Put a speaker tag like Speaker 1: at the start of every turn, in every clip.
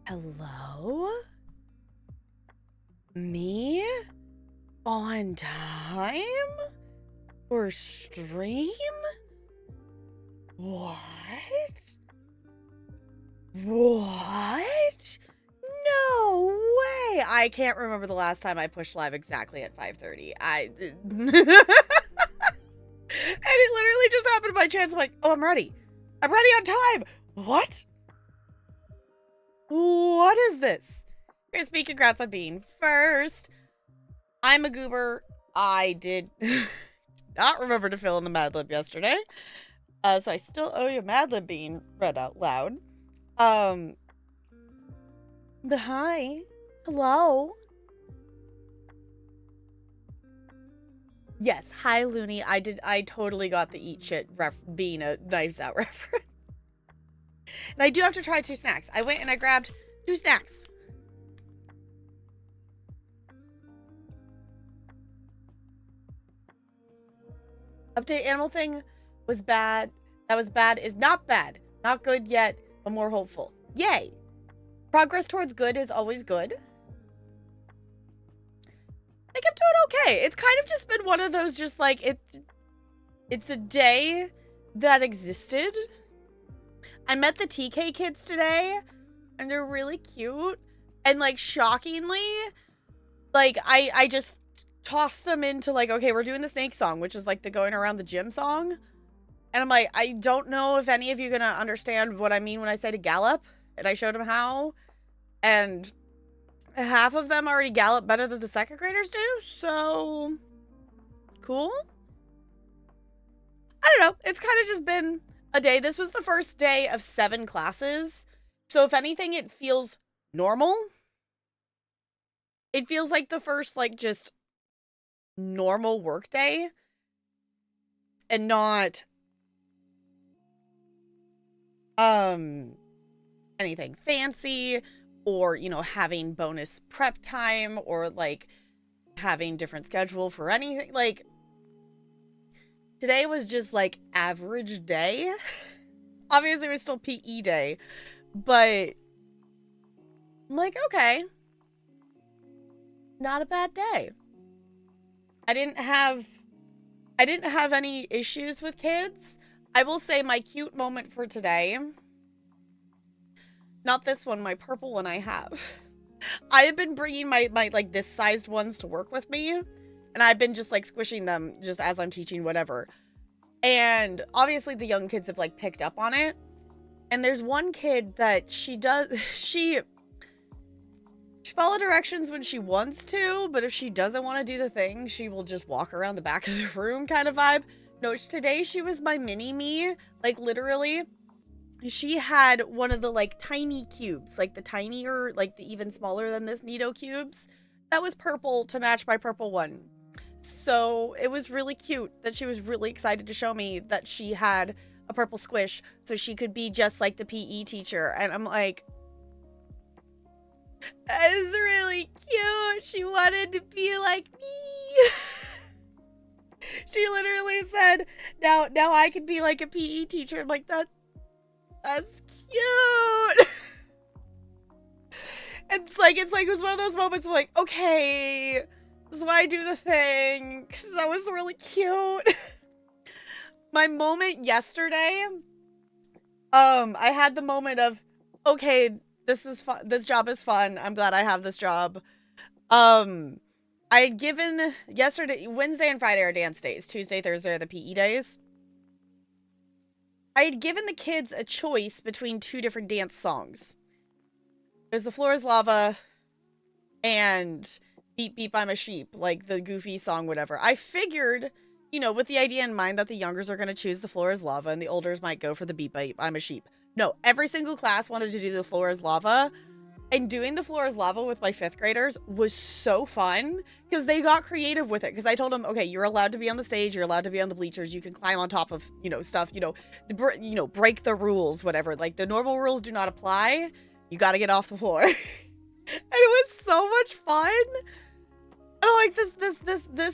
Speaker 1: Hello? Me? On time? For stream? What? What? No way! I can't remember the last time I pushed live exactly at 5:30. And it literally just happened by chance. I'm like, oh, I'm ready. I'm ready on time. What? What is this? Crispy, congrats on being first. I'm a goober. I did not remember to fill in the Mad Lib yesterday. So I still owe you a Mad Lib being read out loud. But hi. Hello. Yes, hi Looney. I totally got the eat shit being a Knives Out reference. And I do have to try 2 snacks. I went and I grabbed 2 snacks. Update animal thing was bad. That was bad is not bad. Not good yet, but more hopeful. Yay. Progress towards good is always good. I think I'm doing okay. It's kind of just been one of those just like it's a day that existed. I met the TK kids today and they're really cute. And like shockingly, like I just tossed them into like, okay, we're doing the snake song, which is like the going around the gym song. And I'm like, I don't know if any of you are gonna understand what I mean when I say to gallop. And I showed them how. And half of them already gallop better than the 2nd graders do. So cool. I don't know. It's kind of just been a day. This was the first day of 7 classes. So if anything, it feels normal. It feels like the first, like, just normal work day. And not anything fancy or, you know, having bonus prep time or like having different schedule for anything. Like today was just like average day. Obviously it was still PE day, but I'm like, okay, not a bad day. I didn't have any issues with kids. I will say my cute moment for today, not this one, my purple one I have. I have been bringing my like this sized ones to work with me, and I've been just like squishing them just as I'm teaching whatever. And obviously the young kids have like picked up on it. And there's one kid that she follow directions when she wants to, but if she doesn't want to do the thing, she will just walk around the back of the room kind of vibe. No, today she was my mini-me, like literally. She had one of the like tiny cubes, like the tinier, like the even smaller than this Nido cubes. That was purple to match my purple one. So it was really cute that she was really excited to show me that she had a purple squish so she could be just like the PE teacher. And I'm like, it's really cute. She wanted to be like me. She literally said, now I can be like a PE teacher. I'm like, that's cute. And it's like it was one of those moments of like, okay, this is why I do the thing, because that was really cute. My moment yesterday, I had the moment of, okay, this is fun. This job is fun. I'm glad I have this job. I had given yesterday, Wednesday and Friday are dance days. Tuesday, Thursday are the PE days. I had given the kids a choice between two different dance songs. There's The Floor is Lava and Beep Beep I'm a Sheep, like the goofy song, whatever. I figured, you know, with the idea in mind that the youngers are going to choose The Floor is Lava and the olders might go for the Beep Beep I'm a Sheep. No, every single class wanted to do The Floor is Lava. And doing The Floor is Lava with my 5th graders was so fun because they got creative with it. Because I told them, okay, you're allowed to be on the stage, you're allowed to be on the bleachers, you can climb on top of, you know, stuff, break the rules, whatever. Like the normal rules do not apply. You got to get off the floor. And it was so much fun. And I'm like, this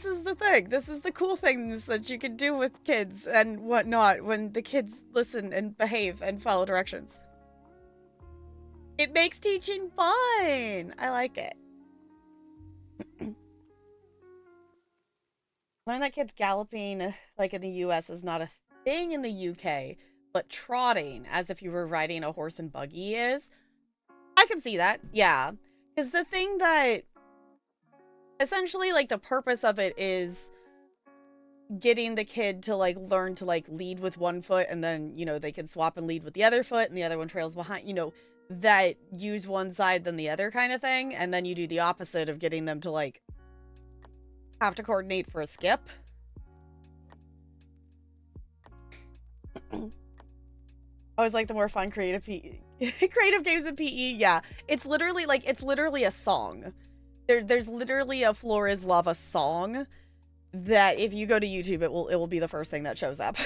Speaker 1: is the thing. This is the cool things that you can do with kids and whatnot when the kids listen and behave and follow directions. It makes teaching fun. I like it. Learn that kids galloping, like in the US, is not a thing in the UK, but trotting, as if you were riding a horse and buggy, is. I can see that, yeah. Because the thing that, essentially, like, the purpose of it is getting the kid to, like, learn to, like, lead with one foot, and then, you know, they can swap and lead with the other foot, and the other one trails behind, you know, that use one side than the other kind of thing, and then you do the opposite of getting them to, like, have to coordinate for a skip. I was like, the more fun creative games in PE, yeah. It's literally a song. There's literally a Floor is Lava song that if you go to YouTube, it will be the first thing that shows up.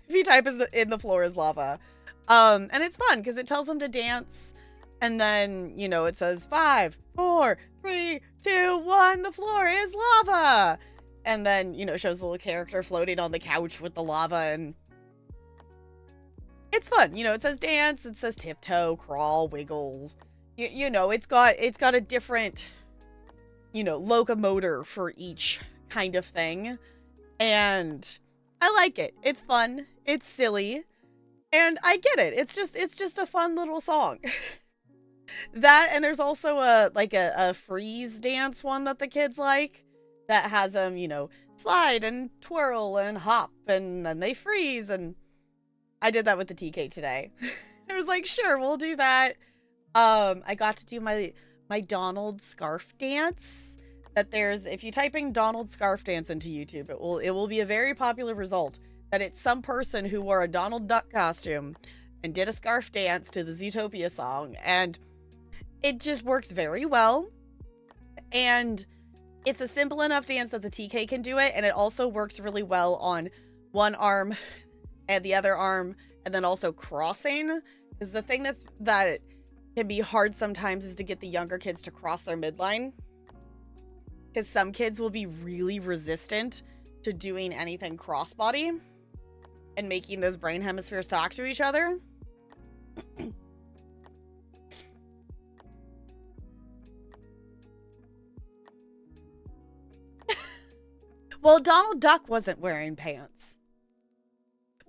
Speaker 1: If you type in the Floor is Lava. And it's fun because it tells them to dance, and then, you know, it says 5, 4, 3, 2, 1, the floor is lava. And then, you know, shows the little character floating on the couch with the lava, and it's fun. You know, it says dance, it says tiptoe, crawl, wiggle. You know, it's got a different, you know, locomotor for each kind of thing. And I like it. It's fun. It's silly. And I get it. It's just a fun little song. That, and there's also a freeze dance one that the kids like that has them, you know, slide and twirl and hop, and then they freeze. And I did that with the TK today. I was like, sure, we'll do that. I got to do my Donald scarf dance. That there's, if you type in Donald scarf dance into YouTube, it will be a very popular result. That it's some person who wore a Donald Duck costume and did a scarf dance to the Zootopia song, and it just works very well. And it's a simple enough dance that the TK can do it, and it also works really well on one arm and the other arm, and then also crossing. Because the thing that can be hard sometimes is to get the younger kids to cross their midline. Because some kids will be really resistant to doing anything crossbody and making those brain hemispheres talk to each other. Well, Donald Duck wasn't wearing pants.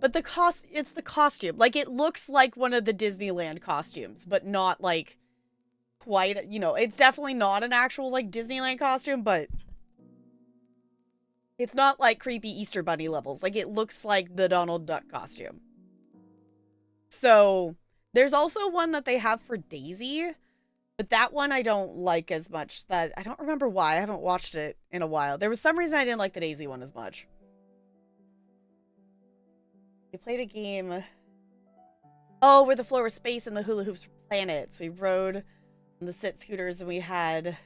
Speaker 1: But it's the costume. Like, it looks like one of the Disneyland costumes, but not, like, quite, you know, it's definitely not an actual, like, Disneyland costume, but It's not like creepy Easter Bunny levels. Like, it looks like the Donald Duck costume. So, there's also one that they have for Daisy, but that one I don't like as much. That I don't remember why. I haven't watched it in a while. There was some reason I didn't like the Daisy one as much. We played a game. Oh, where the floor was space and the hula hoops were planets. We rode on the sit scooters and we had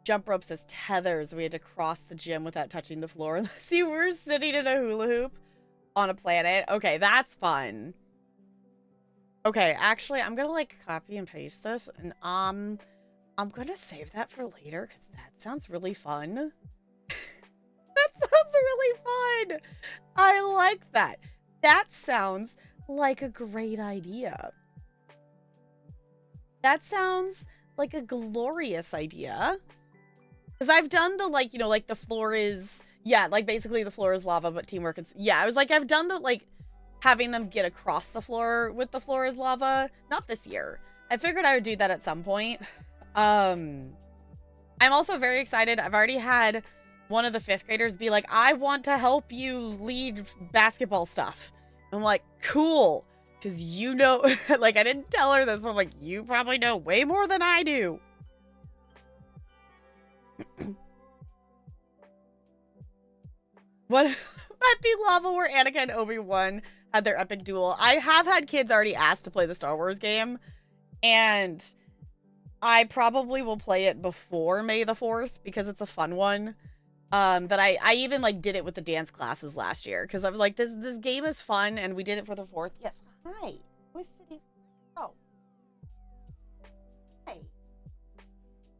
Speaker 1: jump ropes as tethers. We had to cross the gym without touching the floor. See, we're sitting in a hula hoop on a planet. Okay, that's fun. Okay, actually, I'm gonna like copy and paste this, and I'm gonna save that for later because that sounds really fun. That sounds really fun. I like that. That sounds like a great idea. That sounds like a glorious idea. Because I've done the, like, you know, like the floor is, yeah, like basically the floor is lava, but teamwork is, yeah, I was like, I've done the, like, having them get across the floor with the floor is lava. Not this year. I figured I would do that at some point. I'm also very excited. I've already had one of the 5th graders be like, I want to help you lead basketball stuff. I'm like, cool. Because you know, like, I didn't tell her this, but I'm like, you probably know way more than I do. What might be lava where Anakin and Obi-Wan had their epic duel? I have had kids already ask to play the Star Wars game, and I probably will play it before May the 4th because it's a fun one. That I even like did it with the dance classes last year because I was like, this game is fun, and we did it for the 4th. Yes, hi. Who's sitting? Oh, hi.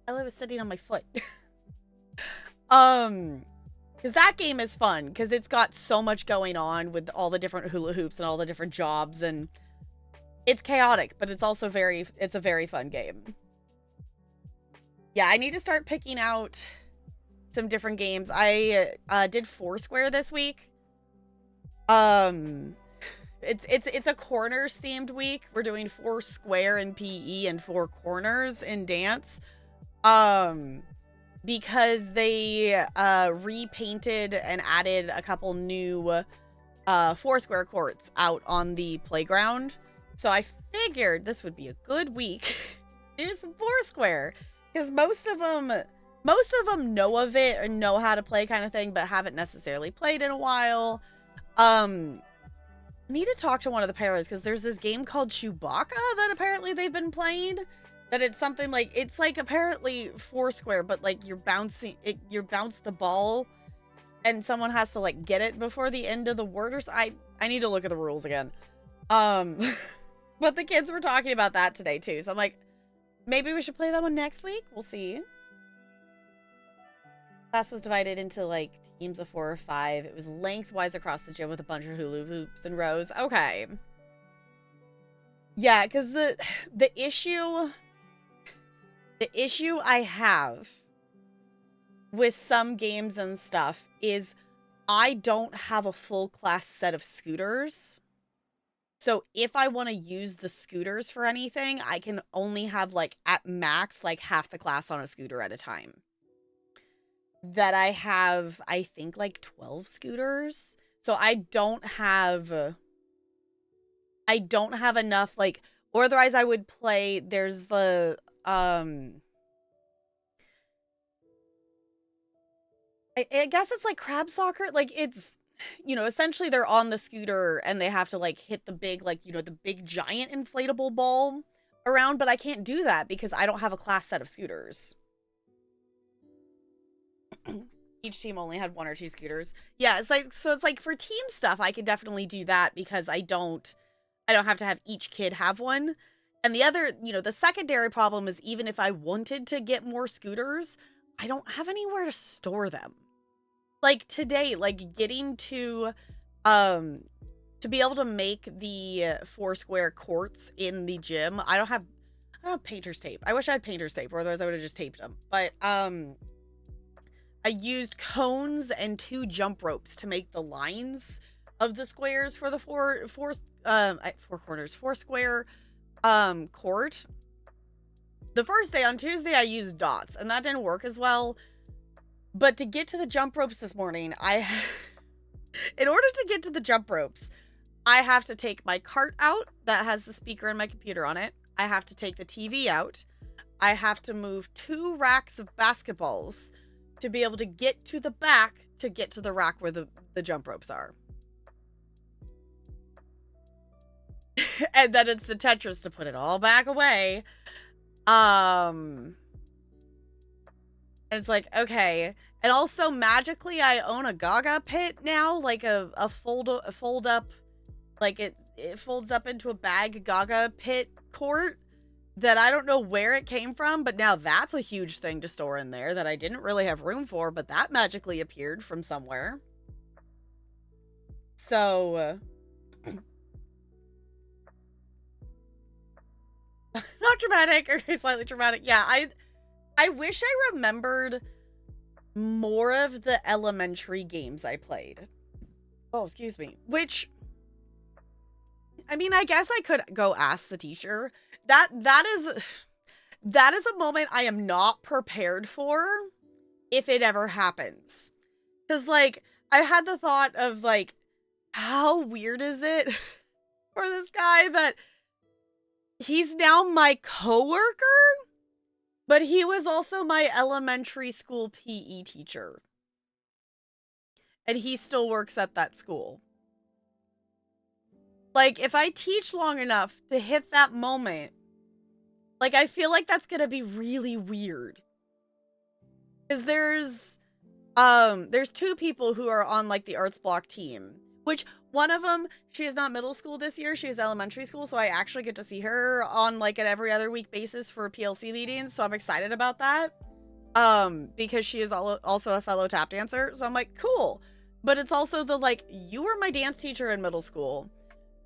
Speaker 1: Ella was sitting on my foot. Because that game is fun because it's got so much going on with all the different hula hoops and all the different jobs, and it's chaotic, but it's also it's a very fun game. Yeah, I need to start picking out some different games. I did Foursquare this week. It's a corners themed week. We're doing 4 square in PE and 4 corners in dance. Because they repainted and added a couple new 4 square courts out on the playground. So I figured this would be a good week to do some 4 square because most of them know of it or know how to play kind of thing, but haven't necessarily played in a while. Need to talk to one of the parents because there's this game called Chewbacca that apparently they've been playing. That it's something like, it's like apparently 4 square, but like you bounce the ball and someone has to like get it before the end of the word or so. I need to look at the rules again. But the kids were talking about that today too. So I'm like, maybe we should play that one next week. We'll see. Class was divided into like teams of 4 or 5. It was lengthwise across the gym with a bunch of hula hoops and rows. Okay. Yeah, because the issue I have with some games and stuff is I don't have a full class set of scooters. So if I want to use the scooters for anything, I can only have like at max like half the class on a scooter at a time. That I have, I think, like 12 scooters. So I don't have enough, like, or otherwise I would play, there's the, I guess it's like crab soccer. Like, it's, you know, essentially they're on the scooter and they have to like hit the big, like, you know, the big giant inflatable ball around, but I can't do that because I don't have a class set of scooters. Each team only had 1 or 2 scooters. Yeah, it's like, so it's like for team stuff, I could definitely do that because I don't have to have each kid have one. And the other, you know, the secondary problem is even if I wanted to get more scooters, I don't have anywhere to store them. Like today, like getting to be able to make the 4 square courts in the gym, I don't have painter's tape. I wish I had painter's tape, or otherwise I would have just taped them. But I used cones and 2 jump ropes to make the lines of the squares for the 4 square court. The first day on Tuesday I used dots and that didn't work as well. But to get to the jump ropes this morning, in order to get to the jump ropes, I have to take my cart out that has the speaker and my computer on it. I have to take the TV out. I have to move 2 racks of basketballs to be able to get to the back to get to the rack where the jump ropes are. And then it's the Tetris to put it all back away. And it's like, okay. And also, magically, I own a Gaga pit now, like a fold up, like it folds up into a bag Gaga pit court that I don't know where it came from, but now that's a huge thing to store in there that I didn't really have room for, but that magically appeared from somewhere. So, not dramatic, okay, slightly dramatic. Yeah, I wish I remembered more of the elementary games I played. Oh, excuse me. Which, I mean, I guess I could go ask the teacher. That is a moment I am not prepared for if it ever happens. Because, like, I had the thought of, like, how weird is it for this guy that he's now my coworker, but he was also my elementary school PE teacher. And he still works at that school. Like, if I teach long enough to hit that moment, like, I feel like that's gonna be really weird. Because there's 2 people who are on, like, the arts block team. Which, one of them, she is not middle school this year, she is elementary school, so I actually get to see her on, like, an every other week basis for PLC meetings, so I'm excited about that. Because she is also a fellow tap dancer, so I'm like, cool. But it's also the, like, you were my dance teacher in middle school,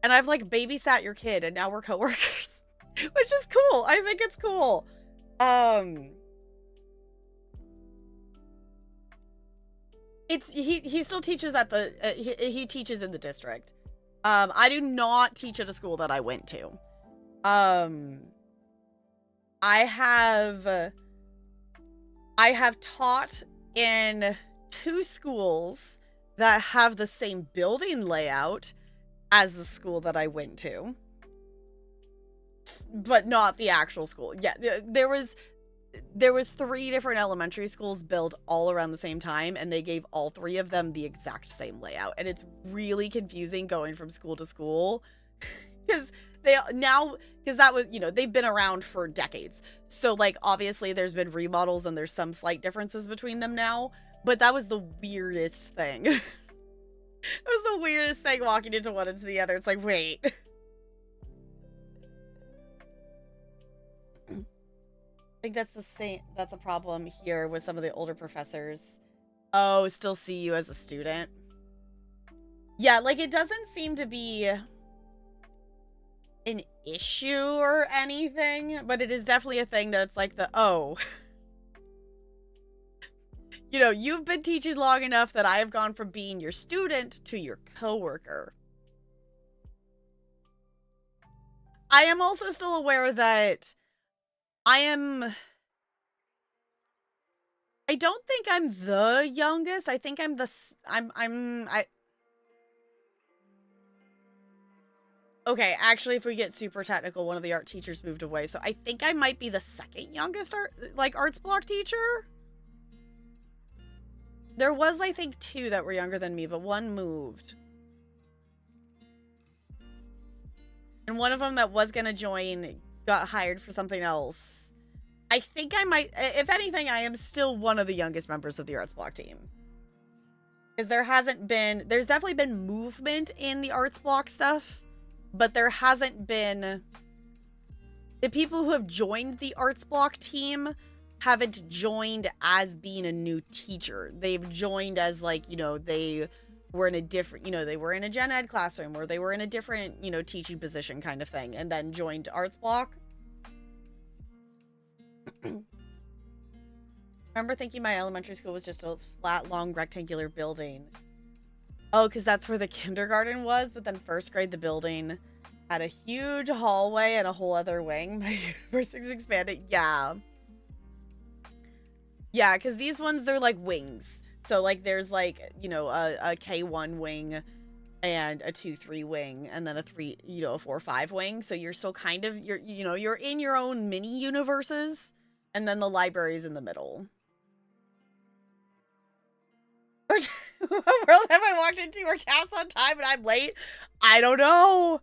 Speaker 1: and I've, like, babysat your kid, and now we're coworkers. Which is cool. I think it's cool. He still teaches at the he teaches in the district. I do not teach at a school that I went to. I have taught in 2 schools that have the same building layout as the school that I went to, but not the actual school. Yeah, there was 3 different elementary schools built all around the same time, and they gave all 3 of them the exact same layout, and it's really confusing going from school to school because that was, you know, they've been around for decades, so, like, obviously there's been remodels and there's some slight differences between them now, but that was the weirdest thing. It was the weirdest thing walking into one into the other. It's like, wait. I think that's the same. That's a problem here with some of the older professors. Oh, still see you as a student. Yeah, like, it doesn't seem to be an issue or anything, but it is definitely a thing that it's like oh. You know, you've been teaching long enough that I have gone from being your student to your coworker. I am also still aware that I don't think I'm the youngest. I think I'm okay, actually, if we get super technical, one of the art teachers moved away, so I think I might be the 2nd youngest arts block teacher. There was, I think, 2 that were younger than me, but one moved. And one of them that was gonna join got hired for something else. I think I might, if anything, I am still one of the youngest members of the arts block team. Because there's definitely been movement in the arts block stuff, but there hasn't been, the people who have joined the arts block team haven't joined as being a new teacher. They've joined as, like, you know, they were in a different, you know, they were in a gen ed classroom, or they were in a different, you know, teaching position kind of thing, and then joined arts block. I remember thinking my elementary school was just a flat, long, rectangular building. Oh, because that's where the kindergarten was, but then 1st grade, the building had a huge hallway and a whole other wing. My universe is expanding. Yeah. Yeah, because these ones, they're like wings. So, like, there's like, you know, a K1 wing and a 2-3 wing, and then a 3, you know, a 4-5 wing. So you're still kind of, you're in your own mini universes, and then the library's in the middle. What world have I walked into where tap's on time and I'm late? I don't know.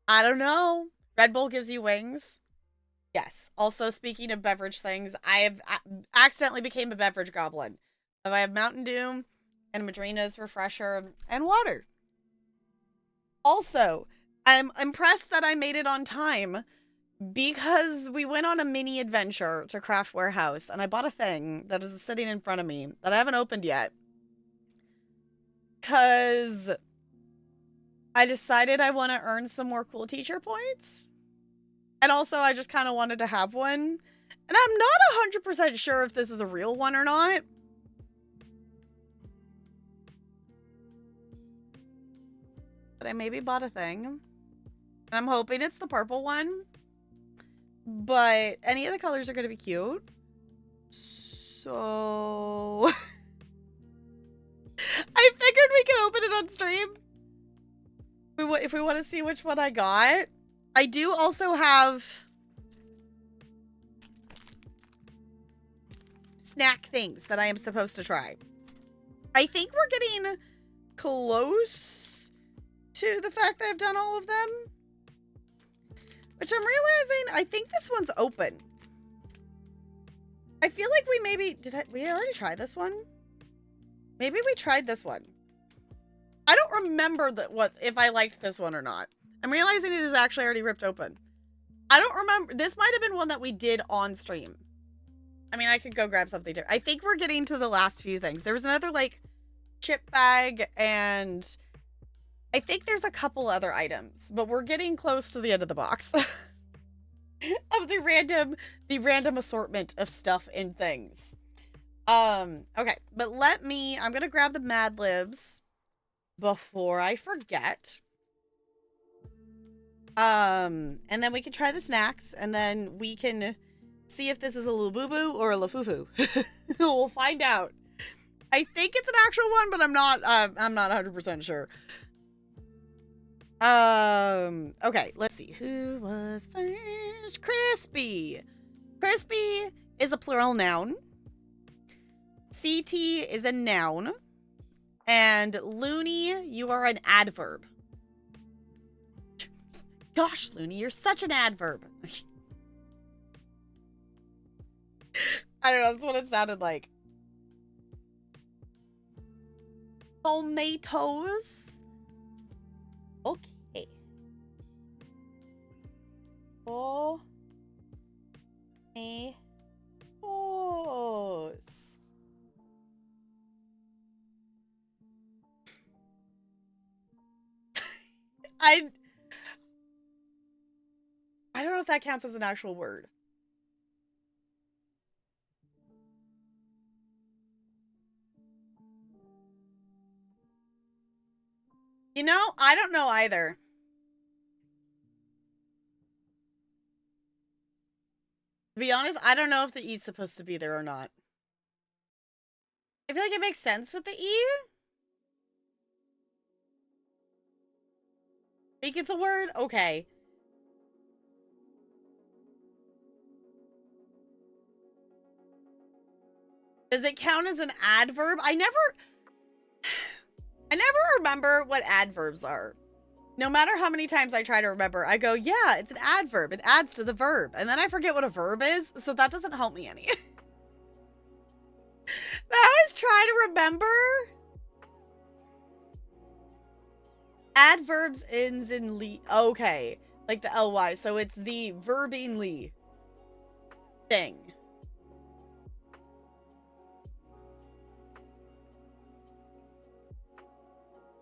Speaker 1: I don't know. Red Bull gives you wings. Yes. Also, speaking of beverage things, I have accidentally became a beverage goblin. I have Mountain Dew and Madrina's Refresher and water. Also, I'm impressed that I made it on time because we went on a mini adventure to Craft Warehouse and I bought a thing that is sitting in front of me that I haven't opened yet. Because I decided I want to earn some more cool teacher points. And also, I just kind of wanted to have one. And I'm not 100% sure if this is a real one or not. But I maybe bought a thing. And I'm hoping it's the purple one. But any of the colors are going to be cute. So... I figured we could open it on stream. If we want to see which one I got. I do also have snack things that I am supposed to try. I think we're getting close to the fact that I've done all of them. Which I'm realizing, I think this one's open. I feel like we maybe, we already try this one? Maybe we tried this one. I don't remember if I liked this one or not. I'm realizing it is actually already ripped open. I don't remember. This might have been one that we did on stream. I mean, I could go grab something different. I think we're getting to the last few things. There was another, like, chip bag, and I think there's a couple other items, but we're getting close to the end of the box. Of the random assortment of stuff and things. Okay, but I'm gonna grab the Mad Libs before I forget. And then we can try the snacks, and then we can see if this is a little boo-boo or a lafufu. We'll find out. I think it's an actual one, but I'm not 100% sure. Okay, let's see. Who was first? Crispy. Crispy is a plural noun. CT is a noun. And loony, you are an adverb. Gosh, loony, you're such an adverb. I don't know, that's what it sounded like. Tomatoes. Okay. Tomatoes. I don't know if that counts as an actual word. You know, I don't know either. To be honest, I don't know if the E's supposed to be there or not. I feel like it makes sense with the E. Think it's a word? Okay. Does it count as an adverb? I never remember what adverbs are. No matter how many times I try to remember, I go, yeah, it's an adverb. It adds to the verb. And then I forget what a verb is, so that doesn't help me any. But I always try to remember. Adverbs ends in ly. Okay. Like the ly. So it's the verbingly thing.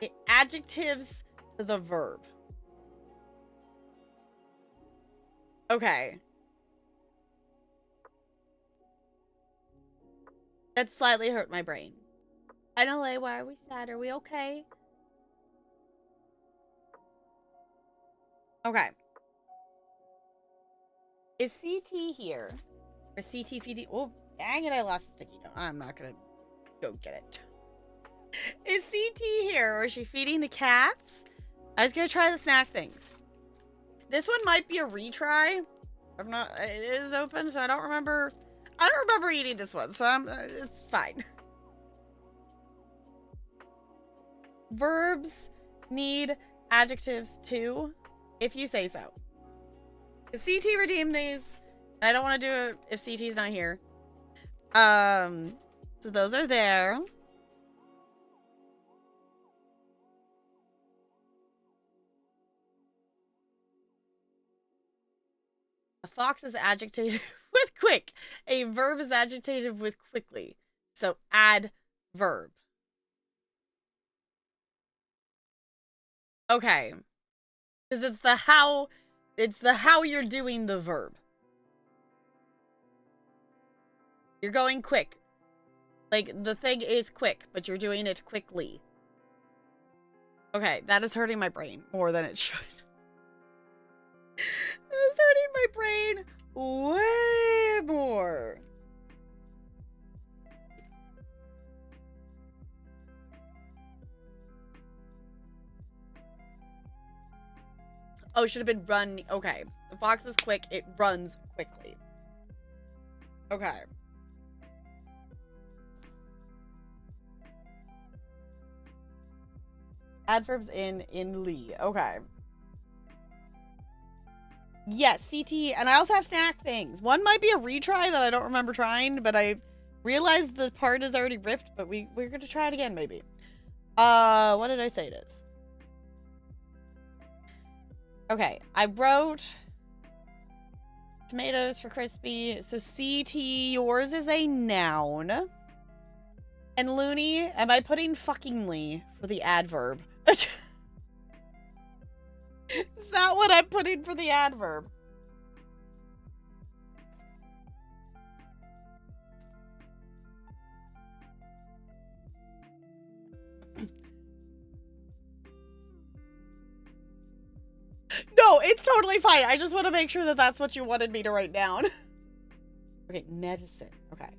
Speaker 1: It adjectives to the verb. Okay. That slightly hurt my brain. I know, Lay, why are we sad? Are we okay? Okay. Is CT here? Or CTVD? Oh, Dang it, I lost the sticky note. I'm not gonna go get it. Is CT here, or is she feeding the cats? I was gonna try the snack things. This one might be a retry. I'm not. It is open, so I don't remember. I don't remember eating this one, so it's fine. Verbs need adjectives too, if you say so. CT redeemed these. I don't want to do it if CT's not here. So those are there. A fox is adjective with quick. A verb is adjective with quickly. So add verb. Okay. Because it's the how you're doing the verb. You're going quick. Like, the thing is quick, but you're doing it quickly. Okay, that is hurting my brain more than it should. It is hurting my brain way more. Oh, should have been run. Okay. The fox is quick. It runs quickly. Okay. Adverbs in Lee. Okay. Yes, CT. And I also have snack things. One might be a retry that I don't remember trying, but I realized the part is already ripped, but we're going to try it again, maybe. What did I say it is? Okay, I wrote tomatoes for crispy. So CT, yours is a noun. And Looney, am I putting fuckingly for the adverb? Is that what I'm putting for the adverb? No, it's totally fine. I just want to make sure that that's what you wanted me to write down. Okay, medicine. Okay.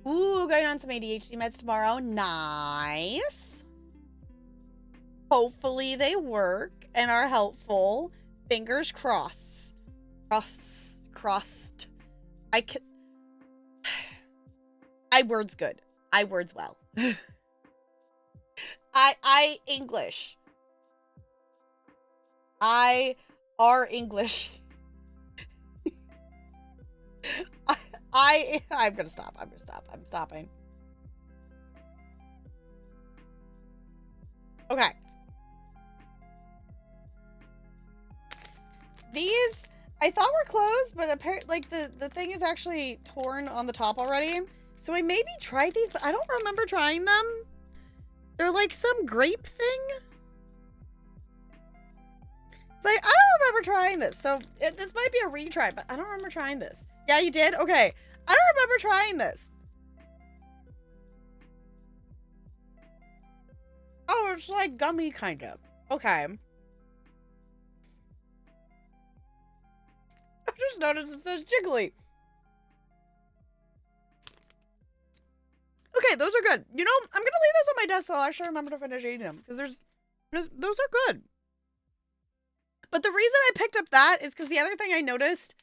Speaker 1: Ooh, going on some ADHD meds tomorrow. Nice. Hopefully they work and are helpful. Fingers crossed. Crossed. I words good. I words well. I English. I are English. I'm gonna stop. I'm stopping. Okay. These I thought were closed, but apparently, like, the thing is actually torn on the top already. So I maybe tried these, but I don't remember trying them. They're like some grape thing. It's like, I don't remember trying this. So this might be a retry, but I don't remember trying this. Yeah, you did? Okay. I don't remember trying this. Oh, it's like gummy kind of. Okay. I just noticed it says jiggly. Okay, those are good. You know, I'm gonna leave those on my desk so I'll actually remember to finish eating them. Because those are good. But the reason I picked up that is because the other thing I noticed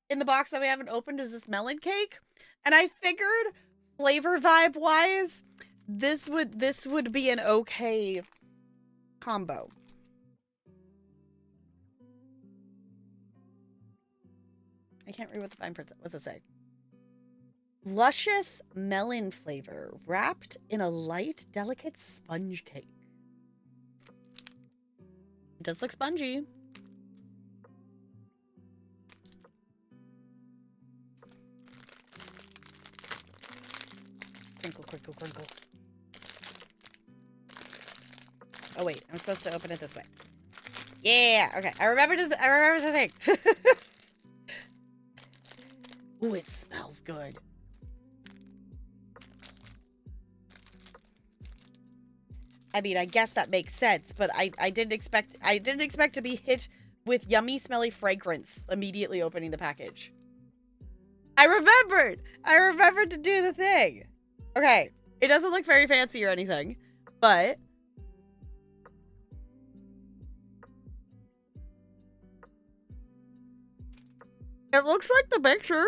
Speaker 1: in the box that we haven't opened is this melon cake. And I figured, flavor vibe wise, this would be an okay combo. I can't read what the fine print says. What's it say? Luscious melon flavor wrapped in a light, delicate sponge cake. It does look spongy. Crinkle, crinkle, crinkle. Oh wait, I'm supposed to open it this way. Yeah, okay. I remember the thing. Ooh, it smells good. I mean, I guess that makes sense, but I didn't expect to be hit with yummy, smelly fragrance immediately opening the package. I remembered to do the thing. Okay. It doesn't look very fancy or anything, but it looks like the picture,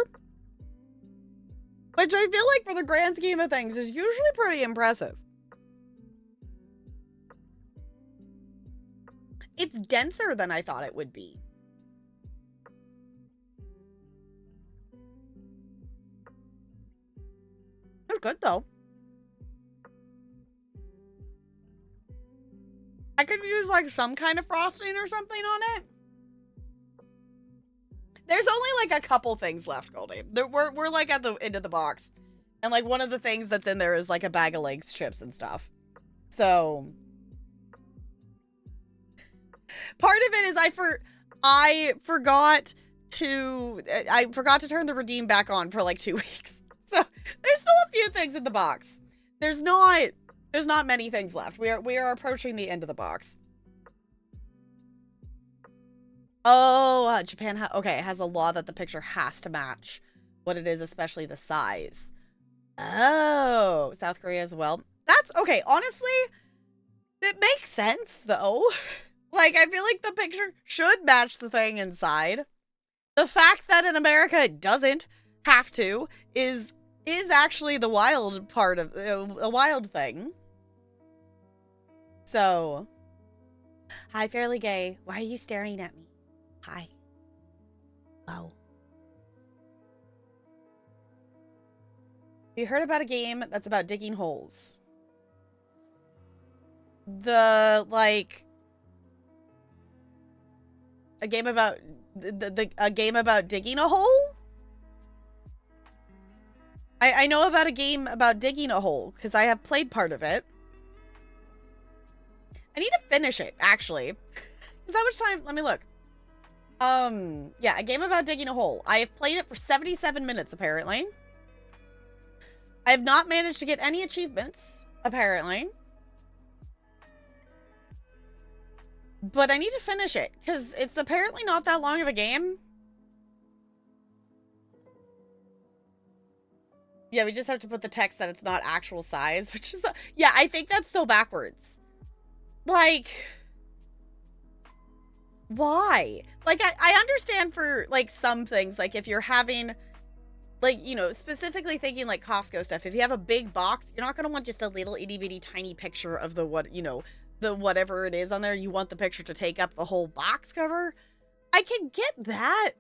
Speaker 1: which I feel like for the grand scheme of things is usually pretty impressive. It's denser than I thought it would be. It's good though. I could use like some kind of frosting or something on it. There's only like a couple things left, Goldie. We're like at the end of the box. And like one of the things that's in there is like a bag of Lay's chips and stuff. So part of it is I forgot to turn the redeem back on for like 2 weeks. So there's still a few things in the box. There's not many things left. We are approaching the end of the box. Oh, Japan okay, it has a law that the picture has to match what it is, especially the size. Oh, South Korea as well. That's okay. Honestly, it makes sense though. Like, I feel like the picture should match the thing inside. The fact that in America it doesn't have to is actually the wild part of a wild thing. So, hi, Fairly Gay. Why are you staring at me? Hi. Oh. You heard about a game that's about digging holes? A game about a game about digging a hole? I know about a game about digging a hole because I have played part of it. I need to finish it, actually. Is that much time? Let me look. Yeah, a game about digging a hole. I have played it for 77 minutes, apparently. I have not managed to get any achievements, apparently. But I need to finish it, because it's apparently not that long of a game. Yeah, we just have to put the text that it's not actual size, which is... Yeah, I think that's so backwards. Like... Why? Like, I understand for, like, some things, like, if you're having... Like, you know, specifically thinking, like, Costco stuff. If you have a big box, you're not going to want just a little itty-bitty tiny picture of the, the whatever it is on there. You want the picture to take up the whole box cover. I can get that.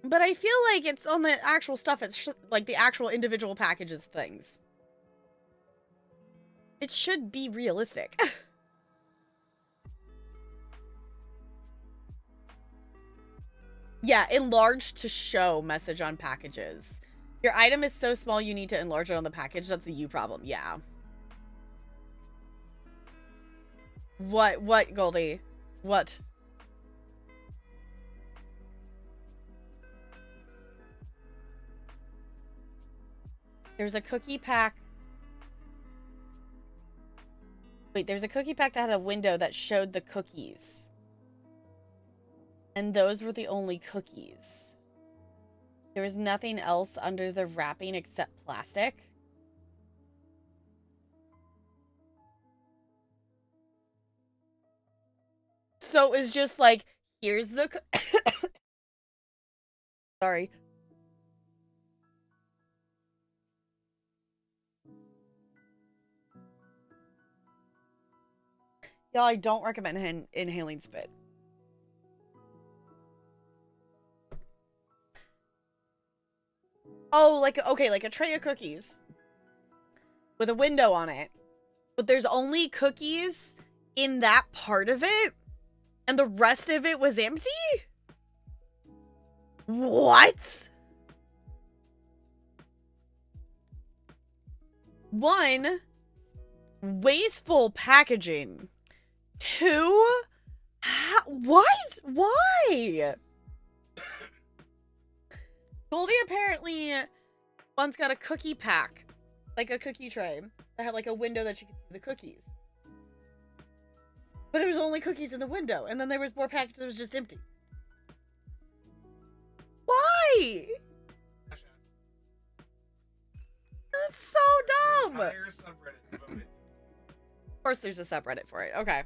Speaker 1: But I feel like it's on the actual stuff. It's like the actual individual packages things. It should be realistic. Yeah, enlarged to show message on packages. Your item is so small you need to enlarge it on the package. That's a you problem. Yeah. What, Goldie? What? There's a cookie pack. Wait, there's a cookie pack that had a window that showed the cookies. And those were the only cookies. There was nothing else under the wrapping except plastic. So it was just like, here's the... Sorry. Y'all, I don't recommend inhaling spit. Oh, like, okay, like a tray of cookies with a window on it, but there's only cookies in that part of it, and the rest of it was empty? What? One, wasteful packaging. Two, what? Why? Goldie apparently once got a cookie pack, like a cookie tray that had like a window that you could see the cookies. But it was only cookies in the window, and then there was more packages that was just empty. Why? That's so dumb. Of course there's a subreddit for it. Okay.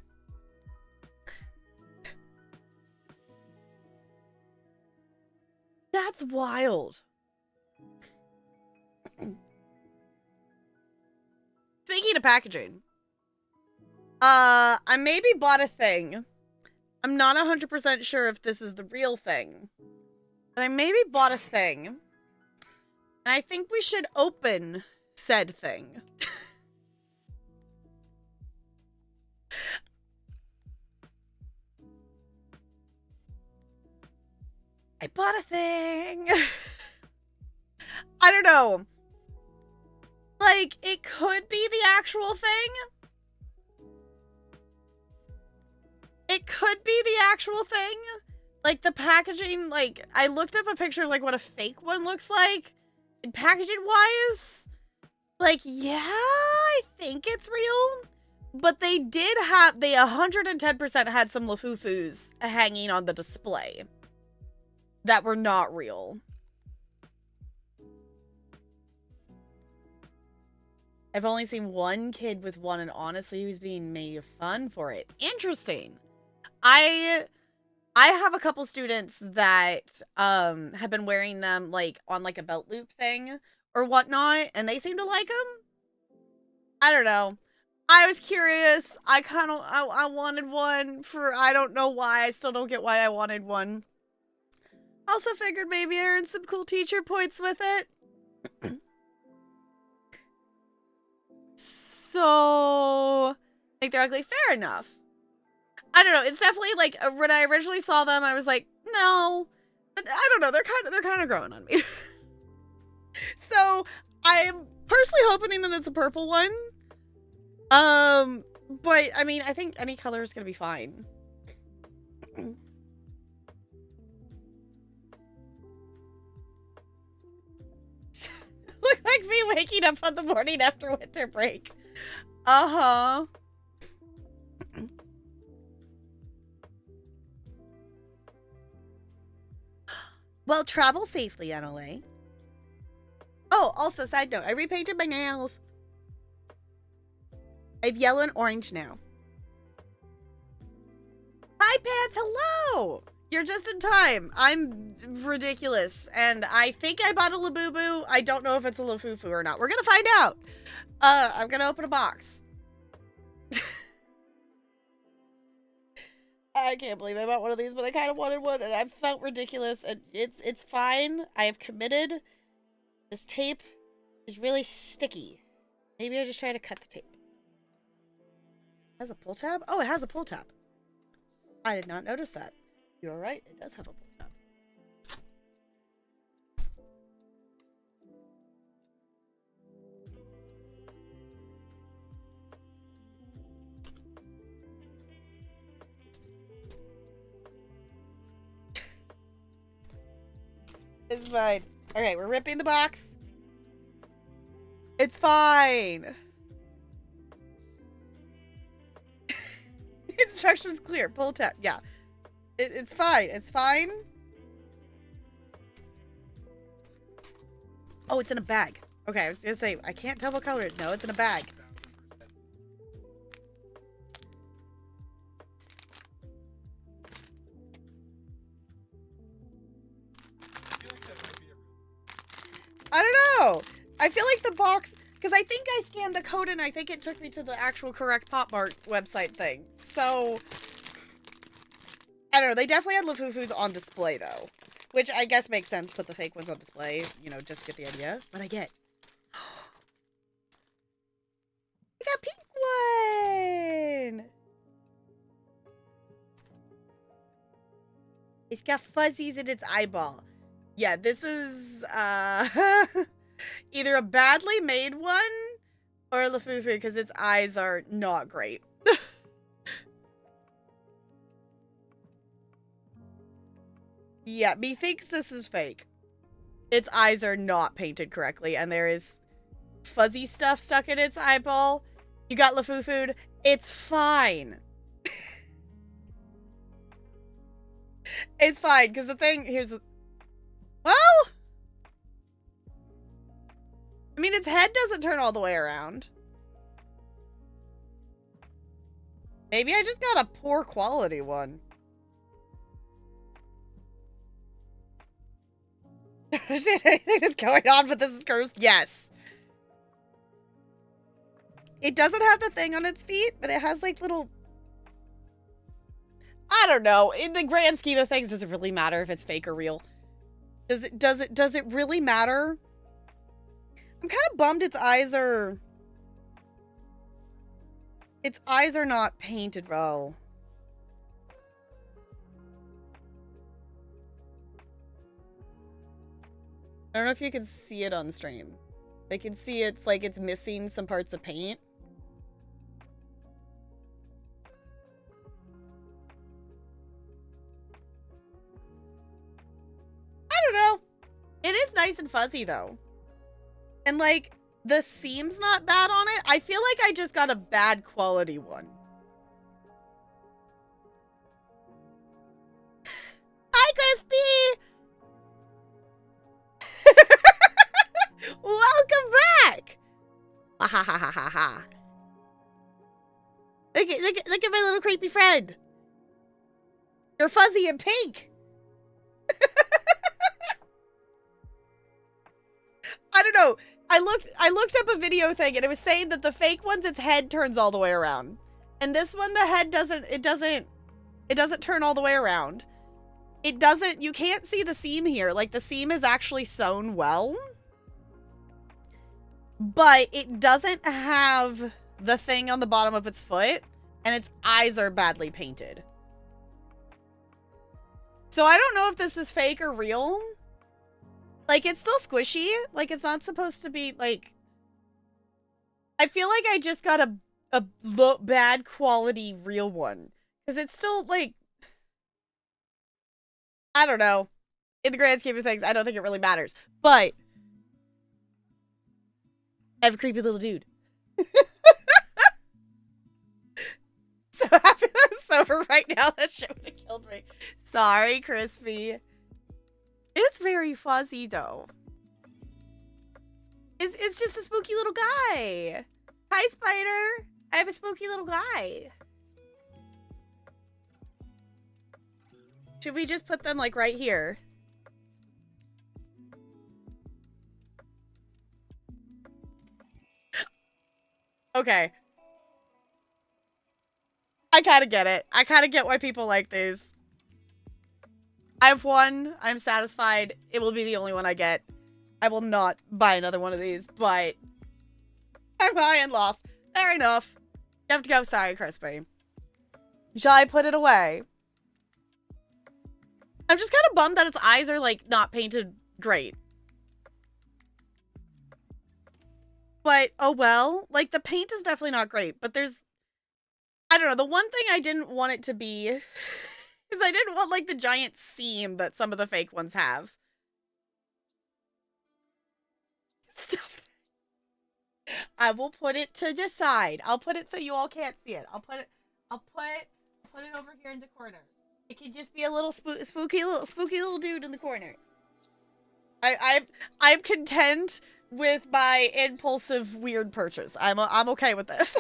Speaker 1: That's wild. Speaking of packaging, I maybe bought a thing. I'm not 100% sure if this is the real thing, but I maybe bought a thing, and I think we should open said thing. I bought a thing. I don't know. Like, it could be the actual thing. It could be the actual thing. Like, the packaging, like, I looked up a picture of, like, what a fake one looks like. And packaging-wise, like, yeah, I think it's real. But they did have, they 110% had some Lafufus hanging on the display that were not real. I've only seen one kid with one, and honestly, he was being made fun for it. Interesting. I have a couple students that have been wearing them like on like a belt loop thing or whatnot, and they seem to like them. I don't know. I was curious. I wanted one for, I don't know why. I still don't get why I wanted one. Also figured maybe I earned some cool teacher points with it. So, like, they're ugly. Fair enough. I don't know. It's definitely like when I originally saw them, I was like, no. But I don't know. They're kind of growing on me. So I'm personally hoping that it's a purple one. But I mean, I think any color is gonna be fine. Look like me waking up on the morning after winter break. Uh-huh. Well, travel safely, NLA. Oh, also, side note, I repainted my nails. I have yellow and orange now. Hi, Pants, hello! You're just in time. I'm ridiculous, and I think I bought a Labubu. I don't know if it's a Lafufu or not. We're gonna find out. I'm gonna open a box. I can't believe I bought one of these, but I kind of wanted one, and I felt ridiculous, and it's fine. I have committed. This tape is really sticky. Maybe I'll just try to cut the tape. It has a pull tab? Oh, it has a pull tab. I did not notice that. You're right, it does have a pull tab. It's fine. Okay, we're ripping the box. It's fine. Instructions clear. Pull tab. Yeah. It's fine. It's fine. Oh, it's in a bag. Okay, I was gonna say, I can't double color it. No, it's in a bag. I don't know. I feel like the box, because I think I scanned the code and I think it took me to the actual correct Pop Mart website thing. So, I don't know. They definitely had Lafufus on display though, which I guess makes sense. Put the fake ones on display, you know, just to get the idea. But I get. I got a pink one. It's got fuzzies in its eyeball. Yeah, this is either a badly made one or a Lafufu because its eyes are not great. Yeah, methinks this is fake. Its eyes are not painted correctly and there is fuzzy stuff stuck in its eyeball. You got Lafufu. It's fine. It's fine, because the thing, here's the... Well... I mean, its head doesn't turn all the way around. Maybe I just got a poor quality one. Is there anything that's going on, but this is cursed? Yes. It doesn't have the thing on its feet, but it has like little... I don't know. In the grand scheme of things, does it really matter if it's fake or real? Does it really matter? I'm kind of bummed its eyes are not painted well. I don't know if you can see it on stream. I can see it's like it's missing some parts of paint. I don't know. It is nice and fuzzy though. And like the seam's not bad on it. I feel like I just got a bad quality one. Hi, Crispy! Welcome back! Ha ha ha ha ha ha. Look at my little creepy friend. You're fuzzy and pink. I don't know. I looked up a video thing and it was saying that the fake ones, its head turns all the way around. And this one, the head doesn't turn all the way around. You can't see the seam here. Like the seam is actually sewn well. But it doesn't have the thing on the bottom of its foot. And its eyes are badly painted. So I don't know if this is fake or real. Like, it's still squishy. Like, it's not supposed to be, like... I feel like I just got a bad quality real one. Because it's still, like... I don't know. In the grand scheme of things, I don't think it really matters. But... I have a creepy little dude. So happy that I'm sober right now. That shit would have killed me. Sorry, Crispy. It's very fuzzy, though. It's just a spooky little guy. Hi, Spider. I have a spooky little guy. Should we just put them, like, right here? Okay. I kind of get it. I kind of get why people like these. I have one. I'm satisfied. It will be the only one I get. I will not buy another one of these, but I'm high and lost. Fair enough. You have to go. Sorry, Crispy. Shall I put it away? I'm just kind of bummed that its eyes are, like, not painted great. But, oh well. Like, the paint is definitely not great, but there's... I don't know. The one thing I didn't want it to be is I didn't want, like, the giant seam that some of the fake ones have. Stop. I will put it to the side. I'll put it so you all can't see it. I'll put it over here in the corner. It can just be a little spooky little dude in the corner. I'm content with my impulsive weird purchase. I'm okay with this.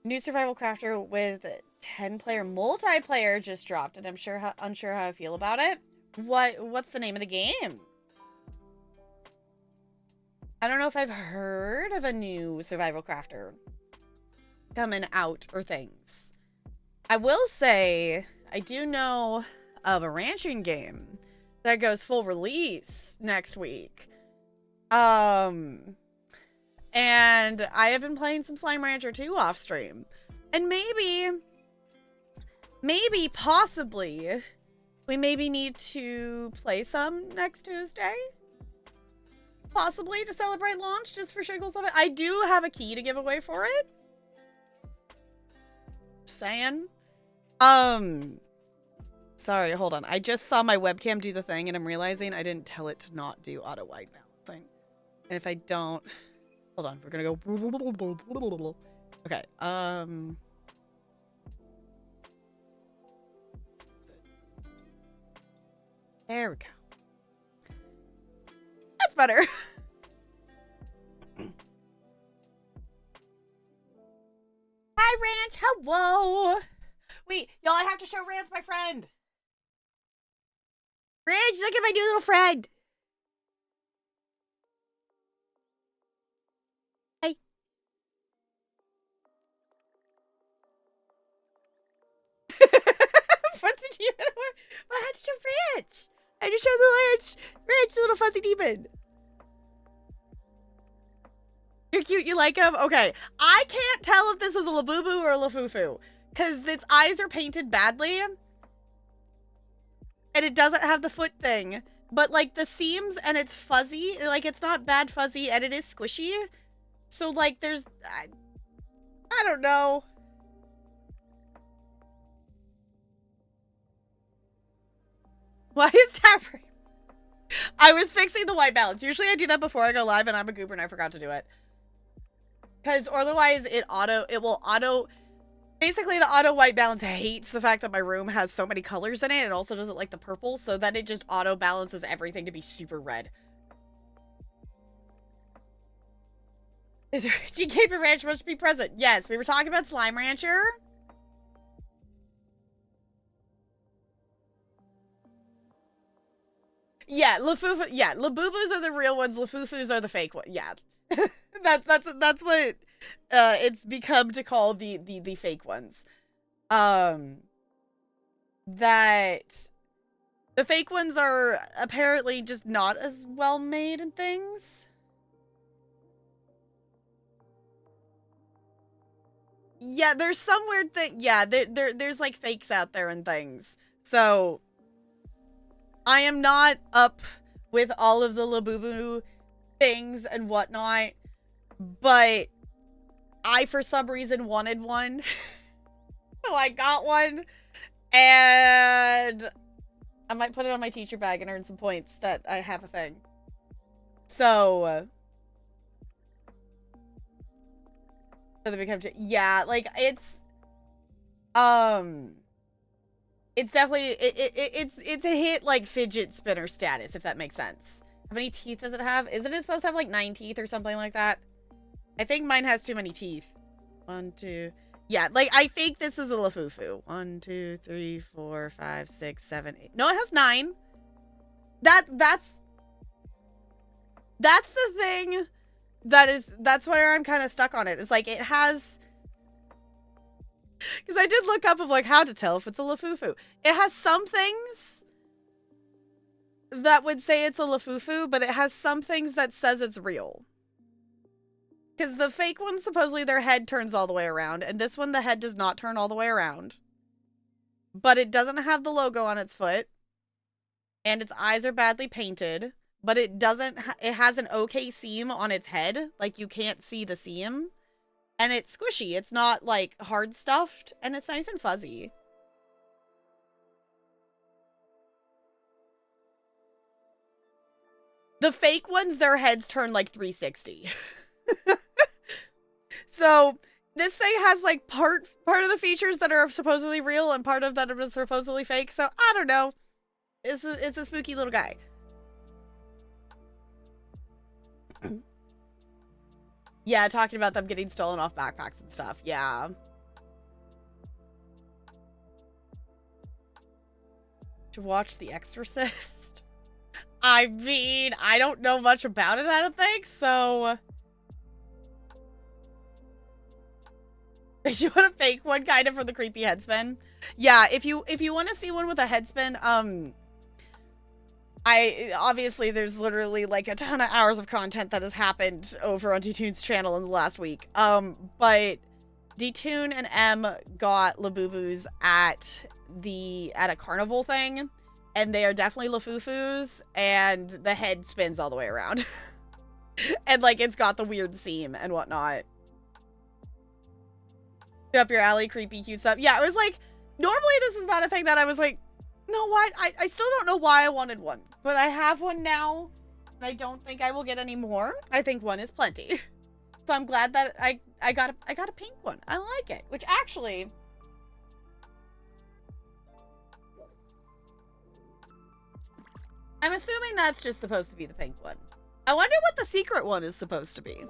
Speaker 1: New survival crafter with 10-player multiplayer just dropped, and I'm unsure how I feel about it. What's the name of the game? I don't know if I've heard of a new survival crafter coming out or things. I will say I do know of a ranching game that goes full release next week. And I have been playing some Slime Rancher 2 off stream. And maybe, possibly, we maybe need to play some next Tuesday. Possibly to celebrate launch, just for shiggles of it. I do have a key to give away for it. Just saying. Sorry, hold on. I just saw my webcam do the thing, and I'm realizing I didn't tell it to not do auto wide balancing. And if I don't... Hold on, we're gonna go... Okay, There we go. That's better. Hi, Ranch. Hello. Wait, y'all, I have to show Rance my friend. Ranch, look at my new little friend. Hey. What did you? I had to show Ranch. I had to show the Ranch, the little fuzzy demon. You're cute, you like him? Okay. I can't tell if this is a Labubu or a Lafufu. Because its eyes are painted badly. And it doesn't have the foot thing. But, like, the seams and it's fuzzy. Like, it's not bad fuzzy and it is squishy. So, like, there's... I don't know. Why is Tapper? I was fixing the white balance. Usually I do that before I go live and I'm a goober and I forgot to do it. Because otherwise it will auto, basically the auto white balance hates the fact that my room has so many colors in it. It also doesn't like the purple, so then it just auto balances everything to be super red. GK Ranch must be present. Yes, we were talking about Slime Rancher. Yeah, Lafufu, yeah, Labubus are the real ones, Lafufus are the fake ones. Yeah. That's what it's become to call the fake ones. That the fake ones are apparently just not as well made and things. Yeah, there's some weird thing. Yeah, there's like fakes out there and things. So I am not up with all of the Labubu things and whatnot, but I for some reason wanted one. So I got one, and I might put it on my teacher bag and earn some points that I have a thing. So they become yeah, like it's definitely it's a hit like fidget spinner status, if that makes sense. How many teeth does it have? Isn't it supposed to have like 9 teeth or something like that? I think mine has too many teeth. 1, 2. Yeah, like I think this is a Lafufu. 1, 2, 3, 4, 5, 6, 7, 8. No, it has 9. That's the thing that's where I'm kind of stuck on it. It's like it has, because I did look up of like how to tell if it's a Lafufu. It has some things that would say it's a Lafufu, but it has some things that says it's real. Because the fake one, supposedly their head turns all the way around, and this one, the head does not turn all the way around. But it doesn't have the logo on its foot, and its eyes are badly painted, but it doesn't, it has an okay seam on its head, like you can't see the seam, and it's squishy. It's not, like, hard stuffed, and it's nice and fuzzy. The fake ones, their heads turn like 360. So this thing has like part of the features that are supposedly real and part of that are supposedly fake. So I don't know. It's a spooky little guy. Yeah, talking about them getting stolen off backpacks and stuff. Yeah. To watch The Exorcist. I mean, I don't know much about it, I don't think, so. You want a fake one kind of for the creepy headspin? Yeah, if you want to see one with a headspin, obviously there's literally like a ton of hours of content that has happened over on D-Tune's channel in the last week. But D-Tune and M got Labubus at a carnival thing, and they are definitely Lafufus, and the head spins all the way around. And like it's got the weird seam and whatnot. Up your alley, creepy cute stuff. Yeah, it was like, normally this is not a thing that I was like, no, why? I still don't know why I wanted one, but I have one now, and I don't think I will get any more. I think one is plenty. So I'm glad that I got a pink one. I like it, which actually, I'm assuming that's just supposed to be the pink one. I wonder what the secret one is supposed to be.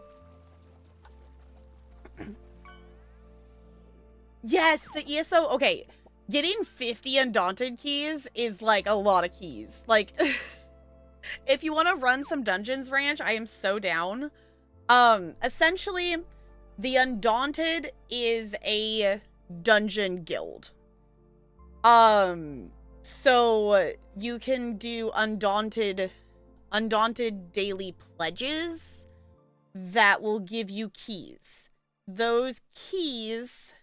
Speaker 1: Yes, the ESO. Okay, getting 50 Undaunted keys is like a lot of keys. Like, if you want to run some Dungeons Ranch, I am so down. Essentially, the Undaunted is a dungeon guild. So you can do Undaunted daily pledges that will give you keys. Those keys,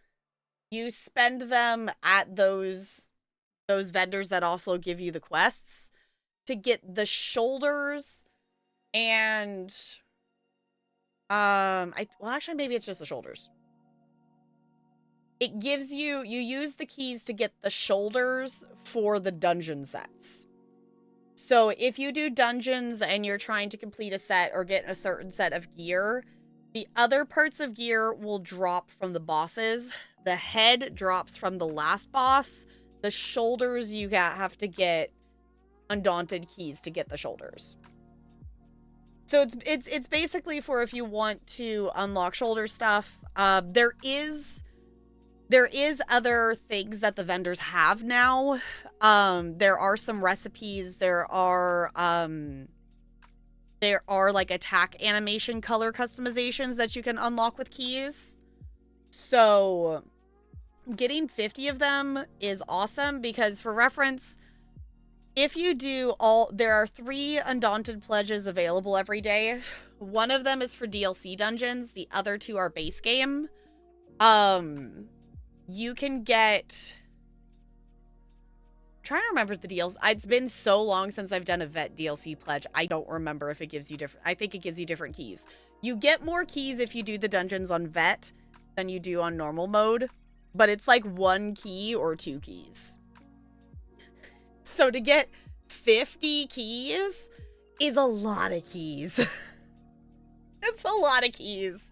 Speaker 1: you spend them at those vendors that also give you the quests to get the shoulders and well, actually maybe it's just the shoulders. It gives you use the keys to get the shoulders for the dungeon sets. So if you do dungeons and you're trying to complete a set or get a certain set of gear, the other parts of gear will drop from the bosses. The head drops from the last boss. The shoulders, you have to get Undaunted keys to get the shoulders. So it's basically for if you want to unlock shoulder stuff. There is other things that the vendors have now. There are some recipes. There are like attack animation color customizations that you can unlock with keys. So getting 50 of them is awesome because, for reference, if you do there are 3 Undaunted pledges available every day. One of them is for DLC dungeons. The other 2 are base game. You can get... I'm trying to remember the deals. It's been so long since I've done a vet DLC pledge. I don't remember if it gives you different... I think it gives you different keys. You get more keys if you do the dungeons on vet than you do on normal mode. But it's like 1 key or 2 keys. So to get 50 keys is a lot of keys. It's a lot of keys.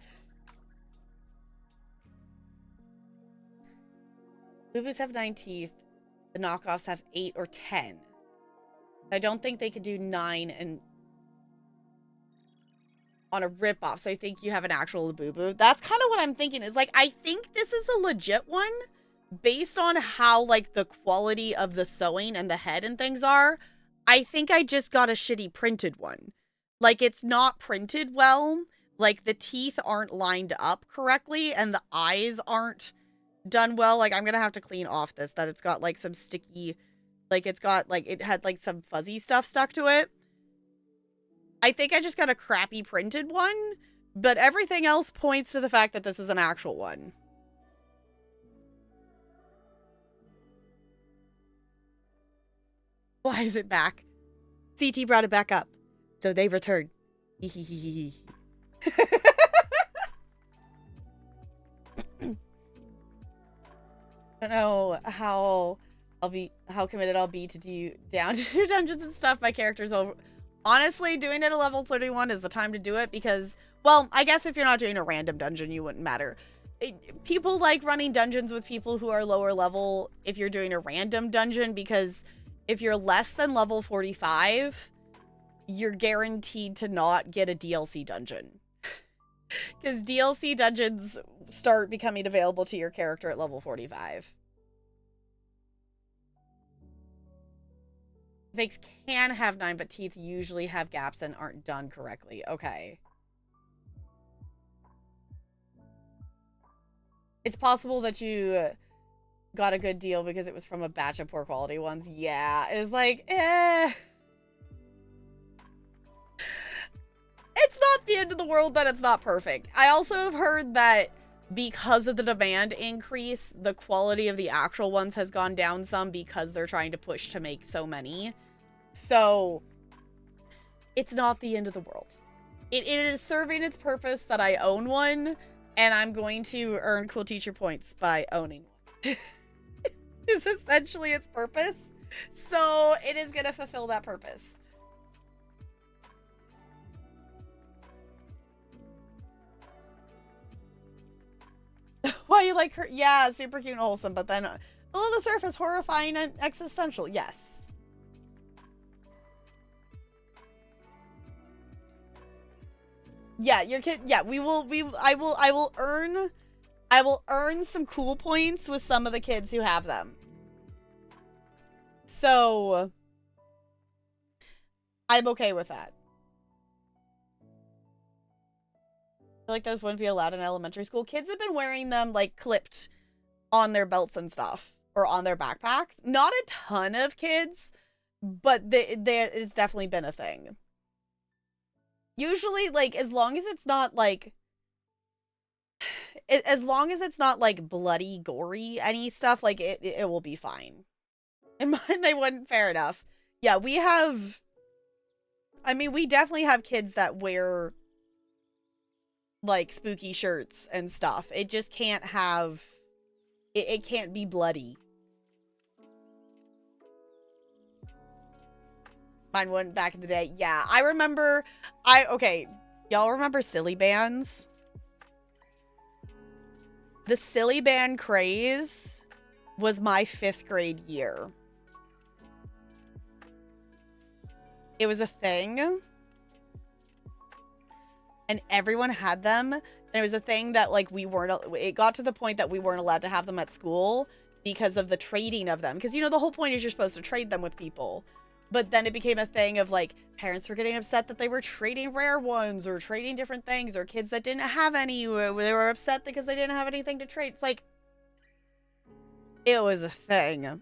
Speaker 1: Boobos have 9 teeth. The knockoffs have 8 or 10. I don't think they could do 9 and on a ripoff. So I think you have an actual Labubu. That's kind of what I'm thinking. Is like, I think this is a legit one based on how like the quality of the sewing and the head and things are. I think I just got a shitty printed one. Like, it's not printed well. Like, the teeth aren't lined up correctly and the eyes aren't done well. Like, I'm gonna have to clean off this, that it's got like some sticky, like it's got like, it had like some fuzzy stuff stuck to it. I think I just got a crappy printed one, but everything else points to the fact that this is an actual one. Why is it back? CT brought it back up, so they returned. I don't know how committed I'll be to do dungeons and stuff. My character's over. Honestly, doing it at level 31 is the time to do it because, well, I guess if you're not doing a random dungeon, you wouldn't matter. People like running dungeons with people who are lower level if you're doing a random dungeon, because if you're less than level 45, you're guaranteed to not get a DLC dungeon. Because DLC dungeons start becoming available to your character at level 45. Fakes can have 9, but teeth usually have gaps and aren't done correctly. Okay. It's possible that you got a good deal because it was from a batch of poor quality ones. Yeah, it's like, It's not the end of the world that it's not perfect. I also have heard that because of the demand increase, the quality of the actual ones has gone down some because they're trying to push to make so many. So, it's not the end of the world. It is serving its purpose that I own one, and I'm going to earn cool teacher points by owning one. Is essentially its purpose. So, it is going to fulfill that purpose. Why you like her? Yeah, super cute and wholesome, but then below the surface, horrifying and existential. Yes. Yeah, your kid. Yeah, I will earn some cool points with some of the kids who have them. So I'm okay with that. I feel like those wouldn't be allowed in elementary school. Kids have been wearing them like clipped on their belts and stuff, or on their backpacks. Not a ton of kids, but it's definitely been a thing. Usually, like, as long as it's not like bloody, gory, any stuff, like it will be fine. In mine, they wouldn't. Fair enough. Yeah, we have. I mean, we definitely have kids that wear like spooky shirts and stuff. It just can't have. It can't be bloody. Mine wouldn't back in the day. Yeah, I remember. Okay, y'all remember silly bands? The silly band craze was my 5th grade year. It was a thing. And everyone had them. And it was a thing that, like, it got to the point that we weren't allowed to have them at school because of the trading of them. Because, you know, the whole point is you're supposed to trade them with people. But then it became a thing of, like, parents were getting upset that they were trading rare ones or trading different things, or kids that didn't have any, they were upset because they didn't have anything to trade. It's like, it was a thing.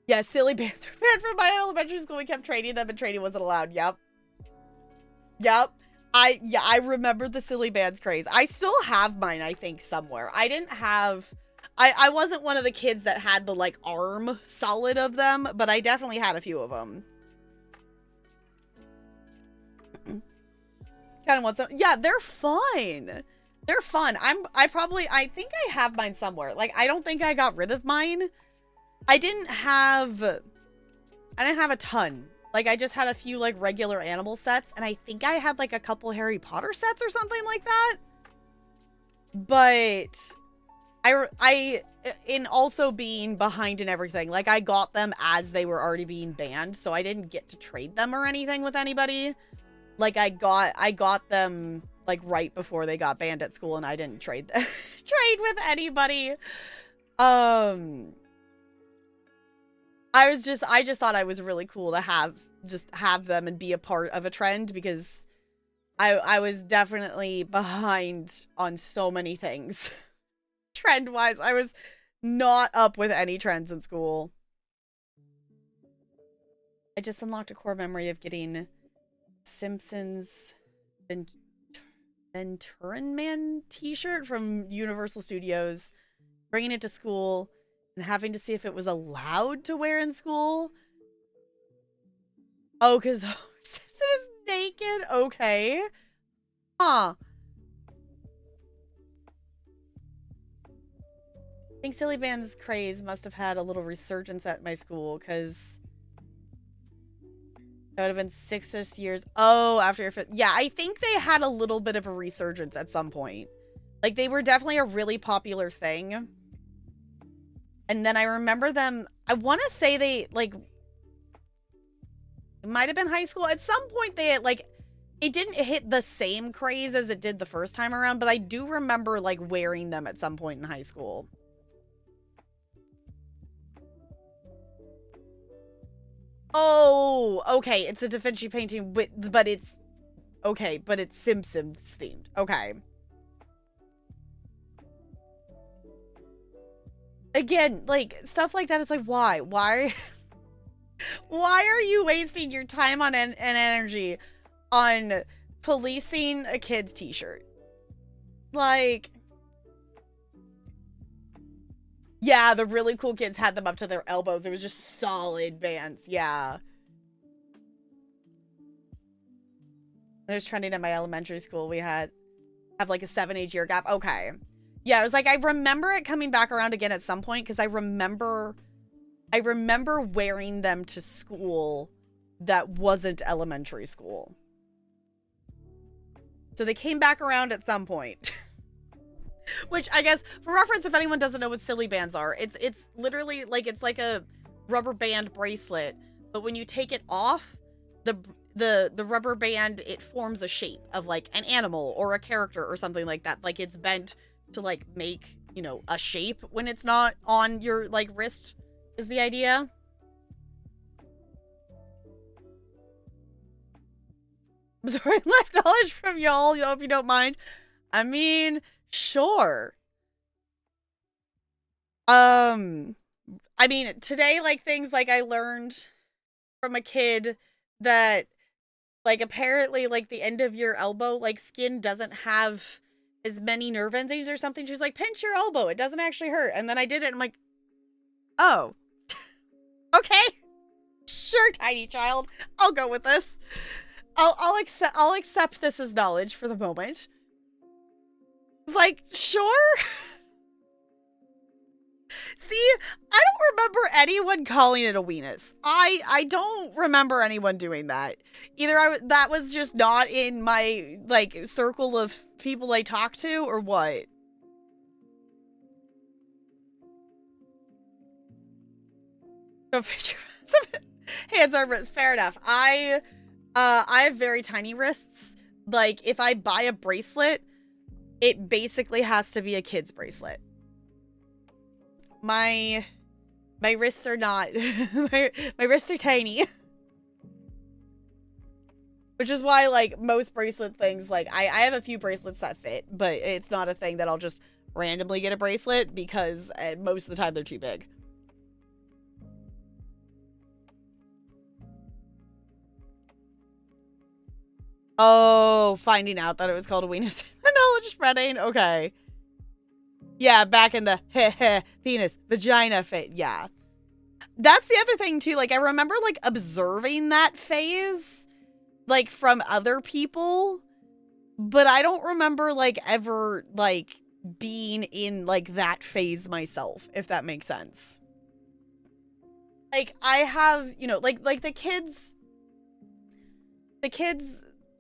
Speaker 1: Yeah, silly bands were banned from my elementary school. We kept trading them and trading wasn't allowed. Yep. I remember the silly bands craze. I still have mine, I think, somewhere. I didn't have... I wasn't one of the kids that had the, like, arm solid of them, but I definitely had a few of them. Kind of want some... Yeah, they're fun. They're fun. I think I have mine somewhere. Like, I don't think I got rid of mine. I didn't have a ton. Like, I just had a few, like, regular animal sets, and I think I had, like, a couple Harry Potter sets or something like that. But I in also being behind and everything, like, I got them as they were already being banned, so I didn't get to trade them or anything with anybody. Like, I got them, like, right before they got banned at school, and I didn't trade with anybody. I just thought I was really cool to have them and be a part of a trend, because I was definitely behind on so many things. Trend-wise, I was not up with any trends in school. I just unlocked a core memory of getting Simpsons Venturan Man t-shirt from Universal Studios, bringing it to school, and having to see if it was allowed to wear in school. Oh, because Simpson is naked? Okay. Huh. I think Silly Band's craze must have had a little resurgence at my school, because that would have been 6 years. Oh, after your 5th. Yeah, I think they had a little bit of a resurgence at some point. Like, they were definitely a really popular thing. And then I remember them, I want to say they, like, it might have been high school. At some point, they had, like, it didn't hit the same craze as it did the first time around, but I do remember, like, wearing them at some point in high school. Oh, okay. It's a Da Vinci painting, but it's... Okay, but it's Simpsons themed. Okay. Again, like, stuff like that is like, why? Why are you wasting your time on and energy on policing a kid's t-shirt? Like... Yeah, the really cool kids had them up to their elbows. It was just solid bands. Yeah. It was trending at my elementary school. We have like a 7-8 year gap. Okay. Yeah, it was like, I remember it coming back around again at some point, because I remember wearing them to school that wasn't elementary school. So they came back around at some point. Which, I guess, for reference, if anyone doesn't know what silly bands are, it's literally like, it's like a rubber band bracelet, but when you take it off, the rubber band, it forms a shape of like an animal or a character or something like that. Like it's bent to like make, you know, a shape when it's not on your like wrist is the idea. I'm sorry, left knowledge from y'all, you know, if you don't mind. I mean, sure. I mean, today, like, things like I learned from a kid that, like, apparently, like, the end of your elbow, like, skin doesn't have as many nerve endings or something. She's like, pinch your elbow. It doesn't actually hurt. And then I did it, and I'm like, oh. Okay. Sure, tiny child. I'll go with this. I'll accept this as knowledge for the moment. It's like, sure. See, I don't remember anyone calling it a weenus. I don't remember anyone doing that. Either that was just not in my, like, circle of people I talk to, or what? No picture. Hands are fair enough. I have very tiny wrists. Like, if I buy a bracelet, it basically has to be a kid's bracelet. My wrists are not, my wrists are tiny. Which is why, like, most bracelet things, like, I have a few bracelets that fit, but it's not a thing that I'll just randomly get a bracelet because most of the time they're too big. Oh, finding out that it was called a weenus. The knowledge spreading. Okay. Yeah, back in the penis, vagina phase. Yeah. That's the other thing, too. Like, I remember, like, observing that phase, like, from other people. But I don't remember, like, ever, like, being in, like, that phase myself, if that makes sense. Like, I have, you know, like the kids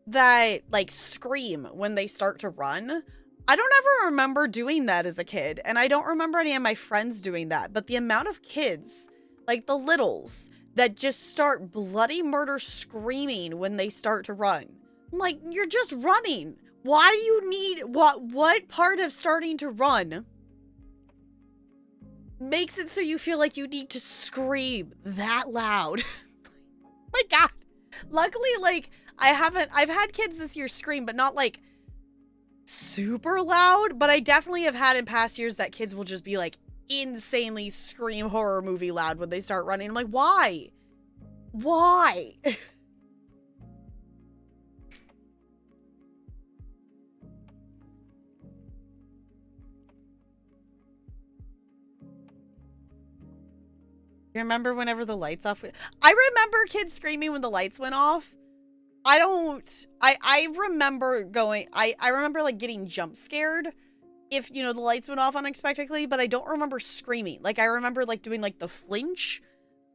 Speaker 1: that, like, scream when they start to run. I don't ever remember doing that as a kid, and I don't remember any of my friends doing that, but the amount of kids, like the littles, that just start bloody murder screaming when they start to run. I'm like, you're just running. Why do you need, what part of starting to run makes it so you feel like you need to scream that loud? My God. Luckily, like, I've had kids this year scream, but not, like, super loud, but I definitely have had in past years that kids will just be, like, insanely scream horror movie loud when they start running. I'm like, why? Why? You remember whenever the lights off? I remember kids screaming when the lights went off. I remember going, I remember, like, getting jump scared if, you know, the lights went off unexpectedly, but I don't remember screaming. Like, I remember, like, doing, like, the flinch,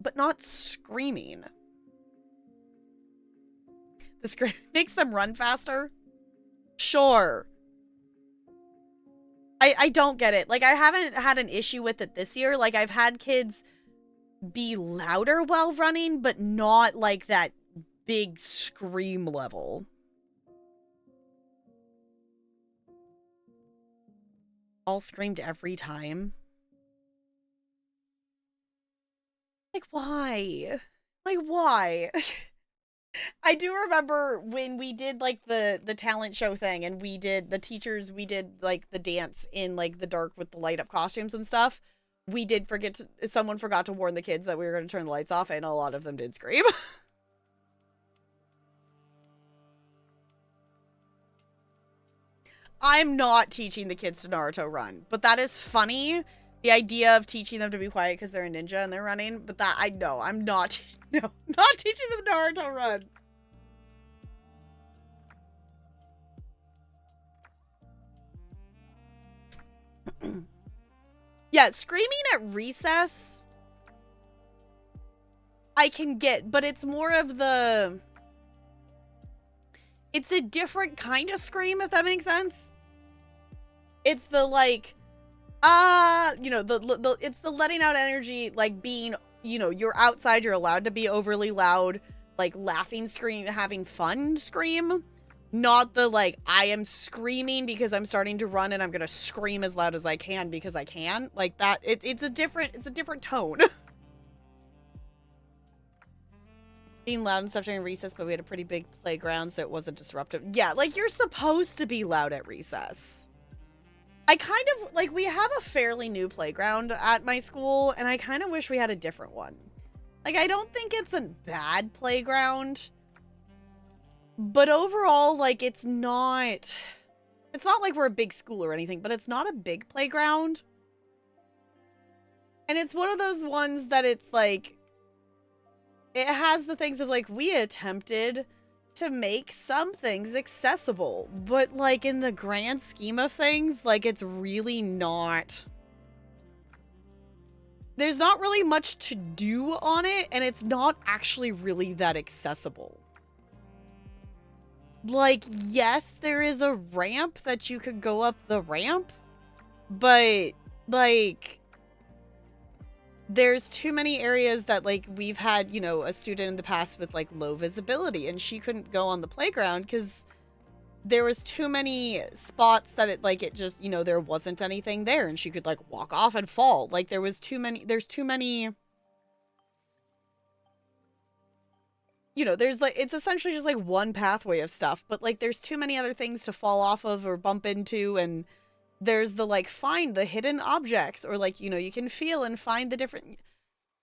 Speaker 1: but not screaming. The scream makes them run faster? Sure. I don't get it. Like, I haven't had an issue with it this year. Like, I've had kids be louder while running, but not, like, that big scream level. All screamed every time. Like, why? Like, why? I do remember when we did, like, the talent show thing, and we did, the teachers, we did, like, the dance in, like, the dark with the light up costumes and stuff. We did forget to, someone forgot to warn the kids that we were going to turn the lights off, and a lot of them did scream. I'm not teaching the kids to Naruto run, but that is funny. The idea of teaching them to be quiet because they're a ninja and they're running, but that, I know, I'm not, no, not teaching them Naruto run. Yeah, screaming at recess, I can get, but it's more of the, it's a different kind of scream, if that makes sense. It's the, like, you know, it's the letting out energy, like, being, you know, you're outside, you're allowed to be overly loud, like laughing scream, having fun scream. Not the like, I am screaming because I'm starting to run and I'm gonna scream as loud as I can because I can. Like that, it's a different tone. Being loud and stuff during recess, but we had a pretty big playground, so it wasn't disruptive. Yeah, like you're supposed to be loud at recess. I kind of, like, we have a fairly new playground at my school, and I kind of wish we had a different one. Like, I don't think it's a bad playground, but overall, like, it's not like we're a big school or anything, but it's not a big playground. And it's one of those ones that it's like, it has the things of like, we attempted to make some things accessible, but like in the grand scheme of things, like it's really not. There's not really much to do on it, and it's not actually really that accessible. Like, yes, there is a ramp that you could go up the ramp, but like there's too many areas that like we've had, you know, a student in the past with like low visibility, and she couldn't go on the playground because there was too many spots that it just, you know, there wasn't anything there, and she could like walk off and fall. Like there's too many, you know, there's like, it's essentially just like one pathway of stuff, but like there's too many other things to fall off of or bump into. And there's the like find the hidden objects, or like, you know, you can feel and find the different,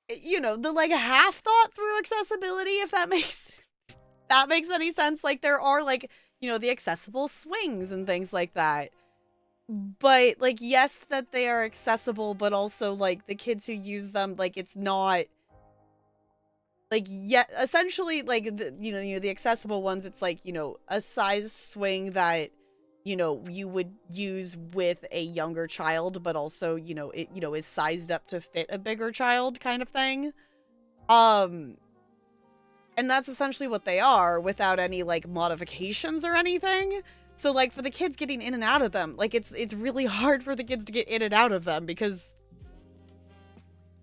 Speaker 1: you know, the like half thought through accessibility, if that makes any sense. Like there are like, you know, the accessible swings and things like that, but like, yes, that they are accessible, but also like the kids who use them, like it's not like, yet essentially like the, you know, the accessible ones, it's like, you know, a size swing that, you know, you would use with a younger child, but also, you know, it, you know, is sized up to fit a bigger child kind of thing. And that's essentially what they are, without any like modifications or anything. So like for the kids getting in and out of them, like it's really hard for the kids to get in and out of them because,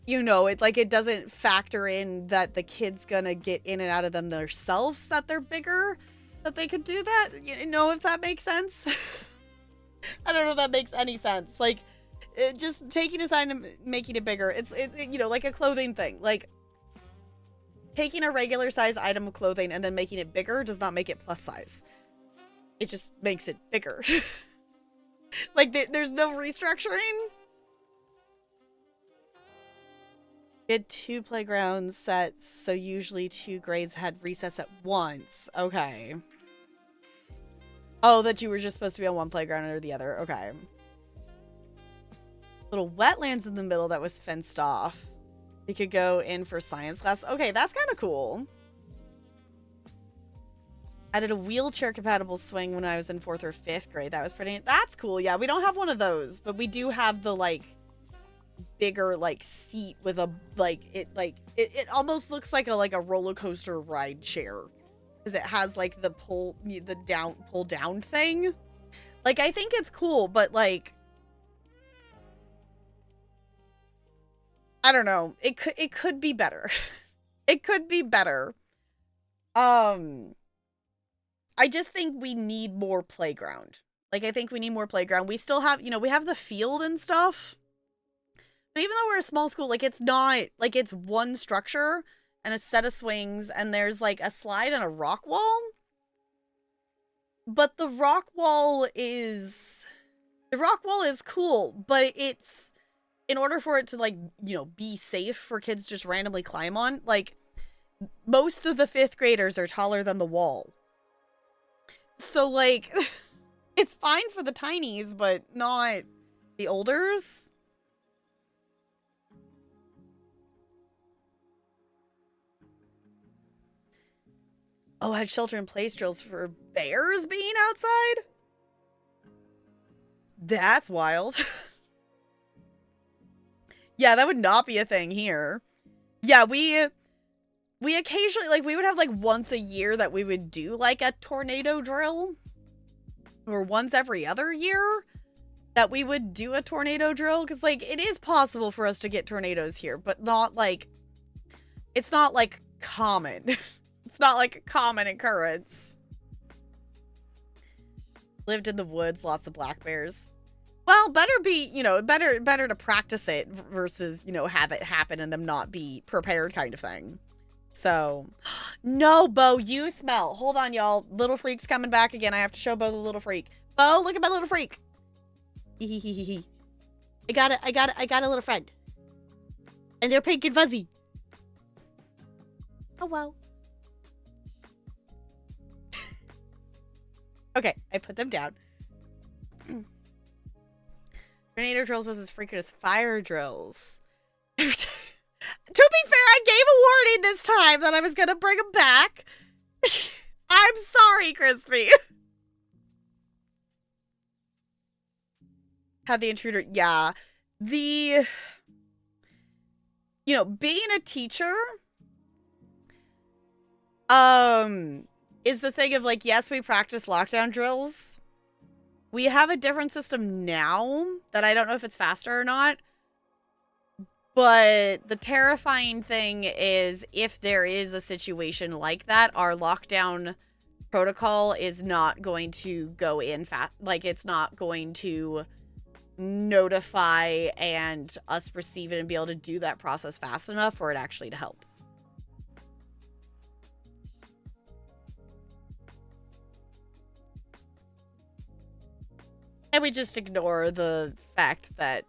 Speaker 1: you know, it's like it doesn't factor in that the kid's gonna get in and out of them themselves, that they're bigger, that they could do that, you know, if that makes sense. I don't know if that makes any sense. Like, just taking a sign and making it bigger, it's you know, like a clothing thing. Like, taking a regular size item of clothing and then making it bigger does not make it plus size. It just makes it bigger. Like, there's no restructuring. We had 2 playground sets, so usually 2 grades had recess at once. Okay. Oh, that you were just supposed to be on one playground or the other. Okay. Little wetlands in the middle that was fenced off. You could go in for science class. Okay, that's kind of cool. I did a wheelchair compatible swing when I was in 4th or 5th grade. That was pretty, that's cool. Yeah, we don't have one of those, but we do have the like bigger like seat with a like it almost looks like a roller coaster ride chair, because it has like the pull down thing. Like, I think it's cool, but like, I don't know, it could be better. It could be better. I just think we need more playground. Like, I think we need more playground. We still have, you know, we have the field and stuff, but even though we're a small school, like, it's not, like, it's one structure and a set of swings, and there's, like, a slide and a rock wall. But the rock wall is cool, but it's, in order for it to, like, you know, be safe for kids just randomly climb on, like, most of the 5th graders are taller than the wall. So, like, it's fine for the tinies, but not the olders. Oh, I had shelter-in-place drills for bears being outside? That's wild. Yeah, that would not be a thing here. Yeah, we occasionally, like, we would have, like, once a year that we would do, like, a tornado drill. Or once every other year that we would do a tornado drill. Because, like, it is possible for us to get tornadoes here, but not, like, it's not, like, common. It's not like a common occurrence. Lived in the woods, lots of black bears. Well, better be, you know, better to practice it versus, you know, have it happen and them not be prepared kind of thing. So, no, Bo, you smell. Hold on, y'all. Little freak's coming back again. I have to show Bo the little freak. Bo, look at my little freak. I got a little friend. And they're pink and fuzzy. Oh, wow. Okay, I put them down. Tornado drills was as frequent as fire drills. To be fair, I gave a warning this time that I was gonna bring them back. I'm sorry, Crispy. Had the intruder, yeah. You know, being a teacher, is the thing of like, yes, we practice lockdown drills. We have a different system now that I don't know if it's faster or not. But the terrifying thing is if there is a situation like that, our lockdown protocol is not going to go in fast. Like, it's not going to notify and us receive it and be able to do that process fast enough for it actually to help. And we just ignore the fact that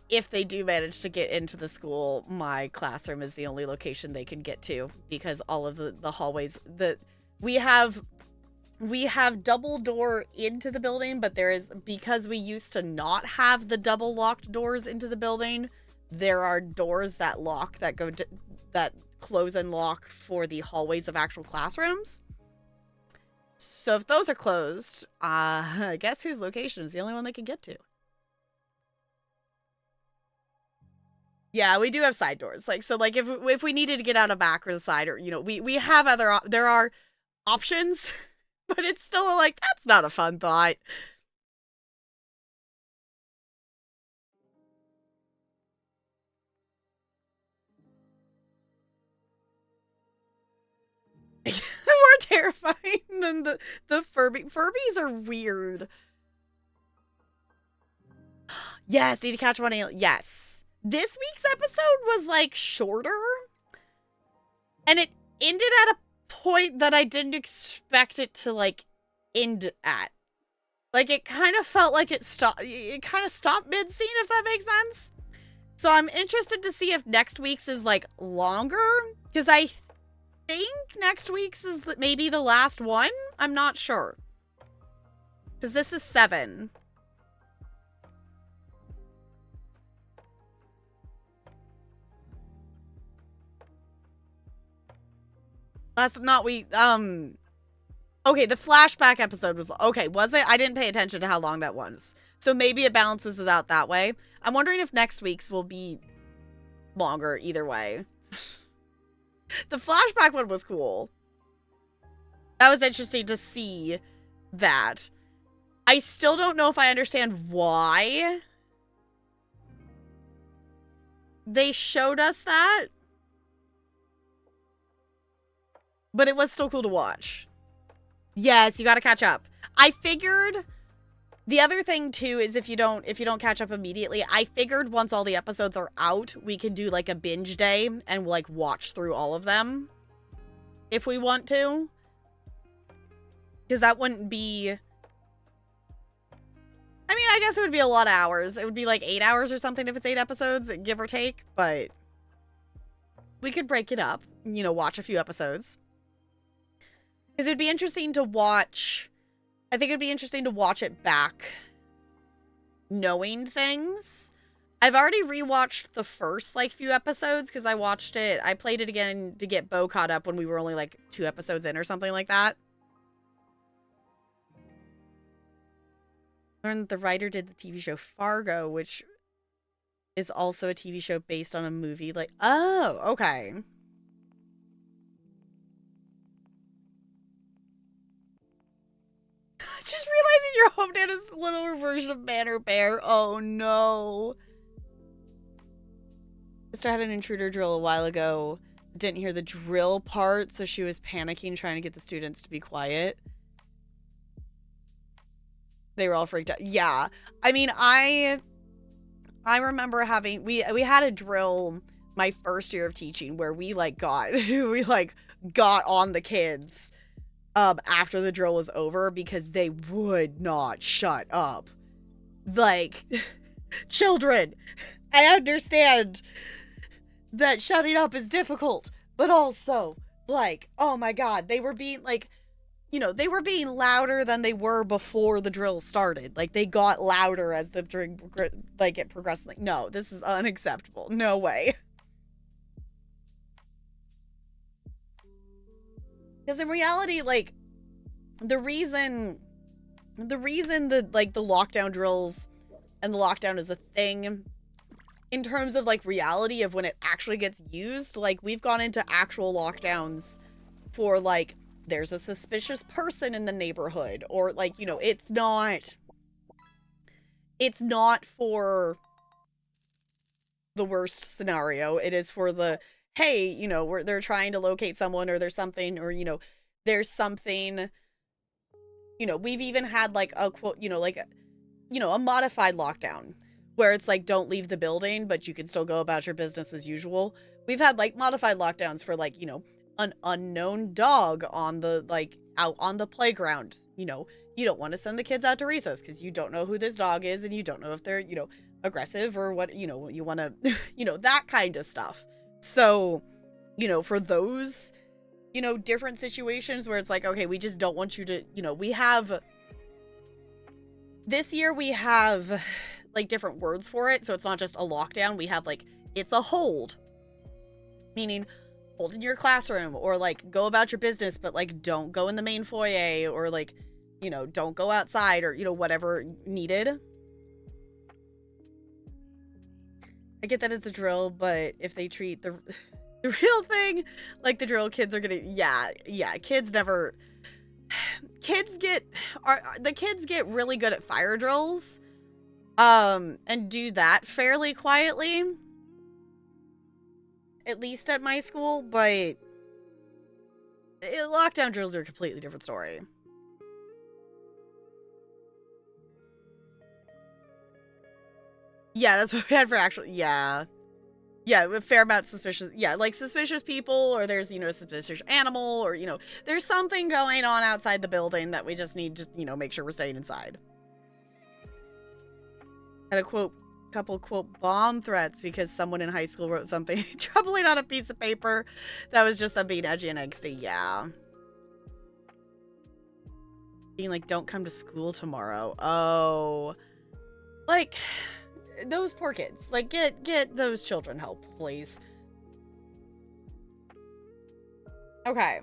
Speaker 1: if they do manage to get into the school, my classroom is the only location they can get to because all of the hallways we have double door into the building, but because we used to not have the double locked doors into the building, there are doors that lock that close and lock for the hallways of actual classrooms. So if those are closed, guess whose location is the only one they can get to? Yeah, we do have side doors. Like, so like if we needed to get out a back or the side, or, you know, we have there are options, but it's still like, that's not a fun thought. More terrifying than the Furby. Furbies are weird. Yes, need to catch one alien. Yes. This week's episode was like shorter. And it ended at a point that I didn't expect it to like end at. Like, it kind of felt like it kind of stopped mid-scene, if that makes sense. So I'm interested to see if next week's is like longer, because I think next week's is maybe the last one. I'm not sure, because this is 7. That's not okay, the flashback episode was okay, was it? I didn't pay attention to how long that was. So maybe it balances it out that way. I'm wondering if next week's will be longer either way. The flashback one was cool. That was interesting to see that. I still don't know if I understand why they showed us that. But it was still cool to watch. Yes, you gotta catch up. I figured the other thing too is if you don't catch up immediately, I figured once all the episodes are out, we could do like a binge day and like watch through all of them if we want to. Because that wouldn't be, I mean, I guess it would be a lot of hours. It would be like 8 hours or something if it's 8 episodes, give or take, but we could break it up, you know, watch a few episodes. Because it'd be interesting to watch. I think it'd be interesting to watch it back knowing things. I've already rewatched the first like few episodes because I played it again to get Bo caught up when we were only like 2 episodes in or something like that. Learned that the writer did the TV show Fargo, which is also a TV show based on a movie. Like, oh, okay. Just realizing your hometown is a little version of Banner Bear. Oh no. Sister had an intruder drill a while ago. didn't hear the drill part, so she was panicking, trying to get the students to be quiet. They were all freaked out. Yeah. I mean, I remember having, we had a drill my first year of teaching where we like got, got on the kids after the drill was over because they would not shut up. Like, children, I understand that shutting up is difficult, but also, like, oh my god, they were being, like, you know, they were being louder than they were before the drill started. Like, they got louder as the drink, like, it progressed. Like, no, this is unacceptable. No way. Because in reality, like, the reason that, like, the lockdown drills and the lockdown is a thing in terms of, like, reality of when it actually gets used, like, we've gone into actual lockdowns for, like, there's a suspicious person in the neighborhood, or, like, you know, it's not for the worst scenario. It is for the, hey, you know, they're trying to locate someone, or there's something, or, you know, there's something, you know, we've even had, like, a quote, you know, like, you know, a modified lockdown where it's like, don't leave the building, but you can still go about your business as usual. We've had, like, modified lockdowns for, like, you know, an unknown dog on the, like, out on the playground. You know, you don't want to send the kids out to recess because you don't know who this dog is, and you don't know if they're, you know, aggressive or what, you know, you want to, you know, that kind of stuff. So, you know, for those, you know, different situations where it's like, okay, we just don't want you to, you know, we have, this year we have, like, different words for it. So it's not just a lockdown. We have, like, it's a hold, meaning hold in your classroom, or, like, go about your business, but, like, don't go in the main foyer, or, like, you know, don't go outside, or, you know, whatever needed. I get that it's a drill, but if they treat the real thing like the drill, kids are gonna, yeah, kids never, the kids get really good at fire drills, and do that fairly quietly, at least at my school, but lockdown drills are a completely different story. Yeah, that's what we had for actual, yeah, a fair amount of suspicious, yeah, like, suspicious people, or there's, you know, a suspicious animal, or, you know, there's something going on outside the building that we just need to, you know, make sure we're staying inside. Had a couple bomb threats because someone in high school wrote something troubling on a piece of paper that was just them being edgy and angsty. Yeah. Being like, don't come to school tomorrow. Oh. Like, those poor kids. Like, get those children help, please. Okay.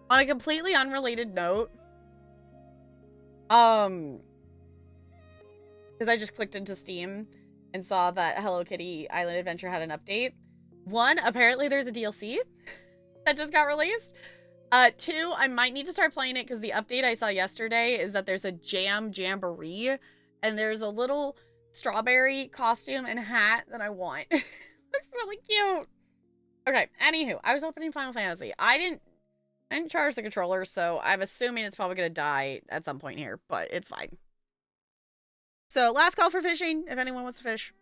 Speaker 1: On a completely unrelated note, because I just clicked into Steam and saw that Hello Kitty Island Adventure had an update. One, apparently there's a DLC that just got released. Two, I might need to start playing it because the update I saw yesterday is that there's a jamboree, and there's a little strawberry costume and hat that I want. Looks really cute. Okay, anywho, I was opening Final Fantasy. I didn't charge the controller, so I'm assuming it's probably gonna die at some point here, but it's fine. So, last call for fishing, if anyone wants to fish.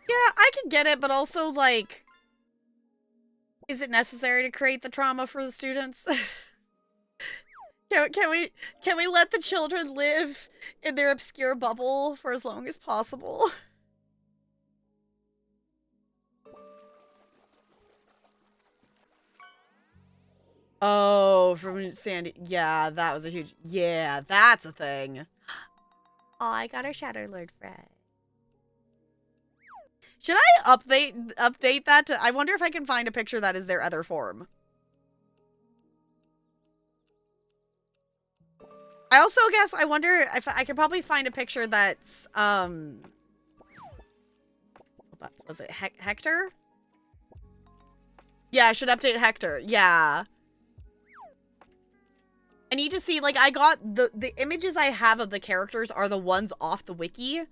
Speaker 1: Yeah, I can get it, but also, like, is it necessary to create the trauma for the students? Can we let the children live in their obscure bubble for as long as possible? Oh, from Sandy. Yeah, that was a huge... Yeah, that's a thing. Oh, I got our Shadow Lord friend. Should I update that to... I wonder if I can find a picture that is their other form. I also guess, I wonder if I can probably find a picture that's, was it Hector? Yeah, I should update Hector. Yeah. I need to see, like, I got the images I have of the characters are the ones off the wiki.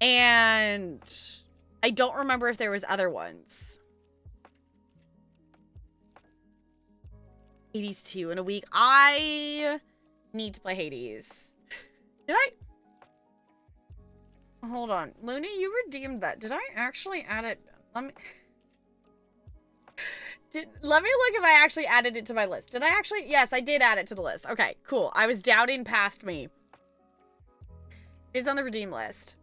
Speaker 1: And I don't remember if there was other ones. Hades 2 in a week. I need to play Hades. Did I? Hold on. Looney, you redeemed that. Did I actually add it? Let me look if I actually added it to my list. Did I actually? Yes, I did add it to the list. Okay, cool. I was doubting past me. It is on the redeem list.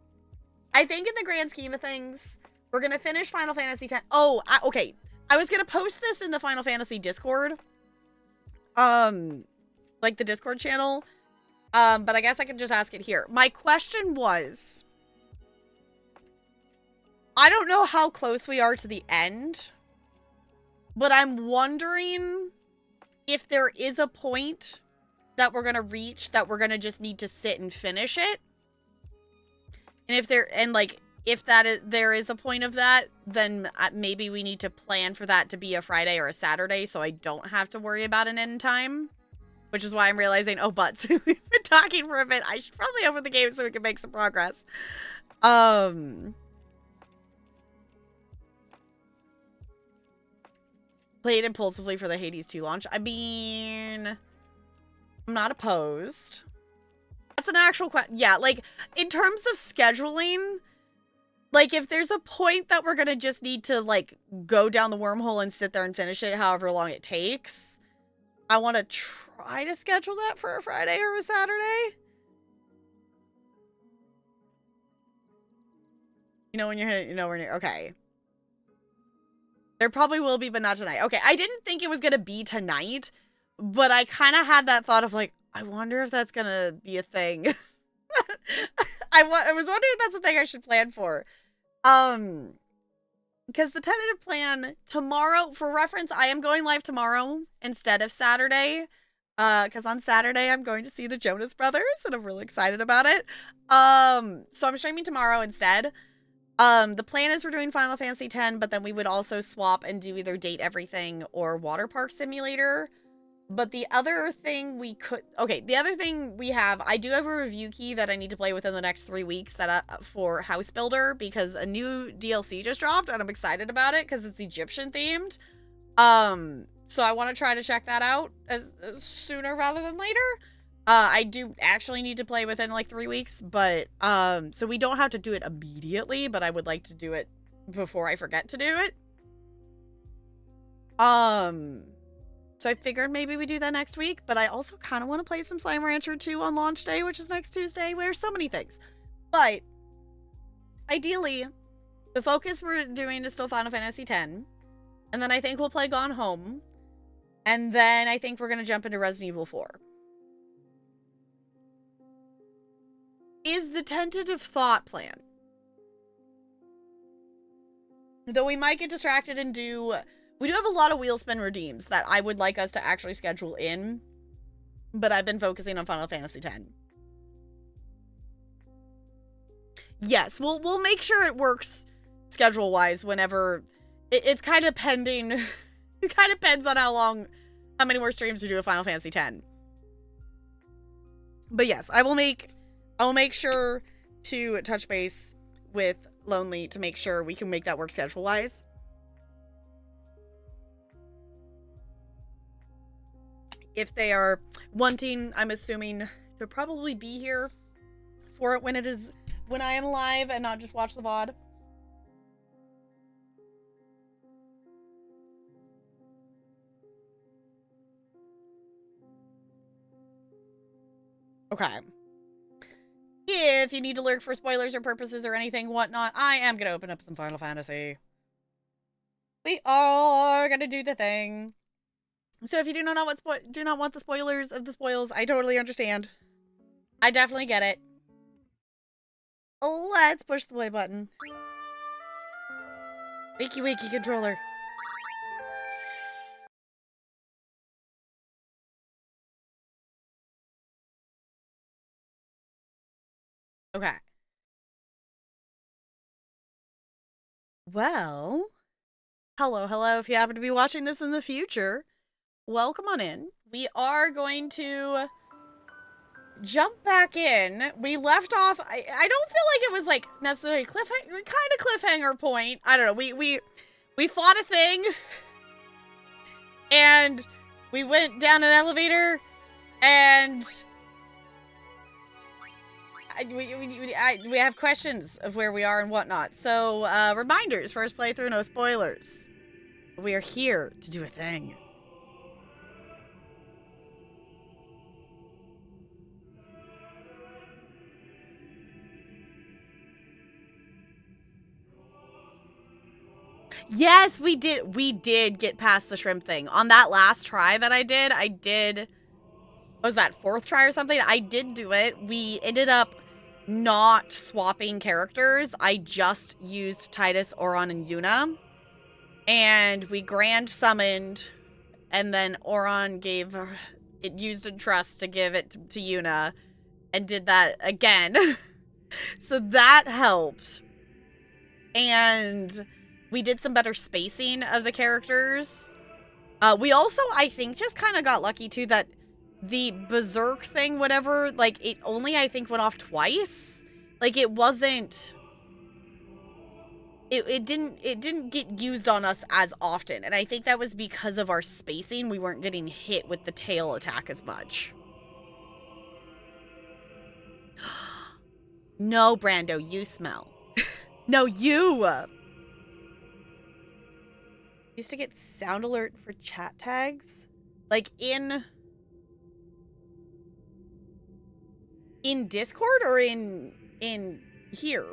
Speaker 1: I think in the grand scheme of things, we're going to finish Final Fantasy X. Oh, okay. I was going to post this in the Final Fantasy Discord. Like the Discord channel. But I guess I can just ask it here. My question was, I don't know how close we are to the end, but I'm wondering if there is a point that we're going to reach that we're going to just need to sit and finish it. And if there, and like, if that is, there is a point of that, then maybe we need to plan for that to be a Friday or a Saturday so I don't have to worry about an end time. Which is why I'm realizing, oh, butts. We've been talking for a bit. I should probably open the game so we can make some progress. Played impulsively for the Hades 2 launch. I mean, I'm not opposed. That's an actual question. Yeah, like, in terms of scheduling, like, if there's a point that we're going to just need to, like, go down the wormhole and sit there and finish it however long it takes, I want to try to schedule that for a Friday or a Saturday. You know when you're, okay. There probably will be, but not tonight. Okay, I didn't think it was going to be tonight, but I kind of had that thought of, like, I wonder if that's going to be a thing. I was wondering if that's a thing I should plan for. Because the tentative plan tomorrow, for reference, I am going live tomorrow instead of Saturday. Because on Saturday, I'm going to see the Jonas Brothers, and I'm really excited about it. So I'm streaming tomorrow instead. The plan is we're doing Final Fantasy X, but then we would also swap and do either Date Everything or Waterpark Simulator. But the other thing we could... Okay, the other thing we have... I do have a review key that I need to play within the next 3 weeks that for House Builder, because a new DLC just dropped, and I'm excited about it, because it's Egyptian themed. So I want to try to check that out as sooner rather than later. I do actually need to play within, like, 3 weeks, but... So we don't have to do it immediately, but I would like to do it before I forget to do it. So I figured maybe we do that next week, but I also kind of want to play some Slime Rancher 2 on launch day, which is next Tuesday. There's so many things. But ideally, the focus we're doing is still Final Fantasy X. And then I think we'll play Gone Home. And then I think we're going to jump into Resident Evil 4. Is the tentative thought plan. Though we might get distracted and do... We do have a lot of wheel spin redeems that I would like us to actually schedule in, but I've been focusing on Final Fantasy X. Yes, we'll make sure it works schedule-wise whenever... It's kind of pending... It kind of depends on how many more streams we do of Final Fantasy X. But yes, I will make sure to touch base with Lonely to make sure we can make that work schedule-wise. If they are wanting, I'm assuming, to probably be here for it when I am live and not just watch the VOD. Okay. If you need to lurk for spoilers or purposes or anything whatnot, I am going to open up some Final Fantasy. We are going to do the thing. So if you do not want the spoilers of the spoils, I totally understand. I definitely get it. Let's push the play button. Wakey wakey controller. Okay. Well, hello. If you happen to be watching this in the future, welcome on in. We are going to jump back in. We left off. I don't feel like it was like necessarily cliffhanger, kind of cliffhanger point. I don't know. We fought a thing, and we went down an elevator, and we have questions of where we are and whatnot. So reminders: first playthrough, no spoilers. We are here to do a thing. Yes, we did. We did get past the shrimp thing. On that last try that I did, was that 4th try or something? I did do it. We ended up not swapping characters. I just used Titus, Oron, and Yuna. And we grand summoned, and then Oron used a trust to give it to Yuna, and did that again. So that helped. And we did some better spacing of the characters. We also, I think, just kind of got lucky, too, that the berserk thing, whatever, like, it only, I think, went off twice. Like, it wasn't... It didn't get used on us as often. And I think that was because of our spacing. We weren't getting hit with the tail attack as much. No, Brando, you smell. No, you! Used to get sound alert for chat tags, like in Discord or in here.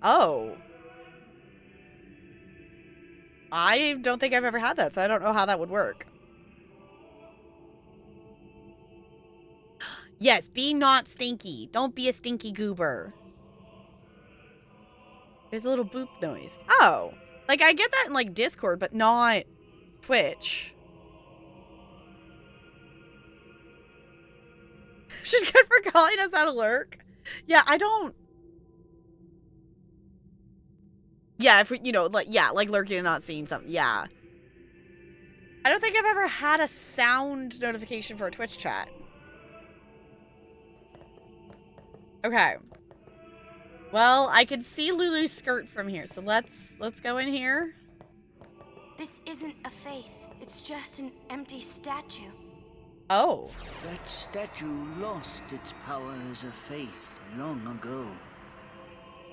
Speaker 1: Oh, I don't think I've ever had that, so I don't know how that would work. Yes, be not stinky. Don't be a stinky goober. There's a little boop noise. Oh. Like, I get that in, like, Discord, but not Twitch. She's good for calling us out of lurk. Yeah, I don't... Yeah, if we, you know, like, yeah, like lurking and not seeing something. Yeah. I don't think I've ever had a sound notification for a Twitch chat. Okay. Well, I could see Lulu's skirt from here, so let's go in here.
Speaker 2: This isn't a faith. It's just an empty statue.
Speaker 1: Oh.
Speaker 3: That statue lost its power as a faith long ago.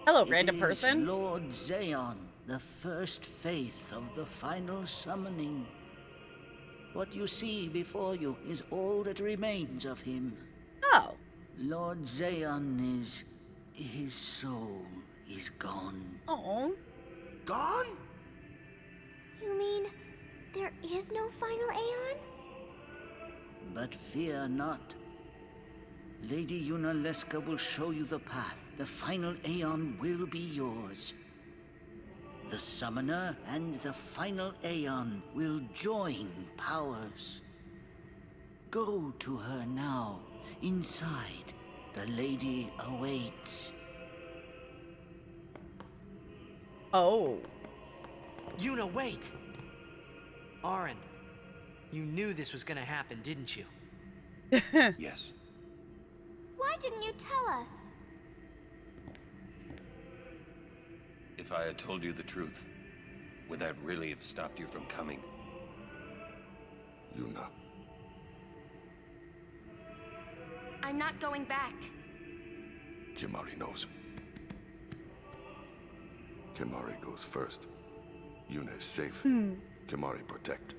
Speaker 1: Hello, random person.
Speaker 3: Lord Zaon, the first faith of the final summoning. What you see before you is all that remains of him.
Speaker 1: Oh.
Speaker 3: Lord Zaon is... his soul is gone.
Speaker 1: Oh.
Speaker 3: Gone?
Speaker 2: You mean there is no final Aeon?
Speaker 3: But fear not. Lady Yunalesca will show you the path. The final Aeon will be yours. The Summoner and the final Aeon will join powers. Go to her now. Inside, the lady awaits.
Speaker 1: Oh.
Speaker 4: Yuna, wait! Aren, you knew this was gonna happen, didn't you?
Speaker 5: Yes.
Speaker 2: Why didn't you tell us?
Speaker 5: If I had told you the truth, would that really have stopped you from coming?
Speaker 6: Yuna.
Speaker 2: I'm not going back.
Speaker 6: Kimahri knows. Kimahri goes first. Yuna is safe. Kimahri protect.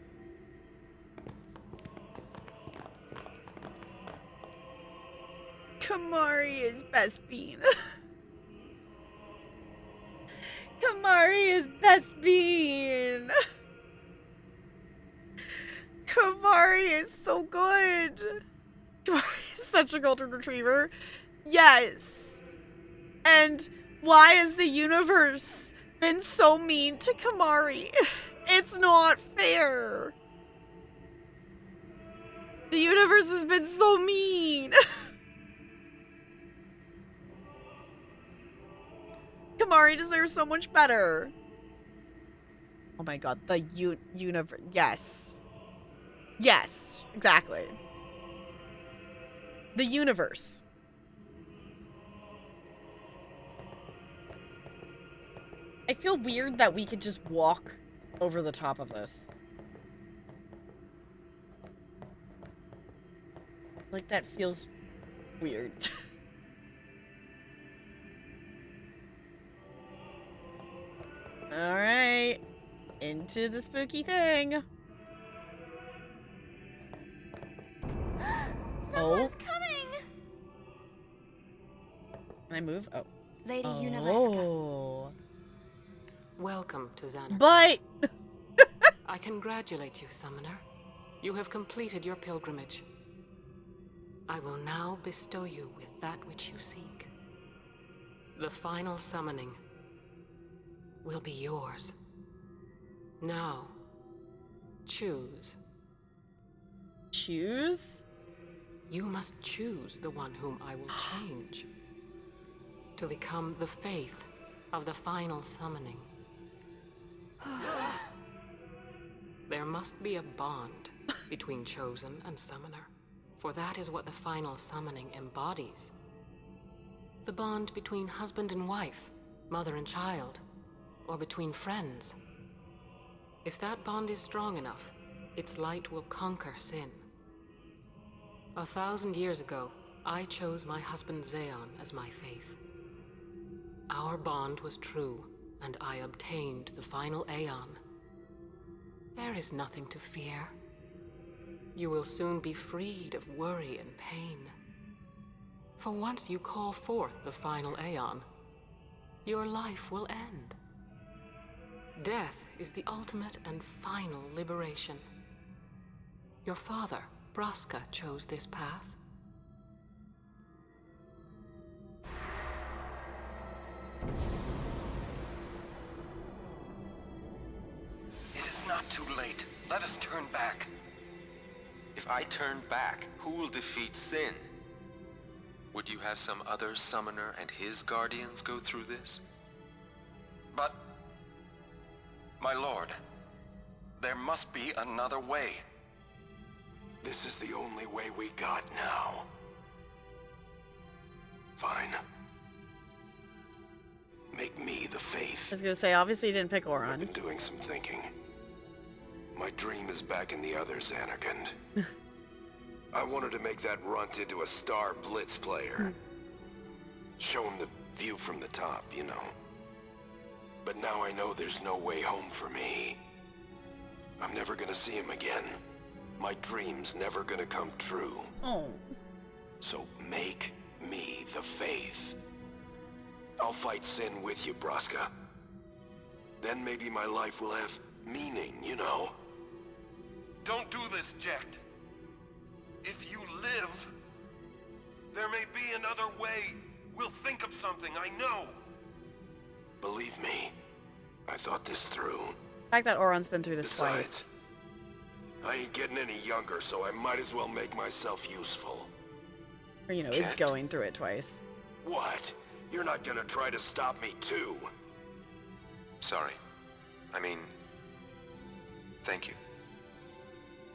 Speaker 1: Kimahri is best bean. Kimahri is best bean. Kimahri is so good. Kimahri is such a golden retriever. Yes. And why has the universe been so mean to Kimahri? It's not fair. The universe has been so mean. Kimahri Ari deserves so much better. Oh my god, the universe. Yes. Yes, exactly. The universe. I feel weird that we could just walk over the top of this. Like, that feels weird. Alright. Into the spooky thing.
Speaker 2: Someone's coming!
Speaker 1: Can I move? Oh.
Speaker 2: Lady Yunalesca.
Speaker 1: Oh.
Speaker 7: Welcome to Zanarkand.
Speaker 1: But
Speaker 7: I congratulate you, Summoner. You have completed your pilgrimage. I will now bestow you with that which you seek. The final summoning will be yours. Now, choose.
Speaker 1: choose?
Speaker 7: You must choose the one whom I will change to become the faith of the final summoning. There must be a bond between Chosen and Summoner, for that is what the final summoning embodies. The bond between husband and wife, mother and child, or between friends. If that bond is strong enough, its light will conquer sin. 1,000 years ago, I chose my husband Zeon as my faith. Our bond was true, and I obtained the final Aeon. There is nothing to fear. You will soon be freed of worry and pain. For once you call forth the final Aeon, your life will end. Death is the ultimate and final liberation. Your father, Braska, chose this path.
Speaker 5: It is not too late. Let us turn back.
Speaker 8: If I turn back, who will defeat Sin? Would you have some other summoner and his guardians go through this?
Speaker 5: But, my lord, there must be another way.
Speaker 6: This is the only way we got now. Fine. Make me the
Speaker 1: I
Speaker 6: faith.
Speaker 1: was gonna say, obviously you didn't pick
Speaker 6: I've
Speaker 1: Oron.
Speaker 6: been doing some thinking. My dream is back in the other Zanarkand. I wanted to make that runt into a star blitz player. Show him the view from the top, you know. But now I know there's no way home for me. I'm never gonna see him again. My dream's never gonna come true.
Speaker 1: Oh.
Speaker 6: So make me the faith. I'll fight Sin with you, Braska. Then maybe my life will have meaning, you know?
Speaker 5: Don't do this, Jecht. If you live, there may be another way. We'll think of something, I know.
Speaker 6: Believe me, I thought this through.
Speaker 1: The fact that Oron's been through this twice.
Speaker 6: Besides, I ain't getting any younger, so I might as well make myself useful.
Speaker 1: Or, you know, is
Speaker 6: Checked.
Speaker 1: going through it twice.
Speaker 6: What? You're not gonna try to stop me too?
Speaker 8: Sorry. I mean, thank you.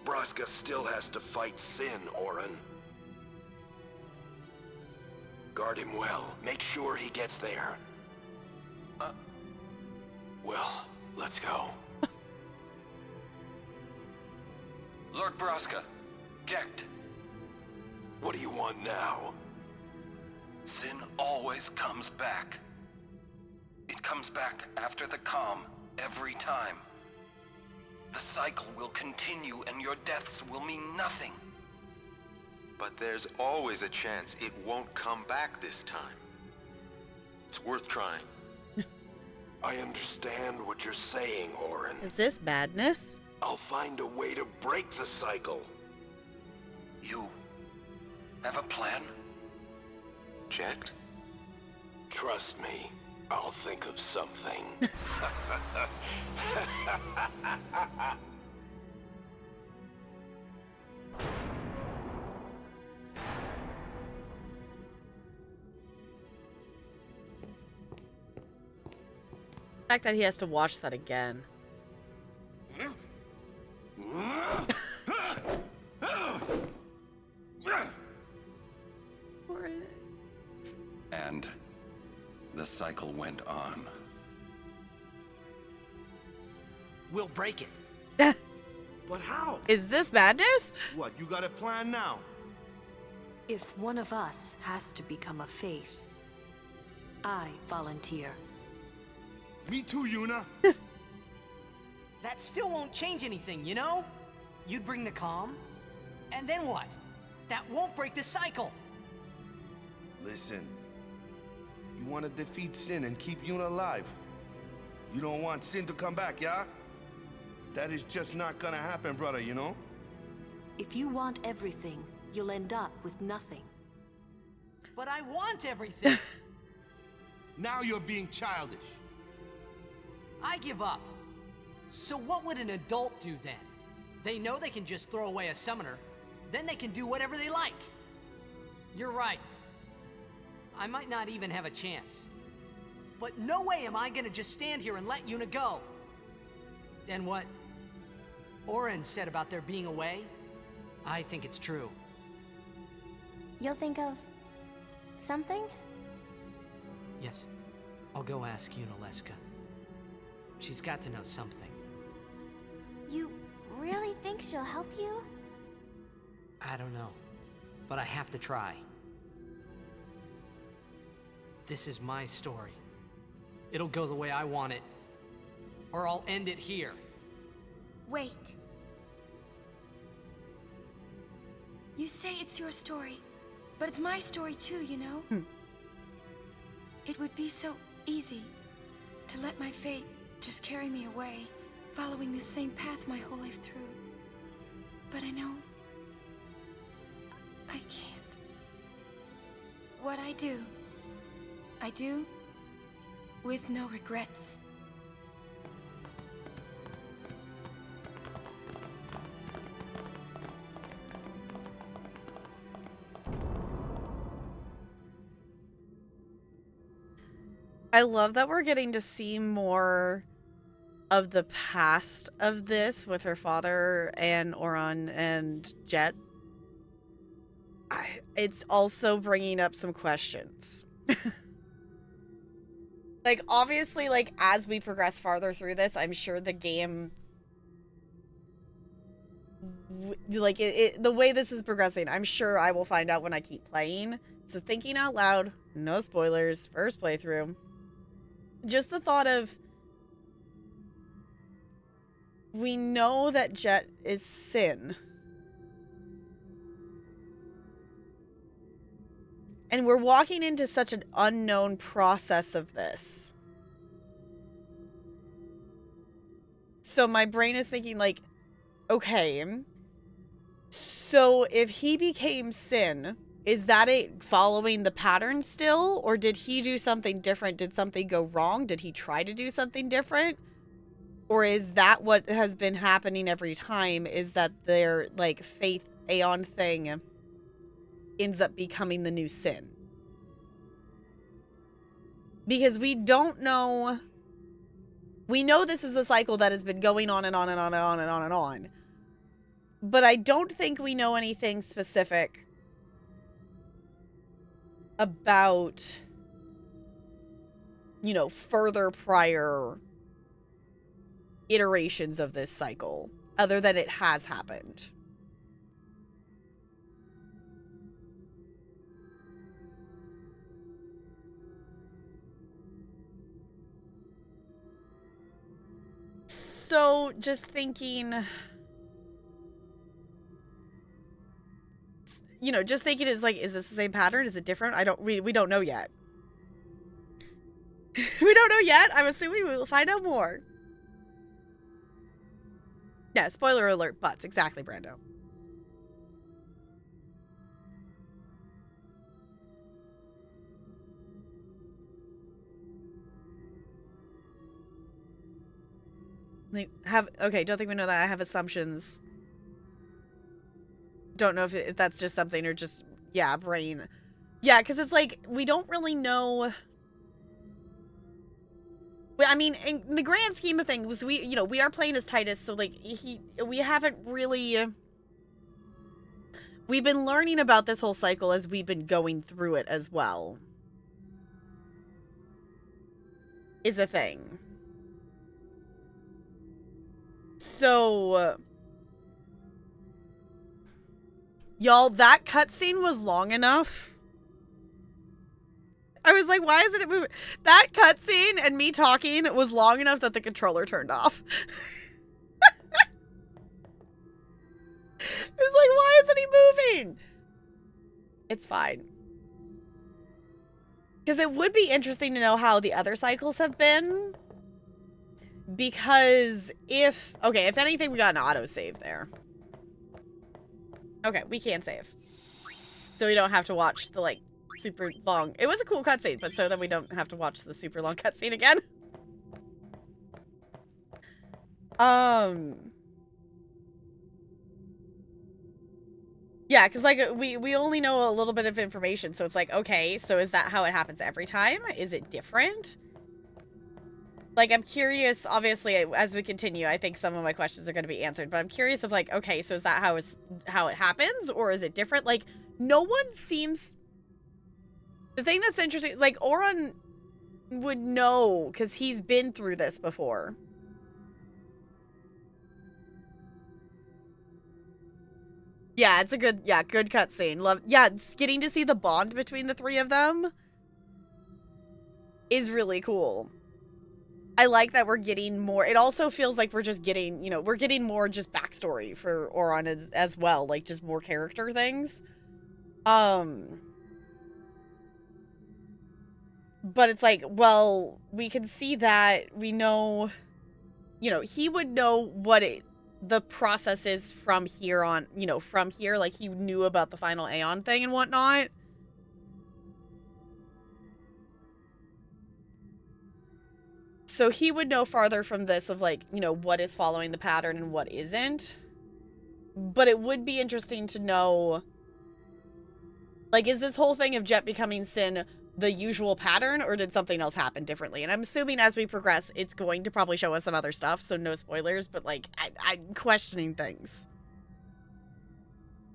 Speaker 6: Braska still has to fight Sin, Orin. Guard him well. Make sure he gets there. Well, let's go.
Speaker 5: Lord Braska, Jecht,
Speaker 6: What do you want now?
Speaker 5: Sin always comes back. It comes back after the calm, every time. The cycle will continue and your deaths will mean nothing.
Speaker 8: But there's always a chance it won't come back this time. It's worth trying.
Speaker 6: I understand what you're saying, Orin.
Speaker 1: Is this madness?
Speaker 6: I'll find a way to break the cycle.
Speaker 5: You have a plan?
Speaker 8: Checked?
Speaker 6: Trust me, I'll think of something.
Speaker 1: The fact that he has to watch that again.
Speaker 5: And the cycle went on.
Speaker 4: We'll break it.
Speaker 9: But how?
Speaker 1: Is this madness?
Speaker 9: What, you got a plan now?
Speaker 2: If one of us has to become a faith, I volunteer.
Speaker 9: Me too, Yuna.
Speaker 4: That still won't change anything, you know? You'd bring the calm, and then what? That won't break the cycle.
Speaker 9: Listen, you want to defeat Sin and keep Yuna alive. You don't want Sin to come back, yeah? That is just not gonna happen, brother, you know?
Speaker 2: If you want everything, you'll end up with nothing.
Speaker 4: But I want everything.
Speaker 9: Now you're being childish.
Speaker 4: I give up. So what would an adult do then? They know they can just throw away a summoner, then they can do whatever they like. You're right. I might not even have a chance. But no way am I gonna just stand here and let Yuna go. And what Oren said about there being a way, I think it's true.
Speaker 10: You'll think of something?
Speaker 4: Yes, I'll go ask Yuna Leska. She's got to know something.
Speaker 10: You really think she'll help you?
Speaker 4: I don't know, but I have to try. This is my story. It'll go the way I want it, or I'll end it here.
Speaker 2: Wait. You say it's your story, but it's my story too, you know? It would be so easy to let my fate just carry me away, following this same path my whole life through. But I know I can't. What I do with no regrets.
Speaker 1: I love that we're getting to see more of the past of this with her father and Oran and Jet. It's also bringing up some questions. Like, obviously, like, as we progress farther through this, I'm sure the game, like, the way this is progressing, I'm sure I will find out when I keep playing. So thinking out loud, no spoilers, first playthrough. Just the thought of, we know that Jet is Sin. And we're walking into such an unknown process of this. So my brain is thinking, like, okay, so if he became Sin, is that following the pattern still? Or did he do something different? Did something go wrong? Did he try to do something different? Or is that what has been happening every time? Is that their, like, faith Aeon thing ends up becoming the new Sin? Because we don't know. We know this is a cycle that has been going on and on and on and on and on and on. But I don't think we know anything specific about, you know, further prior iterations of this cycle, other than it has happened. So, just thinking, you know, just thinking is like, is this the same pattern? Is it different? We don't know yet. We don't know yet. I'm assuming we will find out more. Yeah, spoiler alert, butts. Exactly, Brando. Okay, don't think we know that. I have assumptions. Don't know if that's just something or just, yeah, brain. Yeah, because it's like, we don't really know I mean, in the grand scheme of things, we are playing as Titus, so like we haven't really. We've been learning about this whole cycle as we've been going through it as well. Is a thing. So, y'all, that cutscene was long enough. I was like, why isn't it moving? That cutscene and me talking was long enough that the controller turned off. It was like, why isn't he moving? It's fine. Because it would be interesting to know how the other cycles have been. Because if anything, we got an autosave there. Okay, we can save. So we don't have to watch the, like, super long... It was a cool cutscene, but so then we don't have to watch the super long cutscene again. Yeah, because, like, we only know a little bit of information, so it's like, okay, so is that how it happens every time? Is it different? Like, I'm curious, obviously, as we continue, I think some of my questions are going to be answered, but I'm curious of, like, okay, so is that how it happens, or is it different? Like, no one seems... The thing that's interesting, like, Auron would know, because he's been through this before. Yeah, it's a good cutscene. Getting to see the bond between the three of them is really cool. I like that we're getting more. It also feels like we're just getting, we're getting more just backstory for Auron as well, like just more character things. But it's like, well, we can see that we know, he would know what the process is from here on, from here, like he knew about the final Aeon thing and whatnot. So he would know farther from this of like, what is following the pattern and what isn't. But it would be interesting to know, like, is this whole thing of Jet becoming Sin the usual pattern, or did something else happen differently? And I'm assuming as we progress, it's going to probably show us some other stuff, so no spoilers, but, like, I'm questioning things.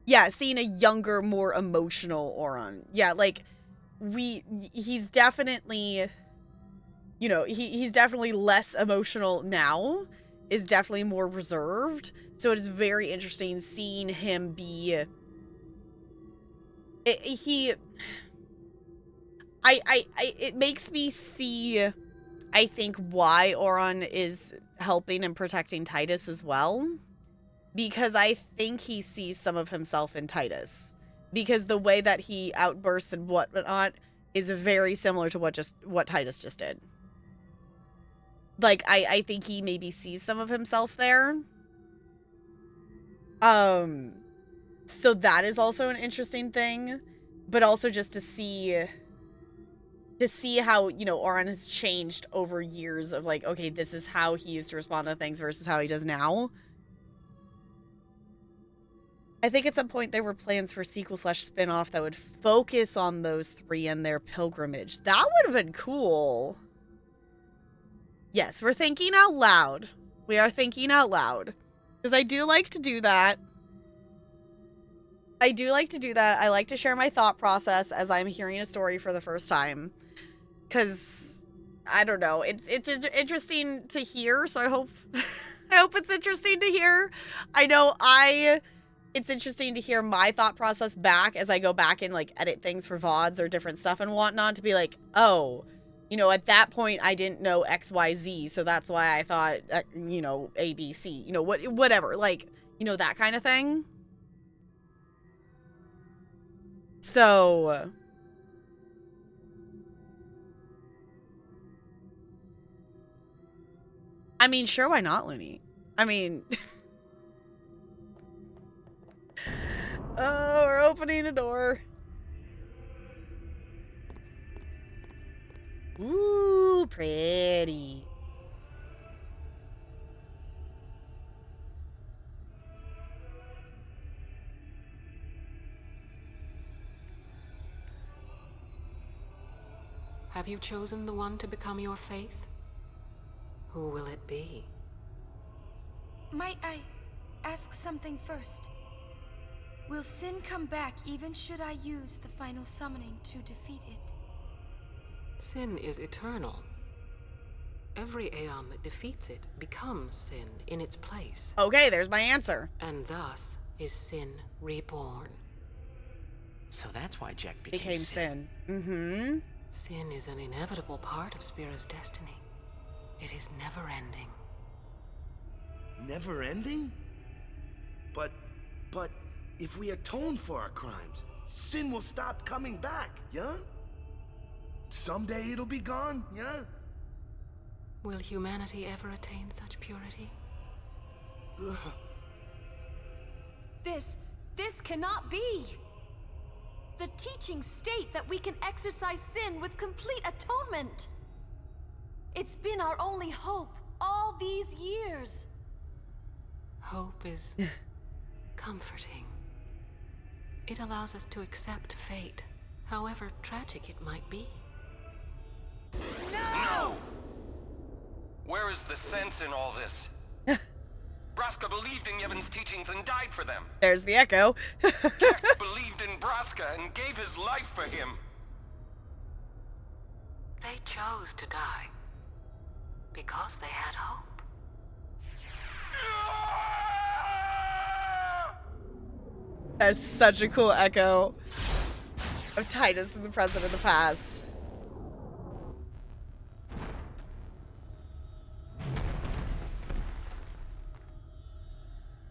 Speaker 1: Yeah, seeing a younger, more emotional Auron. Yeah, like, he's definitely, he's definitely less emotional now, is definitely more reserved, so it is very interesting seeing him be... It makes me see, I think, why Auron is helping and protecting Titus as well. Because I think he sees some of himself in Titus. Because the way that he outbursts and whatnot is very similar to what Titus just did. Like, I think he maybe sees some of himself there. So that is also an interesting thing. But also just to see how, Auron has changed over years of like, okay, this is how he used to respond to things versus how he does now. I think at some point there were plans for sequel/spin-off that would focus on those three and their pilgrimage. That would have been cool. Yes, we're thinking out loud. We are thinking out loud. Because I do like to do that. I like to share my thought process as I'm hearing a story for the first time. Because, I don't know, it's interesting to hear, so I hope it's interesting to hear. I know it's interesting to hear my thought process back as I go back and, like, edit things for VODs or different stuff and whatnot to be like, oh, at that point I didn't know XYZ, so that's why I thought, ABC, whatever, like, that kind of thing. So... I mean, sure, why not, Looney? I mean... Oh, we're opening a door. Ooh, pretty.
Speaker 7: Have you chosen the one to become your faith? Who will it be?
Speaker 2: Might I ask something first? Will Sin come back even should I use the final summoning to defeat it?
Speaker 7: Sin is eternal. Every Aeon that defeats it becomes Sin in its place.
Speaker 1: Okay, there's my answer.
Speaker 7: And thus is Sin reborn.
Speaker 4: So that's why Jack
Speaker 1: Became Sin. Mm-hmm.
Speaker 7: Sin is an inevitable part of Spira's destiny. It is never ending.
Speaker 9: Never ending? But if we atone for our crimes, Sin will stop coming back, yeah? Someday it'll be gone, yeah?
Speaker 7: Will humanity ever attain such purity?
Speaker 9: Ugh.
Speaker 2: This cannot be! The teachings state that we can exercise sin with complete atonement! It's been our only hope all these years!
Speaker 7: Hope is comforting. It allows us to accept fate, however tragic it might be.
Speaker 5: No! Where is the sense in all this? Braska believed in Yevon's teachings and died for them.
Speaker 1: There's the echo.
Speaker 5: Kek believed in Braska and gave his life for him.
Speaker 7: They chose to die because they had hope.
Speaker 1: That's such a cool echo of Titus in the present and the past.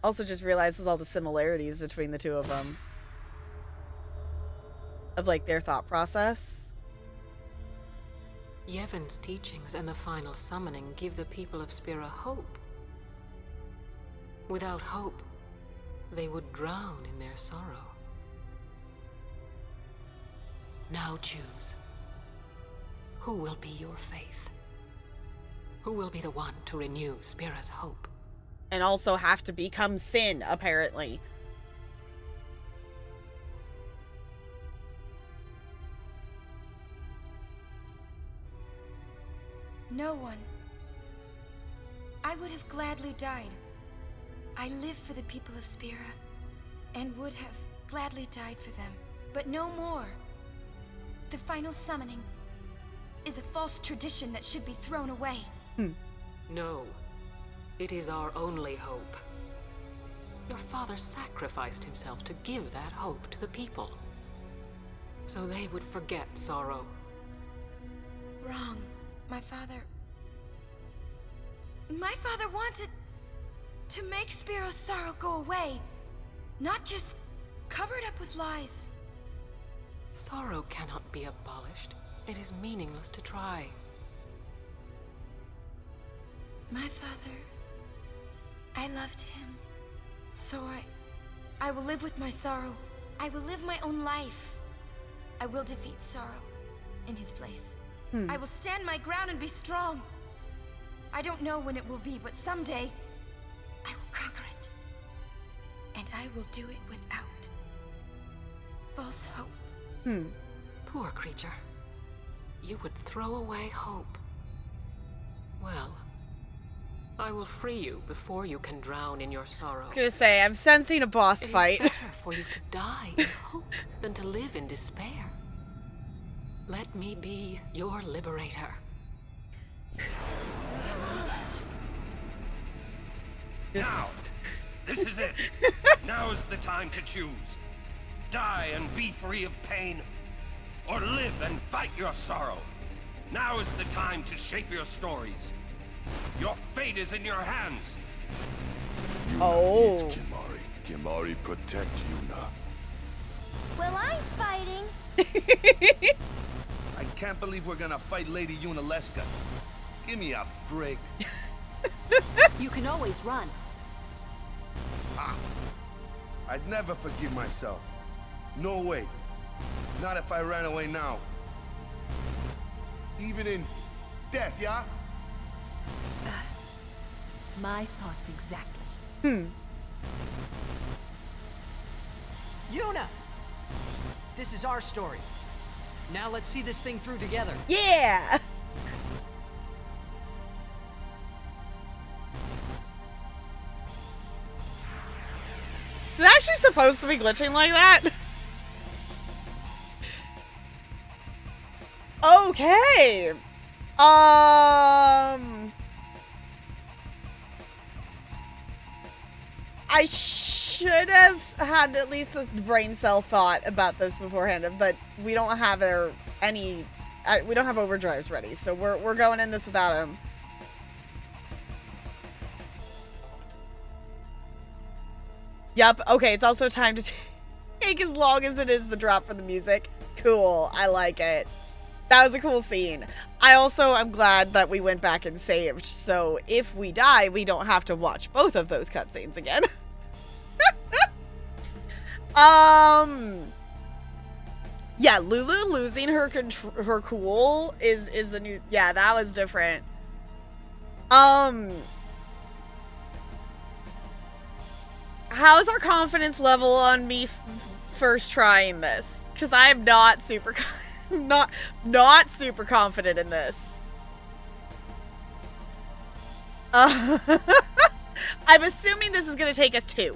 Speaker 1: Also just realizes all the similarities between the two of them. Of like their thought process.
Speaker 7: Yevon's teachings and the final summoning give the people of Spira hope. Without hope, they would drown in their sorrow. Now choose. Who will be your faith? Who will be the one to renew Spira's hope?
Speaker 1: And also have to become Sin, apparently.
Speaker 2: No one. I would have gladly died. I live for the people of Spira, and would have gladly died for them, but no more. The final summoning is a false tradition that should be thrown away.
Speaker 7: No. It is our only hope. Your father sacrificed himself to give that hope to the people, so they would forget sorrow.
Speaker 2: Wrong. My father wanted to make Spiro's sorrow go away, not just cover it up with lies.
Speaker 7: Sorrow cannot be abolished. It is meaningless to try.
Speaker 2: My father, I loved him. So I will live with my sorrow. I will live my own life. I will defeat sorrow in his place. I will stand my ground and be strong. I don't know when it will be, but someday I will conquer it. And I will do it without false hope.
Speaker 7: Poor creature. You would throw away hope. Well, I will free you before you can drown in your sorrow.
Speaker 1: I was gonna say, I'm sensing a boss fight.
Speaker 7: It is better for you to die in hope than to live in despair. Let me be your liberator.
Speaker 11: Now! This is it! Now is the time to choose. Die and be free of pain, or live and fight your sorrow. Now is the time to shape your stories. Your fate is in your hands.
Speaker 1: Oh.
Speaker 6: It's Kimahri. Kimahri, protect Yuna.
Speaker 10: Well, I'm fighting.
Speaker 9: I can't believe we're gonna fight Lady Yunalesca. Give me a break.
Speaker 12: You can always run.
Speaker 9: I'd never forgive myself. No way. Not if I ran away now. Even in death, yeah?
Speaker 12: My thoughts exactly.
Speaker 4: Yuna! This is our story. Now let's see this thing through together.
Speaker 1: Yeah! supposed to be glitching like that? Okay. I should have had at least a brain cell thought about this beforehand, but we don't have any. We don't have overdrives ready, so we're going in this without them. Yep. Okay. It's also time to take as long as it is the drop for the music. Cool. I like it. That was a cool scene. I'm glad that we went back and saved, so if we die, we don't have to watch both of those cutscenes again. Yeah, Lulu losing her cool is a new. Yeah, that was different. How's our confidence level on me first trying this? Because I'm not super. Not super confident in this. I'm assuming this is going to take us 2.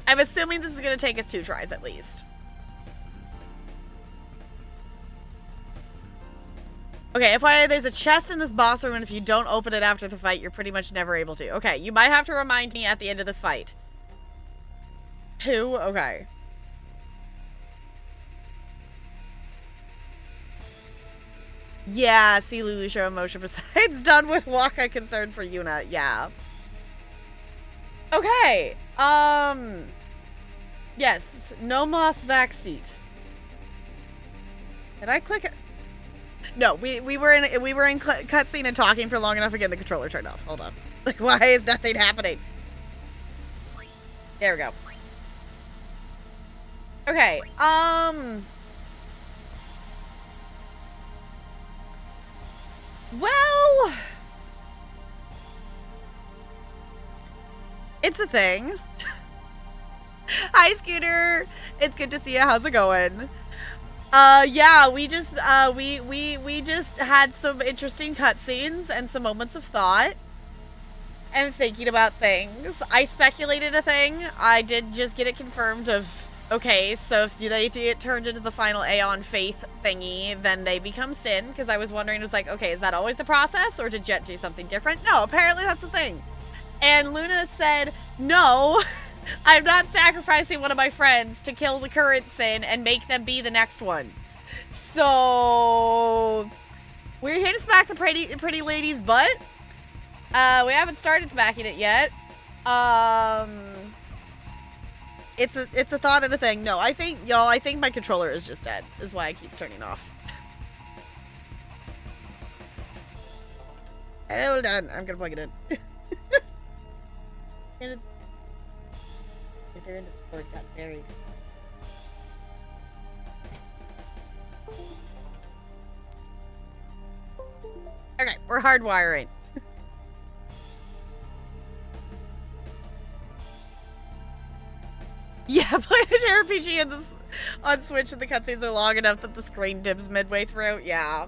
Speaker 1: I'm assuming this is going to take us 2 tries at least. Okay, there's a chest in this boss room, and if you don't open it after the fight, you're pretty much never able to. Okay, you might have to remind me at the end of this fight. 2? Okay. Yeah, see Lulu show emotion besides done with Waka concerned for Yuna. Yeah. Okay. Yes, no moss backseat. Did I click it? No, we were in cutscene and talking for long enough again. The controller turned off. Hold on. Like, why is nothing happening? There we go. Okay. Well, it's a thing. Hi, Scooter. It's good to see you. How's it going? Yeah, we just we just had some interesting cutscenes and some moments of thought and thinking about things. I speculated a thing. I did just get it confirmed of, okay, so if they get turned into the final Aeon Faith thingy, then they become Sin, because I was wondering, it was like, okay, is that always the process, or did Jet do something different? No, apparently that's the thing. And Luna said, no, I'm not sacrificing one of my friends to kill the current Sin and make them be the next one. So, we're here to smack the pretty lady's butt. We haven't started smacking it yet. It's a thought and a thing. No, I think my controller is just dead, is why it keeps turning off. Hold on, I'm gonna plug it in. Got buried. Okay, we're hardwiring. Yeah, Planet RPG on Switch and the cutscenes are long enough that the screen dims midway through. Yeah.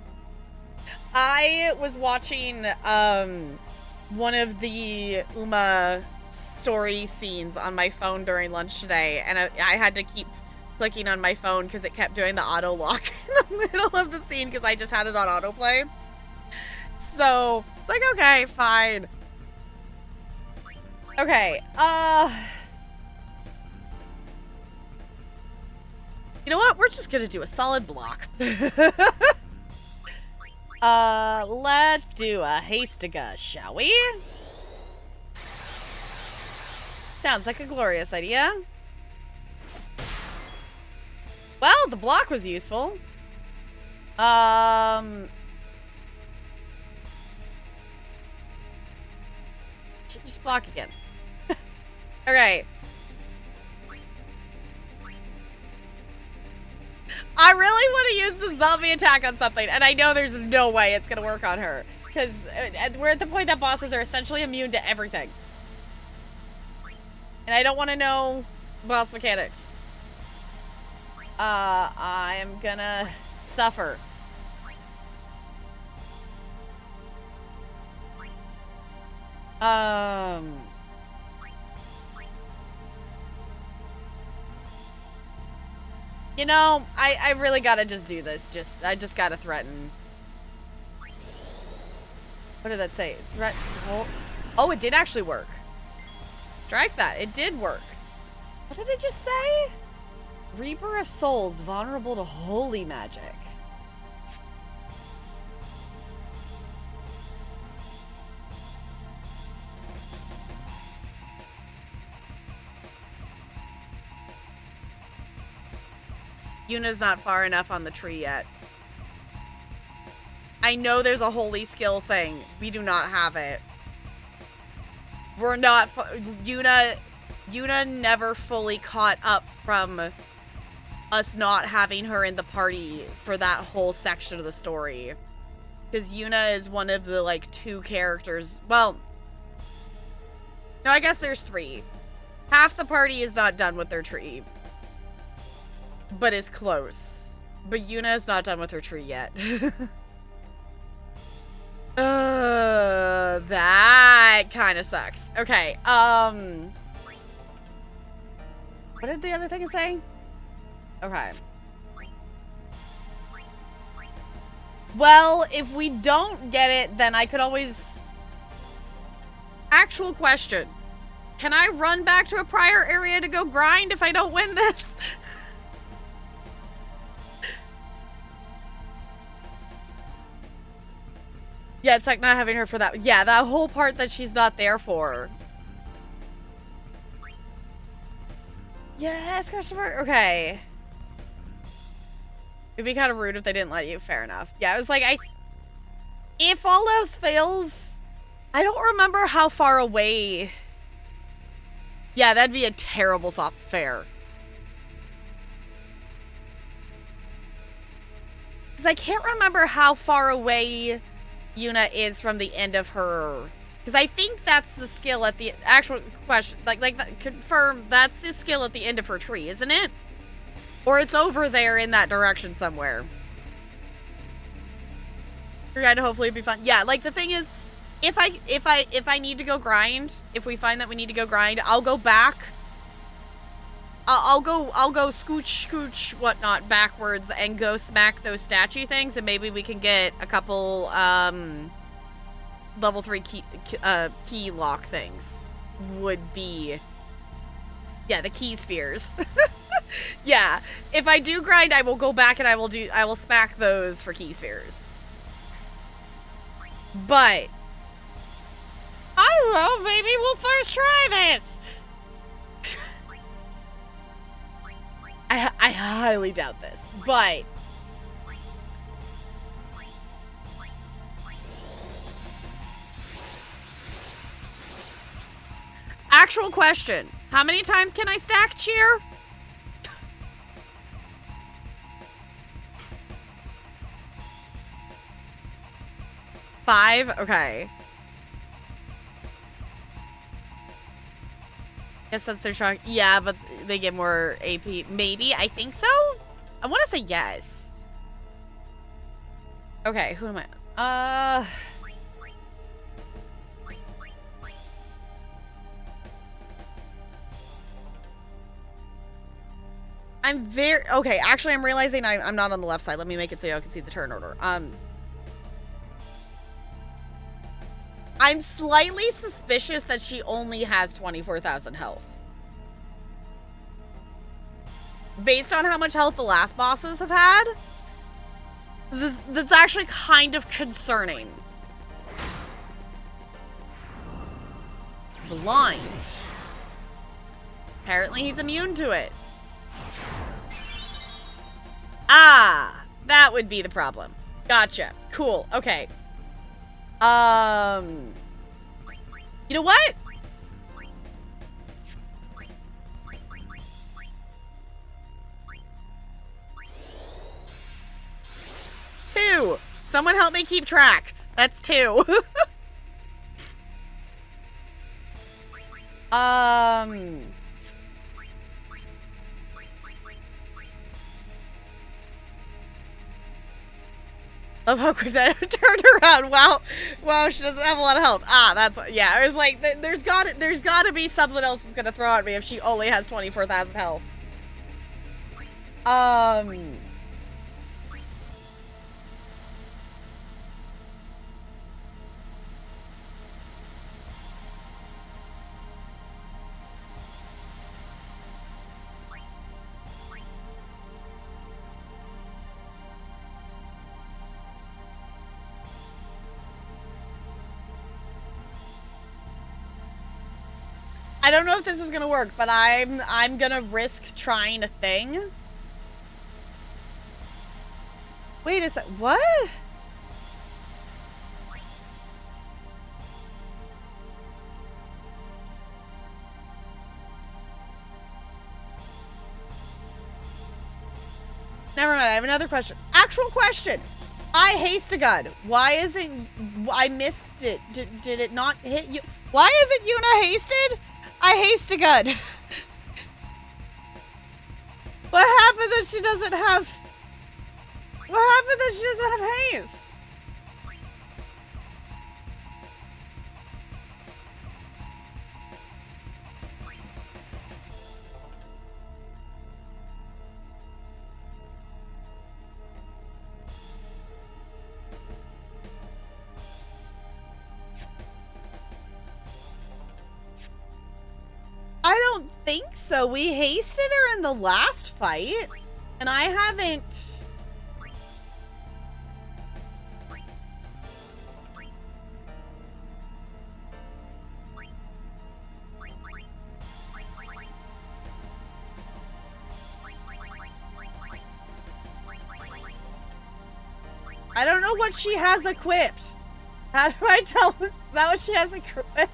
Speaker 1: I was watching one of the Uma story scenes on my phone during lunch today, and I had to keep clicking on my phone because it kept doing the auto lock in the middle of the scene because I just had it on autoplay. So it's like, okay, fine. Okay, you know what? We're just gonna do a solid block. Let's do a Hastiga, shall we? Sounds like a glorious idea. Well, the block was useful. Just block again. Okay. I really want to use the zombie attack on something, and I know there's no way it's gonna work on her, because we're at the point that bosses are essentially immune to everything. And I don't want to know boss mechanics. I'm gonna suffer. You know, I really gotta just do this. I just gotta threaten. What did that say? Threat. Oh, it did actually work. Strike that. It did work. What did it just say? Reaper of Souls, vulnerable to holy magic. Yuna's not far enough on the tree yet. I know there's a holy skill thing. We do not have it. We're not... Yuna never fully caught up from us not having her in the party for that whole section of the story. Because Yuna is one of the, like, 2 characters... Well... No, I guess there's 3. Half the party is not done with their tree. But is close. But Yuna is not done with her tree yet. That kind of sucks. Okay, what did the other thing say? Okay. Well, if we don't get it, then I could always... Actual question. Can I run back to a prior area to go grind if I don't win this? Yeah, it's like not having her for that. Yeah, that whole part that she's not there for. Yes, question mark. Okay. It'd be kind of rude if they didn't let you. Fair enough. Yeah, it was like, if all else fails, I don't remember how far away. Yeah, that'd be a terrible soft fair. Because I can't remember how far away Yuna is from the end of her, because I think that's the skill at the actual question, like confirm that's the skill at the end of her tree, isn't it? Or it's over there in that direction somewhere. You're going to hopefully be fun. Yeah, like the thing is, if I need to go grind, if we find that we need to go grind, I'll go back. I'll go scooch whatnot backwards and go smack those statue things, and maybe we can get a couple level 3 key lock things. Would be, yeah, the key spheres. Yeah, if I do grind, I will go back and I will smack those for key spheres. But I don't know, maybe we'll first try this. I highly doubt this, but actual question. How many times can I stack cheer? Five? Okay. Guess that's their truck. Yeah, but they get more AP. Maybe. I think so. I want to say yes. Okay, who am I? I'm very... Okay, actually, I'm realizing I'm not on the left side. Let me make it so y'all can see the turn order. I'm slightly suspicious that she only has 24,000 health. Based on how much health the last bosses have had, that's actually kind of concerning. Blind. Apparently he's immune to it. Ah, that would be the problem. Gotcha. Cool. Okay. You know what? Two. Someone help me keep track. That's 2. Love how quick that turned around. Wow, she doesn't have a lot of health. Ah, that's, yeah, I was like, there's gotta be something else that's gonna throw at me if she only has 24,000 health. I don't know if this is gonna work, but I'm gonna risk trying a thing. Wait a sec. What? Never mind. I have another question. Actual question. I haste a gun. Why isn't... I missed it. Did it not hit you? Why isn't Yuna hasted? I haste a gun. What happened that she doesn't have... What happened that she doesn't have haste? I don't think so. We hasted her in the last fight, and I haven't... I don't know what she has equipped. How do I tell? Is that what she has equipped?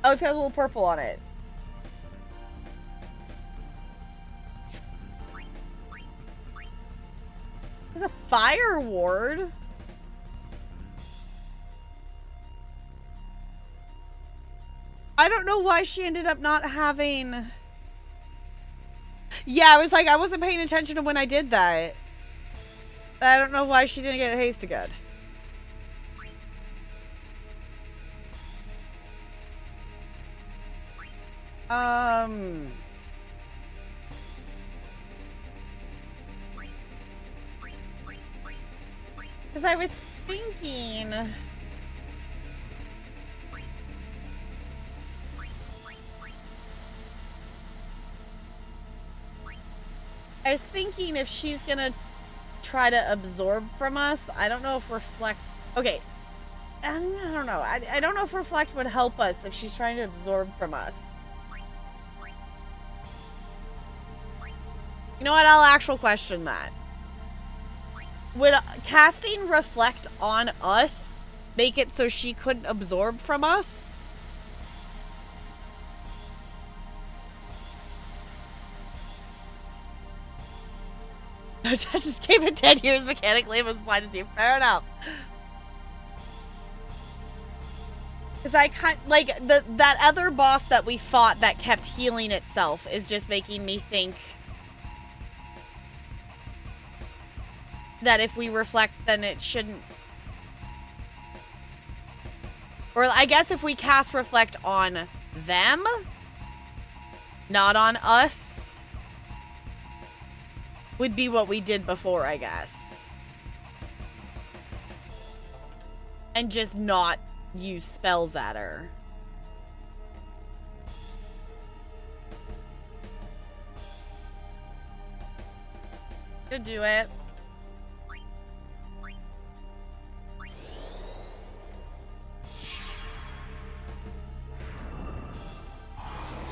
Speaker 1: Oh, it's got a little purple on it. There's a fire ward. I don't know why she ended up not having... Yeah, I was like, I wasn't paying attention to when I did that. I don't know why she didn't get a haste again. Because I was thinking... I was thinking if she's gonna try to absorb from us, I don't know if Reflect... Okay. I don't know. I don't know if Reflect would help us if she's trying to absorb from us. You know what? I'll actual question that. Would casting Reflect on us make it so she couldn't absorb from us? Just gave it 10 years mechanically. It was fine to see. Fair enough. Because I kind like that other boss that we fought that kept healing itself is just making me think that if we reflect, then it shouldn't. Or I guess if we cast reflect on them, not on us, would be what we did before, I guess. And just not use spells at her. Could do it.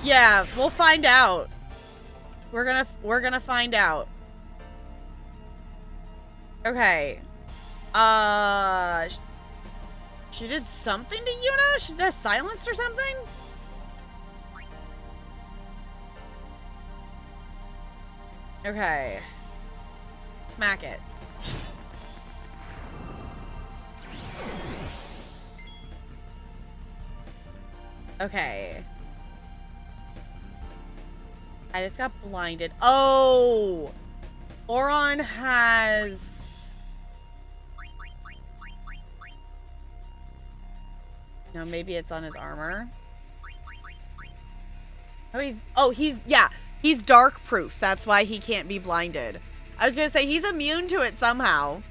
Speaker 1: Yeah, we'll find out. We're gonna find out. Okay. She did something to Yuna? She's just silenced or something? Okay. Smack it. Okay. I just got blinded. Oh! Oron has... No, maybe it's on his armor. He's dark proof. That's why he can't be blinded. I was gonna say he's immune to it somehow.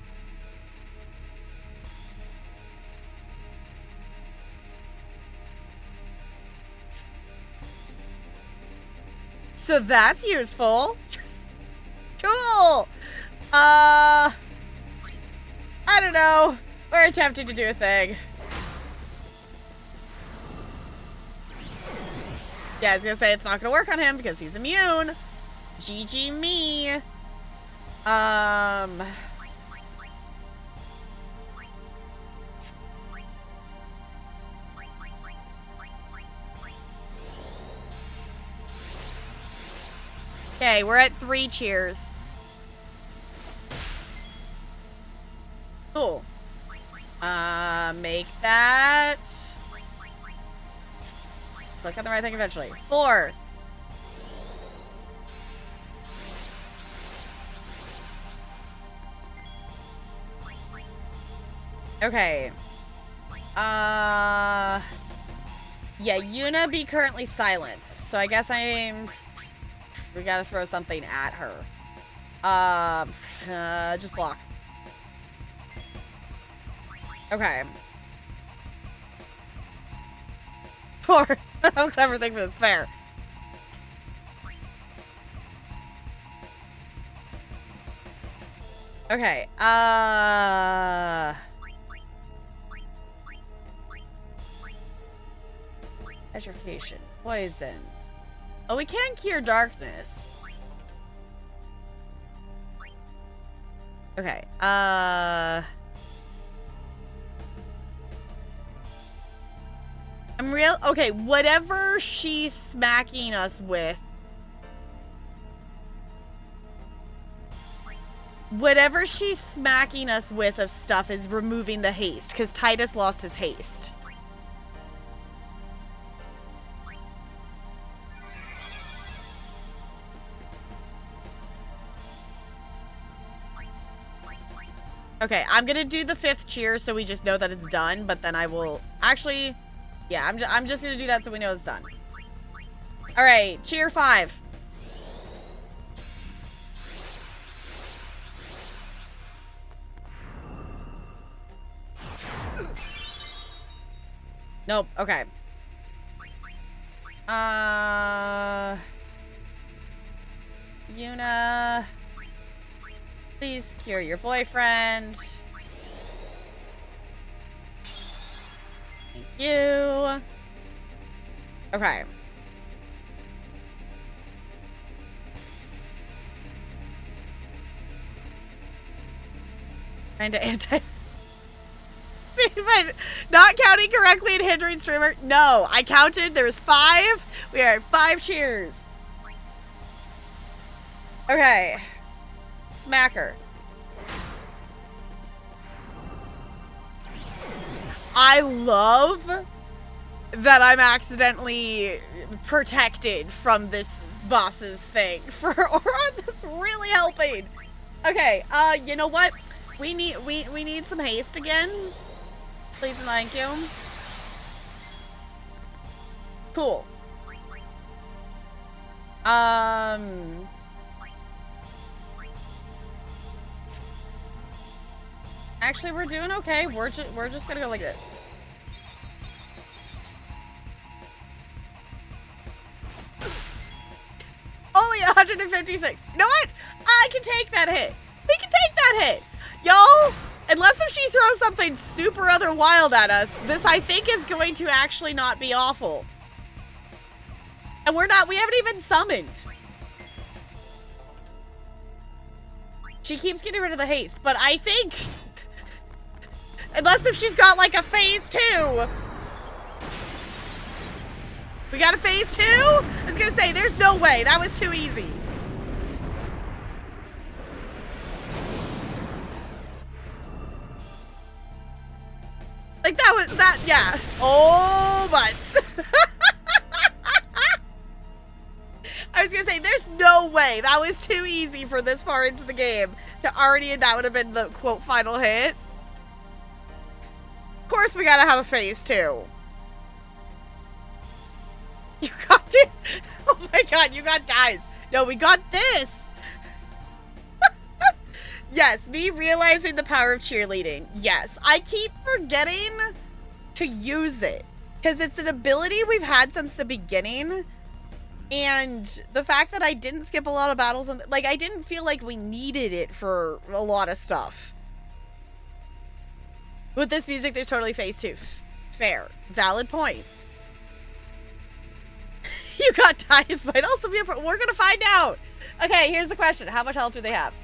Speaker 1: So that's useful. Cool. I don't know. We're attempting to do a thing. Yeah, I was gonna say it's not gonna work on him because he's immune. GG me. Okay, we're at 3 cheers. Cool. Make that. Click on the right thing eventually. 4. Okay. Yeah, Yuna be currently silenced. So I guess we gotta throw something at her. Just block. Okay. 4. I'll clever thing for this. Fair. Okay. Education. Poison. Oh, we can cure darkness. Okay. Okay, whatever she's smacking us with. Whatever she's smacking us with of stuff is removing the haste, because Titus lost his haste. Okay, I'm gonna do the 5th cheer so we just know that it's done, but then I will actually, yeah, I'm just gonna do that so we know it's done. All right, cheer 5. Nope. Okay. Yuna, please cure your boyfriend. Thank you. Okay. Kinda anti. See, but not counting correctly and hindering streamer. No, I counted. There was 5. We are at 5 cheers. Okay. Smacker. I love that I'm accidentally protected from this boss's thing for Auron. That's really helping. Okay, you know what? We need some haste again. Please and thank you. Cool. Actually, we're doing okay. We're just gonna go like this. Only 156. You know what? I can take that hit. We can take that hit. Y'all, unless if she throws something super other wild at us, this I think is going to actually not be awful. And we haven't even summoned. She keeps getting rid of the haste, but I think, unless if she's got like a phase 2. We got a phase 2? I was gonna say, there's no way. That was too easy. Like yeah. Oh, butts. I was gonna say, there's no way. That was too easy for this far into the game to already, that would have been the, quote, final hit. Of course we gotta have a phase 2. You got to. Oh god, you got dies. No, we got this. Yes, me realizing the power of cheerleading. Yes, I keep forgetting to use it because it's an ability we've had since the beginning. And the fact that I didn't skip a lot of battles, and like, I didn't feel like we needed it for a lot of stuff. With this music, there's totally phase 2. Fair. Valid point. You got ties might also be a problem. We're gonna find out. Okay, here's the question. How much health do they have?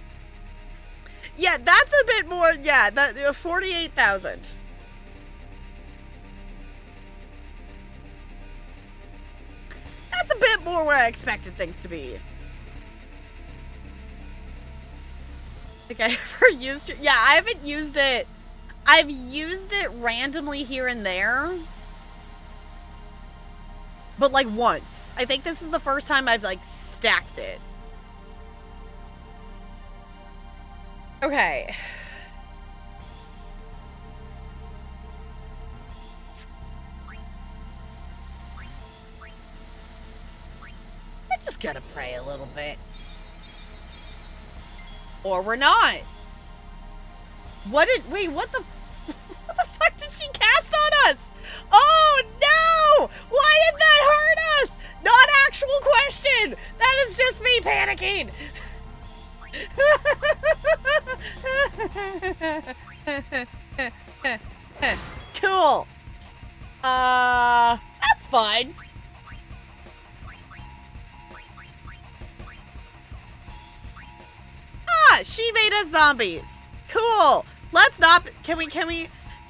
Speaker 1: Yeah, that's a bit more. Yeah, that 48,000. That's a bit more where I expected things to be. I think I ever used it. Yeah, I haven't used it. I've used it randomly here and there. But like once. I think this is the first time I've like stacked it. Okay. I just gotta pray a little bit. Or we're not. What the fuck did she cast on us? Oh no! Why did that hurt us? Not actual question. That is just me panicking. Cool. That's fine. Ah, she made us zombies. Cool. Let's not. Can we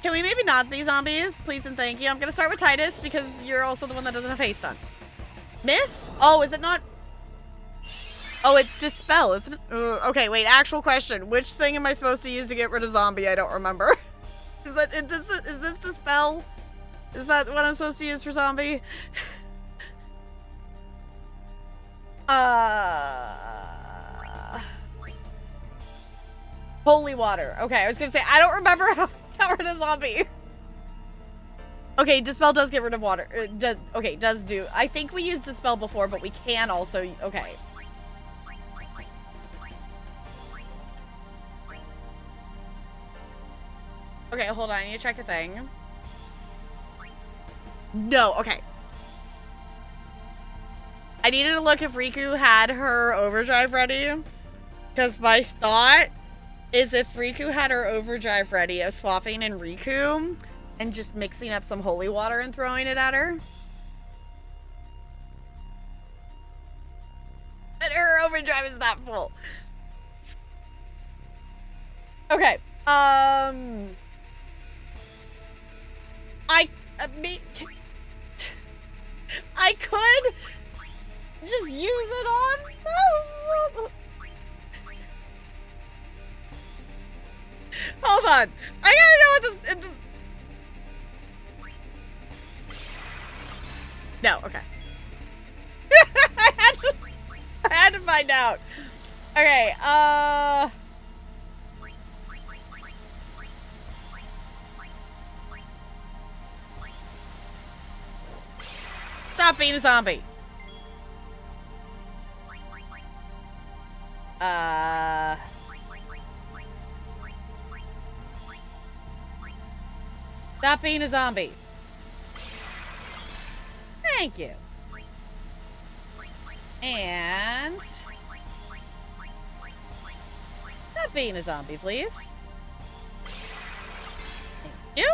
Speaker 1: maybe not be zombies? Please and thank you. I'm gonna start with Titus because you're also the one that doesn't have haste on. Miss? Oh, is it not? Oh, it's Dispel, isn't it? Okay, wait, actual question. Which thing am I supposed to use to get rid of zombie? I don't remember. Is this Dispel? Is that what I'm supposed to use for zombie? Holy water. Okay, I was gonna say, I don't remember how to get rid of zombie. Okay, Dispel does get rid of water. Does do. I think we used Dispel before, but we can also, okay. Okay, hold on. I need to check a thing. No, okay. I needed to look if Riku had her overdrive ready. Because my thought is if Riku had her overdrive ready of swapping in Riku and just mixing up some holy water and throwing it at her. But her overdrive is not full. Okay. I could just use it on. Hold on. I gotta know what this. No, okay. I had to find out. Okay, stop being a zombie. Stop being a zombie. Thank you. And stop being a zombie, please. Thank you.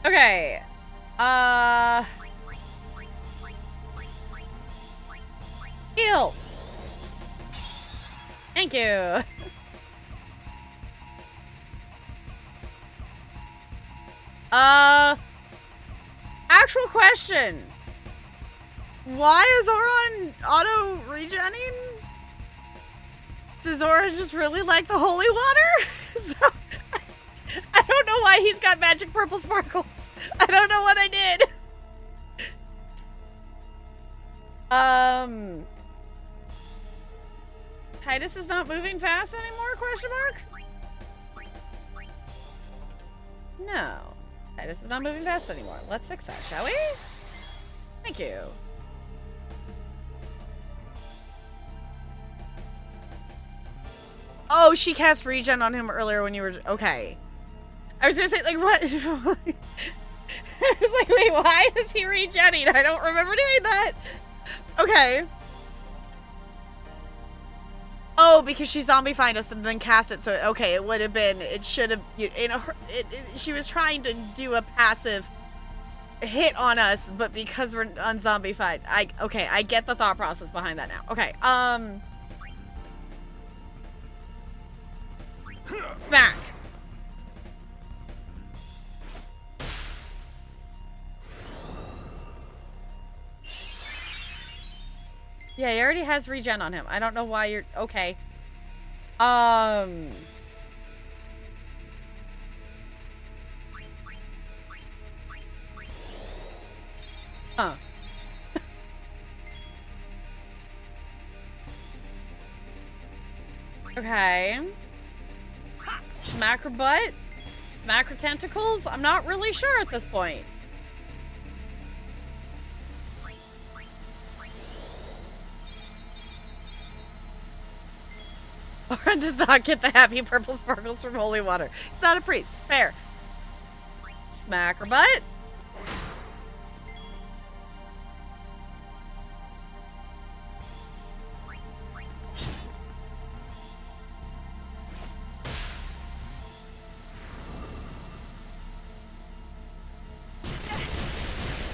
Speaker 1: Okay. Heal. Thank you. Actual question. Why is Zoran auto regenning? Does Zoran just really like the holy water? So, I don't know why he's got magic purple sparkles. I don't know what I did. Titus is not moving fast anymore, question mark? No. Titus is not moving fast anymore. Let's fix that, shall we? Thank you. Oh, she cast regen on him earlier when you were... Okay. I was gonna say, like, what? I was like, wait, why is he regenning? I don't remember doing that. Okay. Oh, because she zombified us and then cast it. So, okay, it would have been... It should have... she was trying to do a passive hit on us, but because we're unzombified. Okay, I get the thought process behind that now. Okay, Smack. Yeah, he already has regen on him. I don't know why you're... Okay. Huh. Okay. Smack her butt? Smack her tentacles? I'm not really sure at this point. Oren does not get the happy purple sparkles from holy water. He's not a priest. Fair. Smack her butt.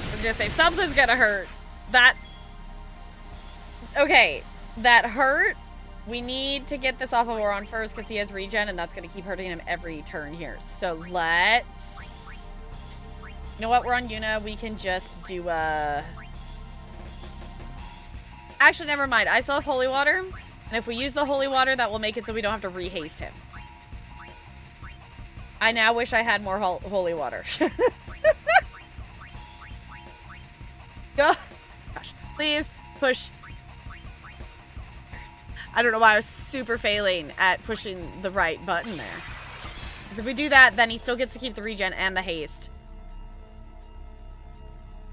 Speaker 1: I was gonna say, something's gonna hurt. That... Okay. That hurt. We need to get this off of Oron first because he has regen, and that's going to keep hurting him every turn here. So let's... You know what? We're on Yuna. We can just do Actually, never mind. I still have holy water. And if we use the holy water, that will make it so we don't have to rehaste him. I now wish I had more holy water. Go. Gosh. Please push. I don't know why I was super failing at pushing the right button there. Because if we do that, then he still gets to keep the regen and the haste.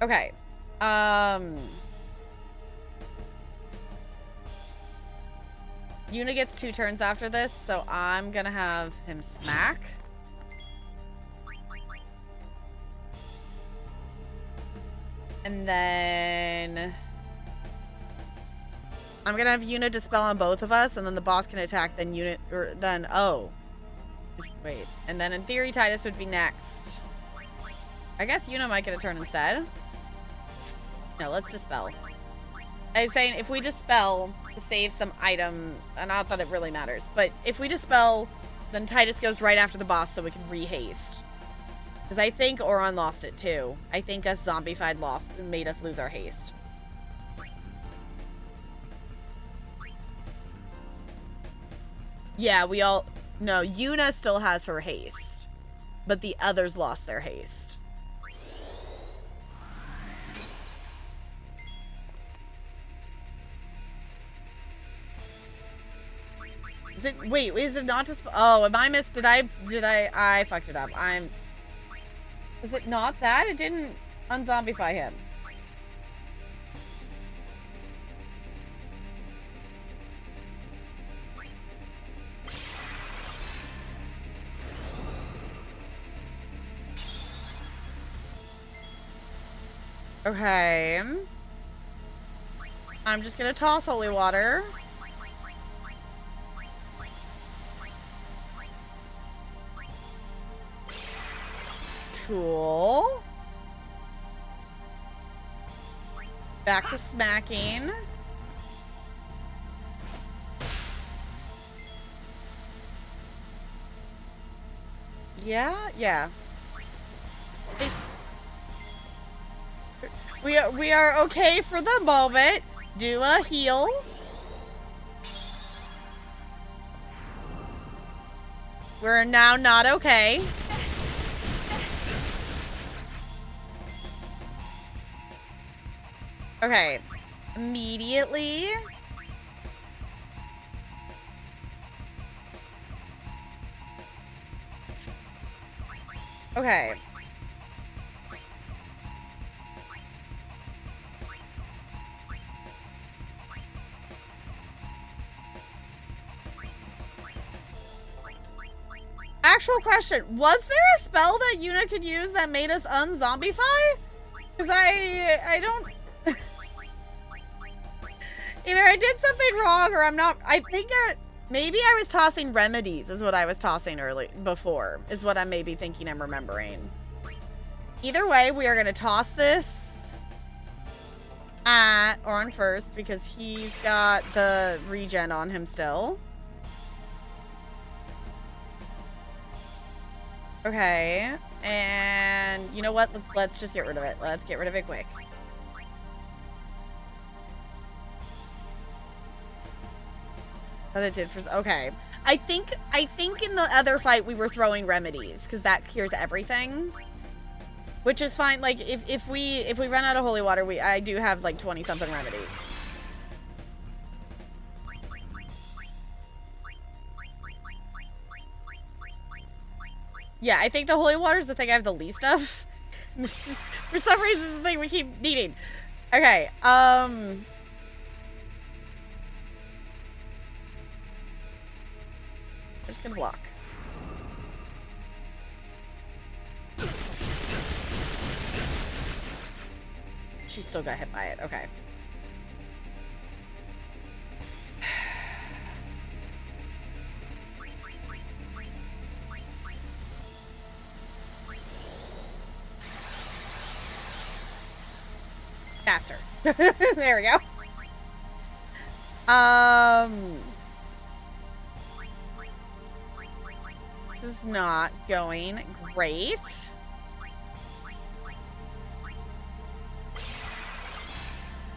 Speaker 1: Okay. Yuna gets 2 turns after this, so I'm gonna have him smack. And then... I'm gonna have Yuna dispel on both of us, and then the boss can attack, then Yuna, or then, oh. Wait, and then in theory, Titus would be next. I guess Yuna might get a turn instead. No, let's dispel. I was saying, if we dispel to save some item, and not that it really matters, but if we dispel, then Titus goes right after the boss so we can rehaste. Because I think Oron lost it too. I think us zombified made us lose our haste. Yeah, we all... No, Yuna still has her haste. But the others lost their haste. Is it... Wait, is it not to... Oh, am I missed... Did I fucked it up. Was it not that? It didn't unzombify him. Okay. I'm just gonna toss holy water. Cool. Back to smacking. Yeah. We are okay for the moment. Do a heal. We're now not okay. Okay. Immediately. Okay. actual question. Was there a spell that Yuna could use that made us unzombify? Because I don't... Either I did something wrong or I'm not... I think maybe I was tossing remedies is what I was tossing before. Is what I'm maybe thinking I'm remembering. Either way, we are going to toss this at Orin first because he's got the regen on him still. Okay, and you know what? Let's just get rid of it. Let's get rid of it quick. But it did for okay. I think in the other fight we were throwing remedies because that cures everything, which is fine. Like if we run out of holy water, I do have like 20 something remedies. Yeah, I think the holy water is the thing I have the least of. For some reason, it's the thing we keep needing. Okay, I'm just gonna block. She still got hit by it. Okay. Faster. There we go. This is not going great.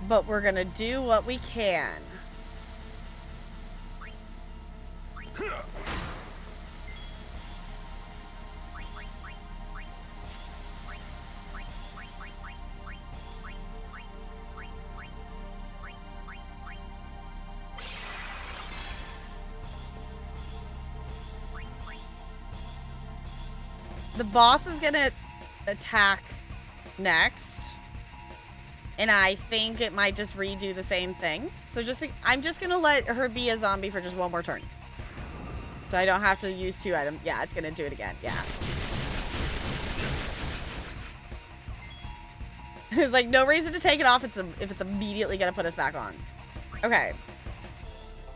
Speaker 1: But we're gonna do what we can. The boss is gonna attack next. And I think it might just redo the same thing. So I'm just gonna let her be a zombie for just one more turn. So I don't have to use 2 items. Yeah, it's gonna do it again. Yeah. There's like no reason to take it off if it's immediately gonna put us back on. Okay.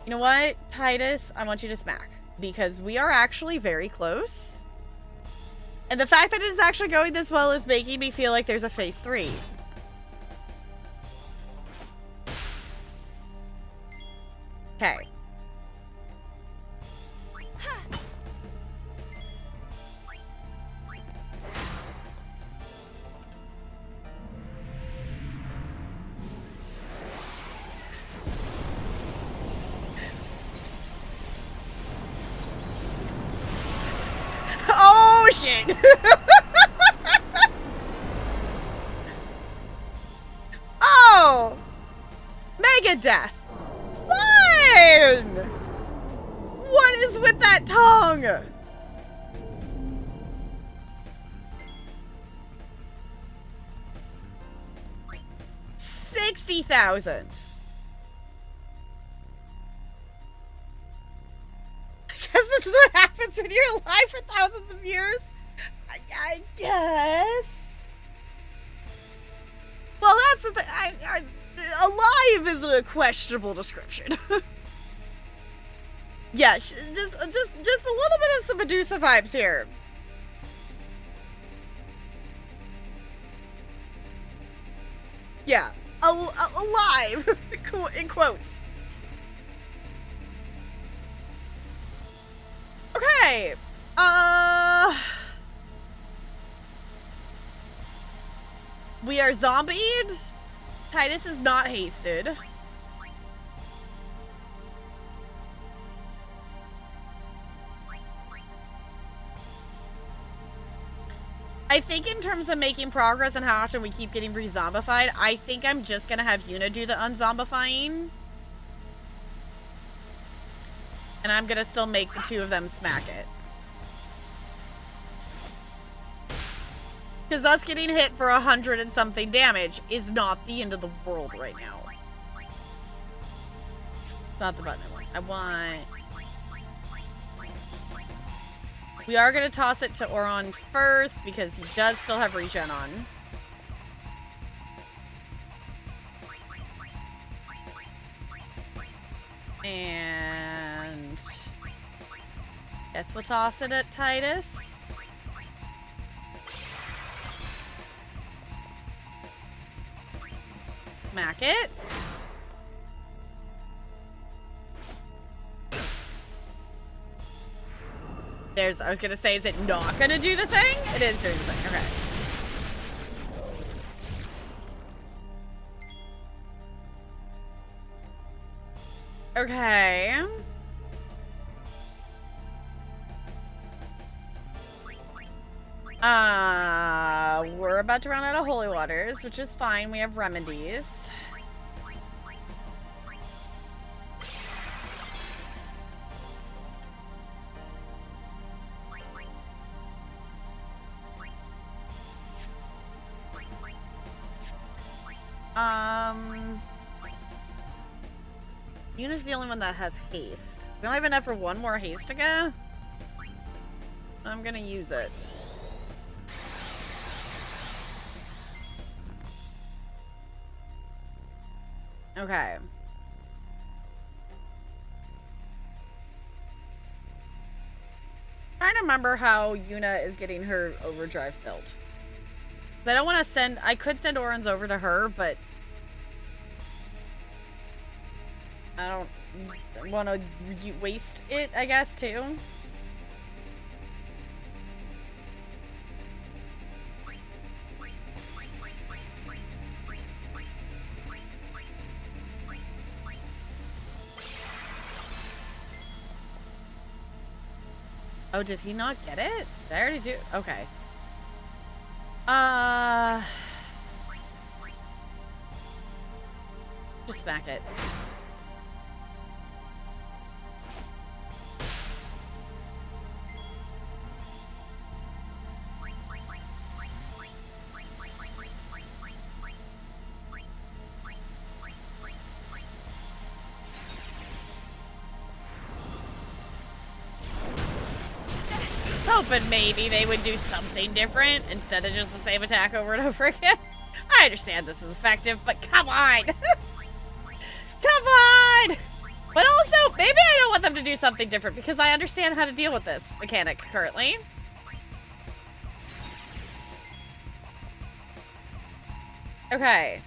Speaker 1: You know what, Titus? I want you to smack. Because we are actually very close. And the fact that it is actually going this well is making me feel like there's a phase 3. Okay. Oh, shit. Oh! Mega death. Fine! What is with that tongue? $60,000. Because this is what happens when you're alive for thousands of years. I guess. Well, that's the thing. Alive is a questionable description. Yeah, just a little bit of some Medusa vibes here. Yeah, alive in quotes. Okay. We are zombied. Titus is not hasted. I think in terms of making progress and how often we keep getting re-zombified, I think I'm just gonna have Yuna do the unzombifying. And I'm gonna still make the 2 of them smack it. Because us getting hit for 100 and something damage is not the end of the world right now. It's not the button I want. We are going to toss it to Oron first because he does still have regen on. And guess we'll toss it at Titus. Smack it. I was gonna say, is it not gonna do the thing? It is doing the thing, okay. Okay. We're about to run out of holy waters, which is fine. We have remedies. Yuna's the only one that has haste. We only have enough for one more haste to go. I'm gonna use it. Okay. Trying to remember how Yuna is getting her overdrive filled. I don't want to send... I could send Oran's over to her, but... I don't want to waste it, I guess, too. Oh, did he not get it? Did I already do... Okay. Just smack it. Hoping maybe they would do something different instead of just the same attack over and over again. I understand this is effective, but come on! Come on! But also, maybe I don't want them to do something different because I understand how to deal with this mechanic currently. Okay.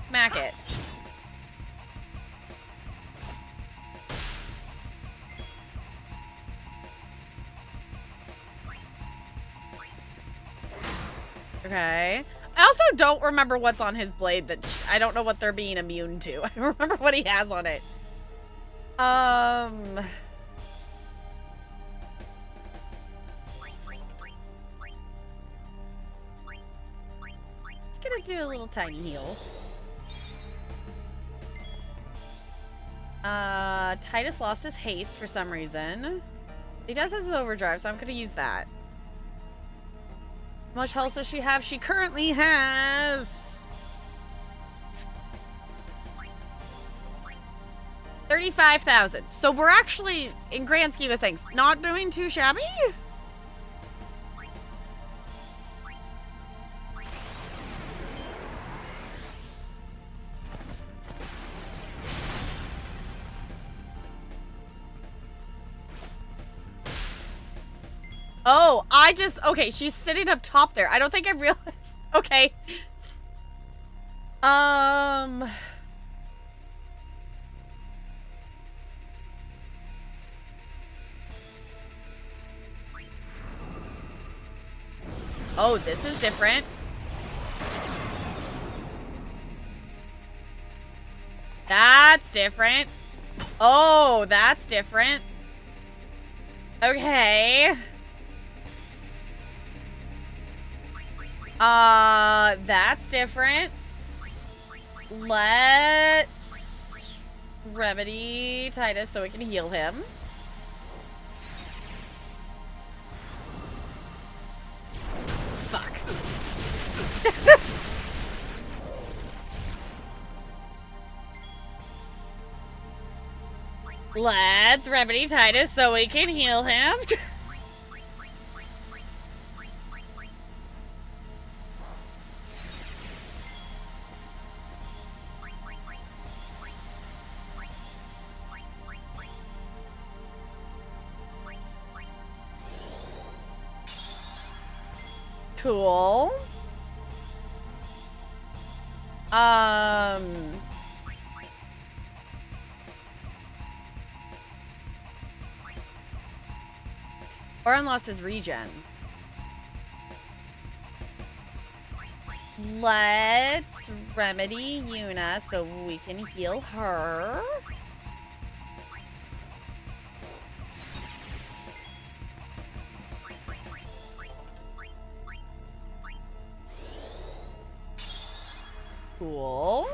Speaker 1: Smack it. Okay. I also don't remember what's on his blade that I don't know what they're being immune to. I don't remember what he has on it. Just gonna do a little tiny heal. Titus lost his haste for some reason. He does have his overdrive, so I'm gonna use that. How much health does she have? She currently has 35,000. So we're actually, in grand scheme of things, not doing too shabby. Oh, okay, she's sitting up top there. I don't think I realized. Okay. Oh, this is different. That's different. Oh, that's different. Okay. That's different. Let's remedy Titus so we can heal him. Fuck. Let's remedy Titus so we can heal him. Cool. Oren lost his regen. Let's remedy Yuna so we can heal her. Cool.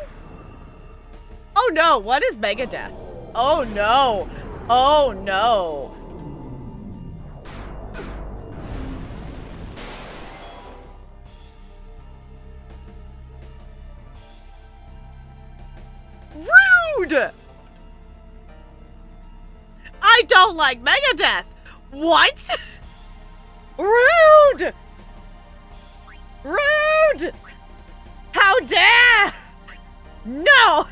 Speaker 1: Oh no, what is Megadeth? Oh no. Oh no. Rude! I don't like Megadeth. What? Rude! Rude! How dare! No!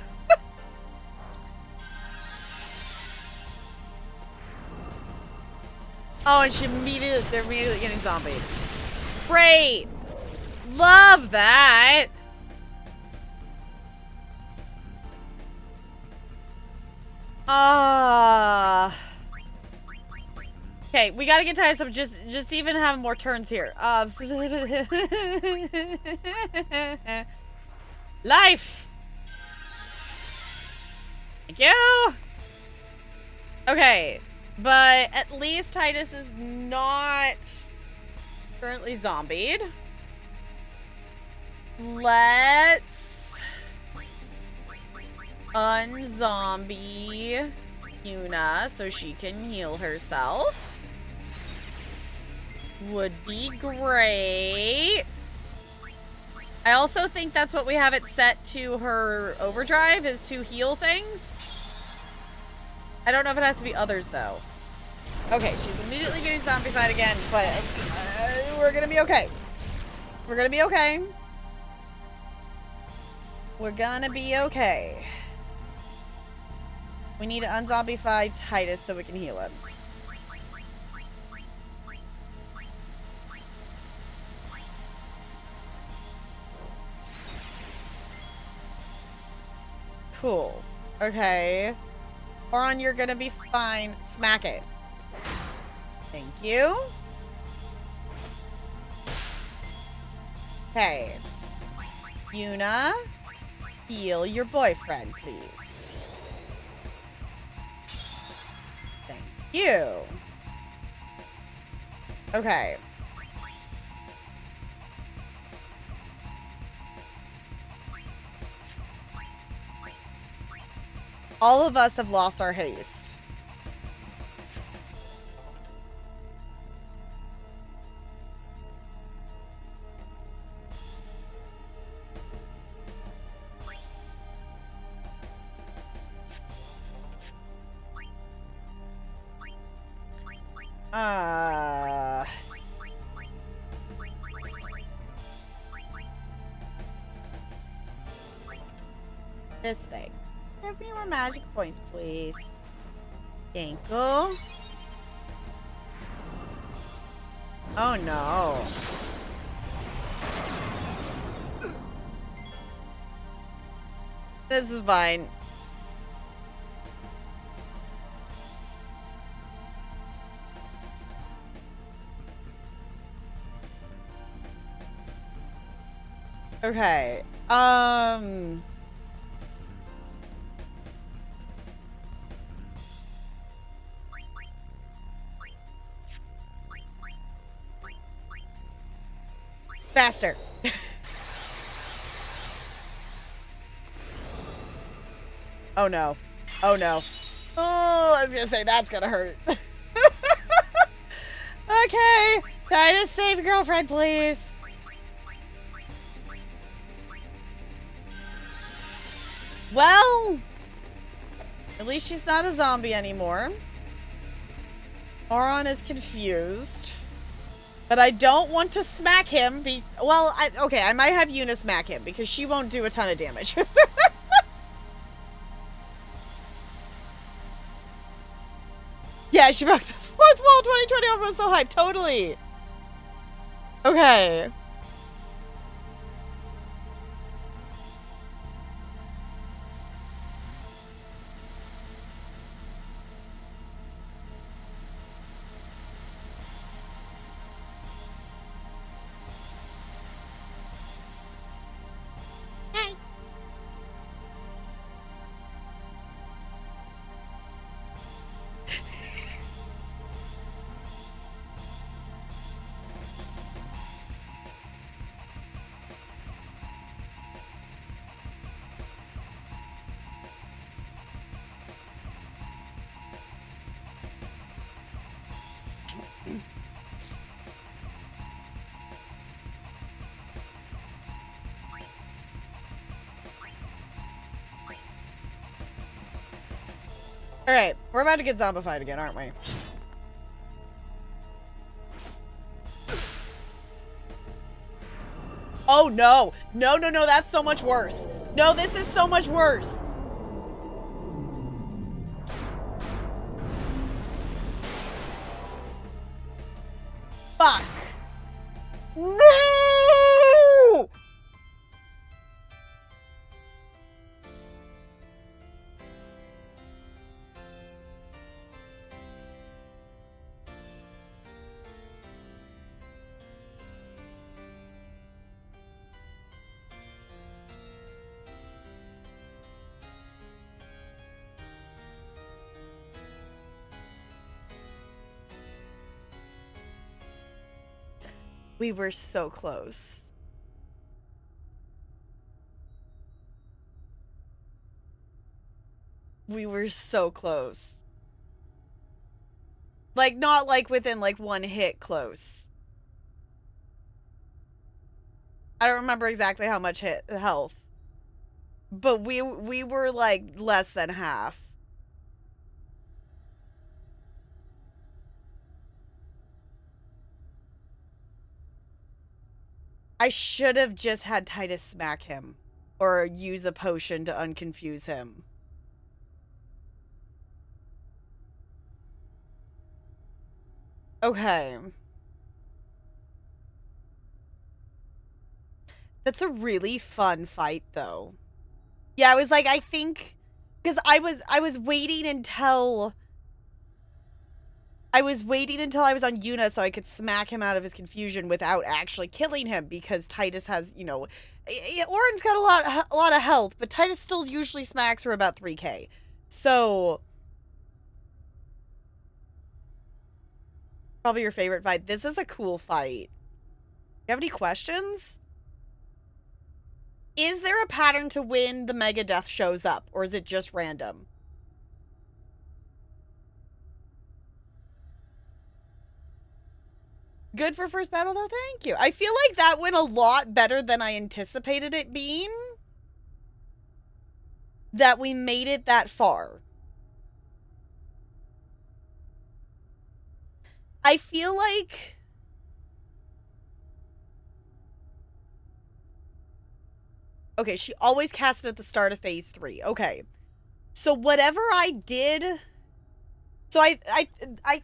Speaker 1: Oh, and they're immediately getting zombied. Great! Love that! Okay, we gotta get tired of just even have more turns here. Life! Thank you! Okay, but at least Titus is not currently zombied. Let's unzombie Yuna so she can heal herself. Would be great. I also think that's what we have it set to her overdrive, is to heal things. I don't know if it has to be others, though. Okay, she's immediately getting zombified again, but we're gonna be okay. We're gonna be okay. We're gonna be okay. We need to unzombify Titus so we can heal him. Cool. Okay. Oron, you're gonna be fine. Smack it. Thank you. Okay. Yuna, heal your boyfriend, please. Thank you. Okay. All of us have lost our haste. This thing. Give me more magic points, please. Thank you. Oh no. This is fine. Okay. Faster. Oh no. Oh no. Oh, I was gonna say that's gonna hurt. Okay. Try to save your girlfriend, please. Well, at least she's not a zombie anymore. Oron is confused. But I don't want to smack him. Okay, I might have Yuna smack him because she won't do a ton of damage. Yeah, she broke the fourth wall 2021 was so hyped. Totally. Okay. Alright, we're about to get zombified again, aren't we? Oh no! No, no, no, that's so much worse. No, this is so much worse. Fuck. No! We were so close. We were so close. Like, not like within like one hit close. I don't remember exactly how much health. But we were like less than half. I should have just had Titus smack him. Or use a potion to unconfuse him. Okay. That's a really fun fight, though. Yeah, I was like, I think... Because I was waiting until... I was on Yuna so I could smack him out of his confusion without actually killing him, because Titus has, you know... Orin's got a lot of health, but Titus still usually smacks her about 3k. So... Probably your favorite fight. This is a cool fight. You have any questions? Is there a pattern to when the Mega Death shows up, or is it just random? Good for first battle, though. Thank you. I feel like that went a lot better than I anticipated it being. That we made it that far. I feel like... Okay, she always cast it at the start of phase 3. Okay. So whatever I did... So I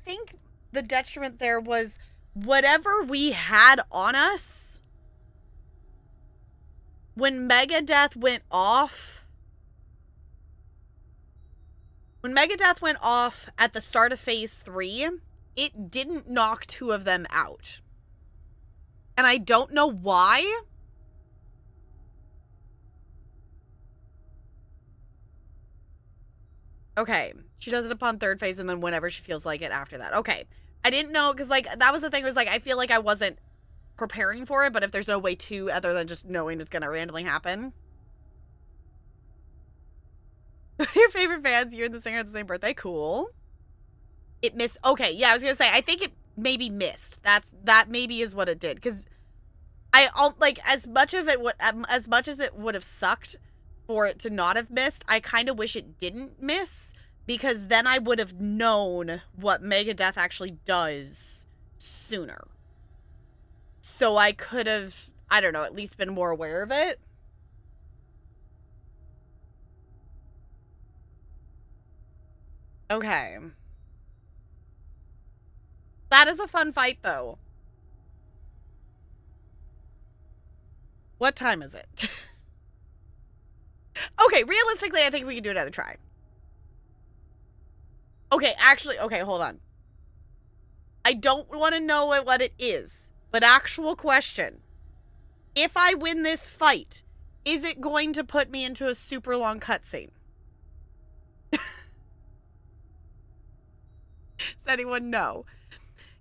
Speaker 1: think the detriment there was whatever we had on us when Mega Death went off. When Mega Death went off at the start of phase 3, it didn't knock 2 of them out. And I don't know why. Okay. She does it upon 3rd phase and then whenever she feels like it after that. Okay. I didn't know, because, like, that was the thing, was, like, I feel like I wasn't preparing for it, but if there's no way to, other than just knowing it's gonna randomly happen. Your favorite fans, you and the singer at the same birthday? Cool. It missed. Okay, yeah, I was gonna say, I think it maybe missed. That maybe is what it did, because like, as much as it would have sucked for it to not have missed, I kind of wish it didn't miss, because then I would have known what Mega Death actually does sooner. So I could have, I don't know, at least been more aware of it. Okay. That is a fun fight, though. What time is it? Okay, realistically, I think we can do another try. Okay, actually, okay, hold on. I don't want to know what it is, but actual question. If I win this fight, is it going to put me into a super long cutscene? Does anyone know?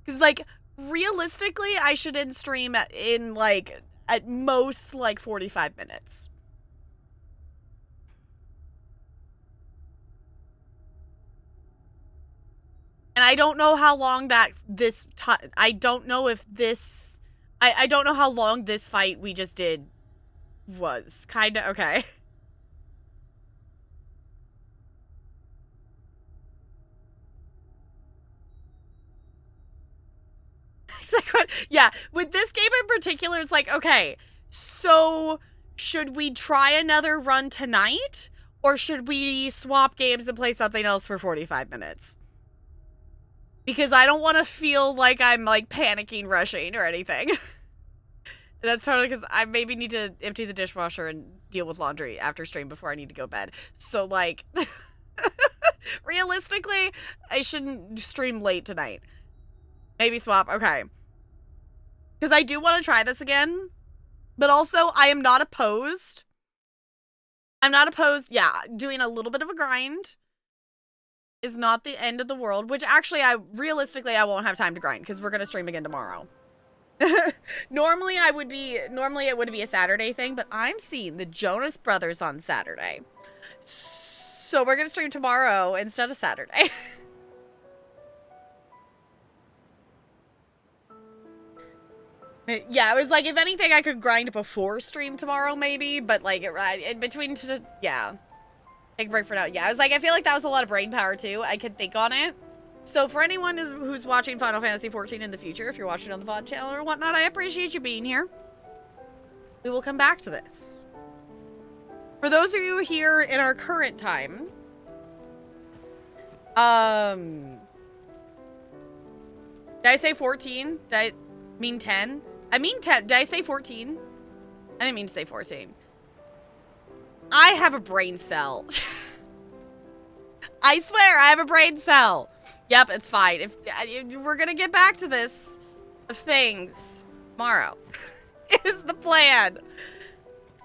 Speaker 1: Because, like, realistically, I should end stream in, like, at most, like, 45 minutes. And I don't know how long I don't know if this... I don't know how long this fight we just did was. Kinda, okay. particular, it's like, okay, so should we try another run tonight? Or should we swap games and play something else for 45 minutes? Because I don't want to feel like I'm, like, panicking, rushing, or anything. That's totally because I maybe need to empty the dishwasher and deal with laundry after stream before I need to go to bed. So, like, realistically, I shouldn't stream late tonight. Maybe swap. Okay. Because I do want to try this again. But also, I am not opposed. I'm not opposed. Yeah, doing a little bit of a grind is not the end of the world. Which, actually, realistically, I won't have time to grind. Because we're going to stream again tomorrow. Normally it would be a Saturday thing. But I'm seeing the Jonas Brothers on Saturday. So we're going to stream tomorrow instead of Saturday. Yeah, it was like, if anything, I could grind before stream tomorrow, maybe. But, like, in between, yeah. Take a break for now. Yeah, I was like, I feel like that was a lot of brain power, too. I could think on it. So, for anyone who's watching Final Fantasy XIV in the future, if you're watching on the VOD channel or whatnot, I appreciate you being here. We will come back to this. For those of you here in our current time, did I say 14? Did I mean 10? I mean 10. Did I say 14? I didn't mean to say 14. I have a brain cell. I swear, I have a brain cell. Yep, it's fine. If we're gonna get back to this of things tomorrow, is the plan.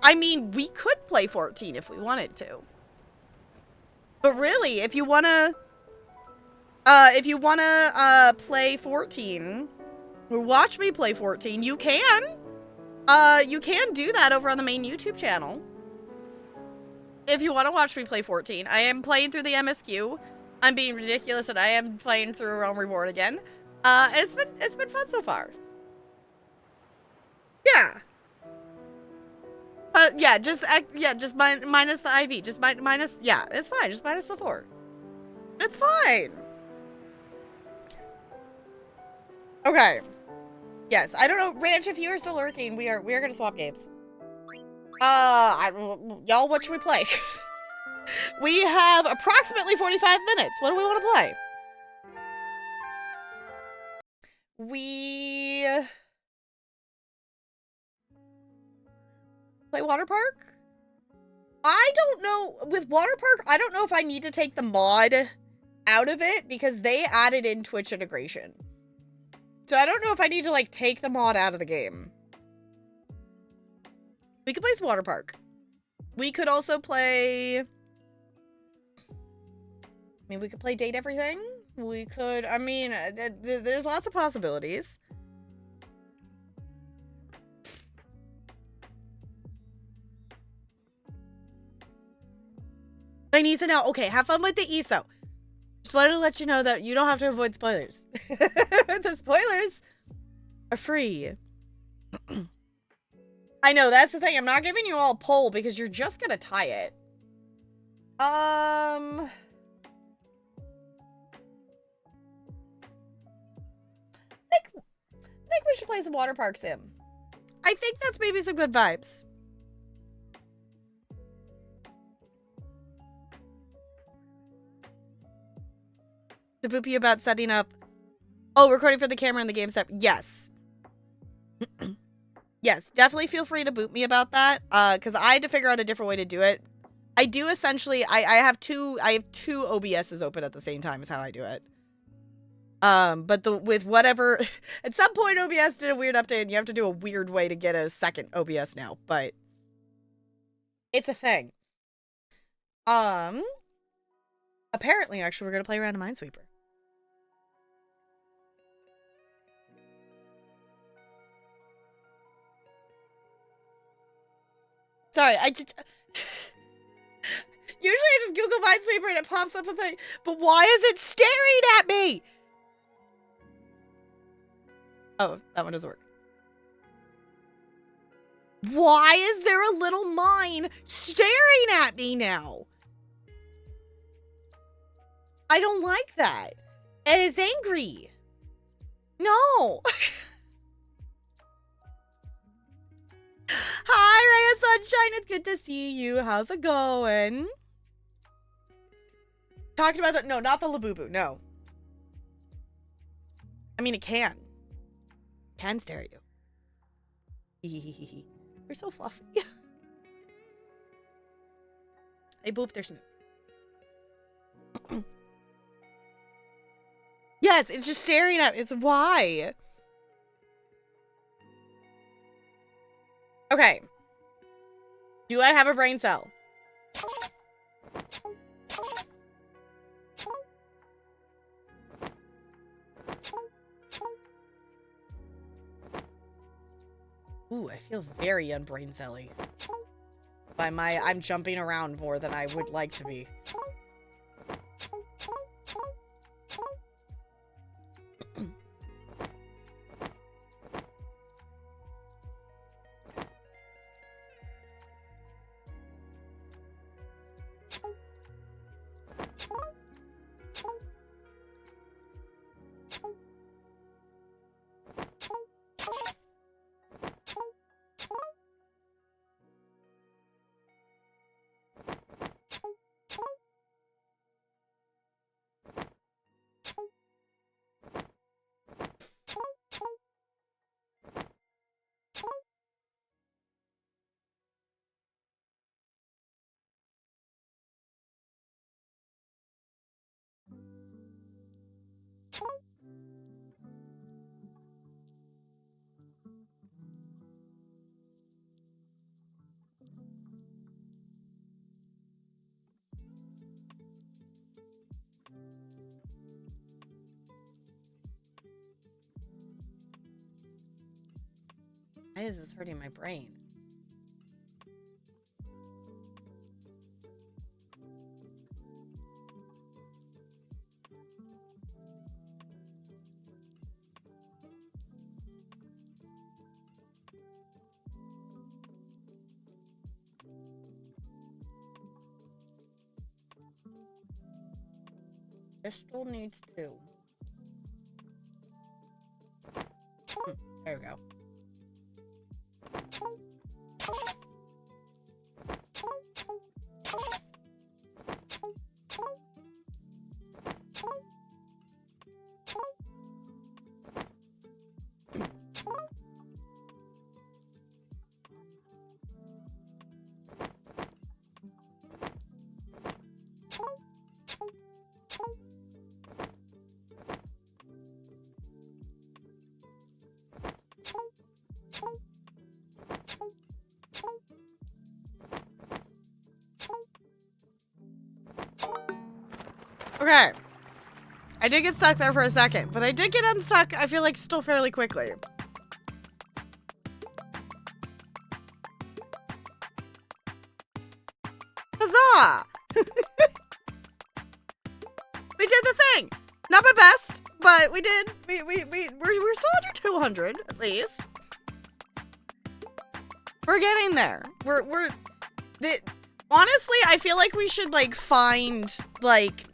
Speaker 1: I mean, we could play 14 if we wanted to. But really, if you wanna play 14. Or watch me play 14, you can. You can do that over on the main YouTube channel. If you want to watch me play 14. I am playing through the MSQ. I'm being ridiculous and I am playing through Realm Reborn again. And it's been fun so far. Yeah. Yeah, just minus the IV. Just minus, yeah, it's fine. Just minus the 4. It's fine. Okay. Yes, I don't know, Ranch, if you are still lurking, we are gonna swap games. Y'all, what should we play? We have approximately 45 minutes. What do we want to play? We play Waterpark? I don't know. With Waterpark, I don't know if I need to take the mod out of it because they added in Twitch integration. So I don't know if I need to, like, take the mod out of the game. We could play some Waterpark. We could also play... I mean, we could play Date Everything. We could... I mean, there's lots of possibilities. My niece and now... Okay, have fun with the ESO. Just wanted to let you know that you don't have to avoid spoilers. The spoilers are free. I know, that's the thing. I'm not giving you all a poll because you're just gonna tie it. I think we should play some Waterpark Sim. I think that's maybe some good vibes. To boop you about setting up... Oh, recording for the camera and the game set. Yes. Yes, definitely feel free to boot me about that. Because I had to figure out a different way to do it. I do essentially... I have two OBSs open at the same time is how I do it. But with whatever... At some point, OBS did a weird update and you have to do a weird way to get a second OBS now. But... it's a thing. Apparently, actually, we're going to play Random Minesweeper. Sorry, I just... Usually I just Google Minesweeper and it pops up a thing. But why is it staring at me? Oh, that one doesn't work. Why is there a little mine staring at me now? I don't like that. It is angry. No. Hi, Raya Sunshine. It's good to see you. How's it going? Talking about the... No, not the Labubu. No. I mean, it can. It can stare at you. You're so fluffy. Hey, boop, there's no... Yes, it's just staring at... It's why? Okay. Do I have a brain cell? Ooh, I feel very unbrain celly. By my, I'm jumping around more than I would like to be. Why is this hurting my brain? Crystal needs two. There we go. Okay. I did get stuck there for a second, but I did get unstuck, I feel like, still fairly quickly. Huzzah! We did the thing! Not my best, but we did. We're still under 200, at least. We're getting there. Honestly, I feel like we should, like, find, like...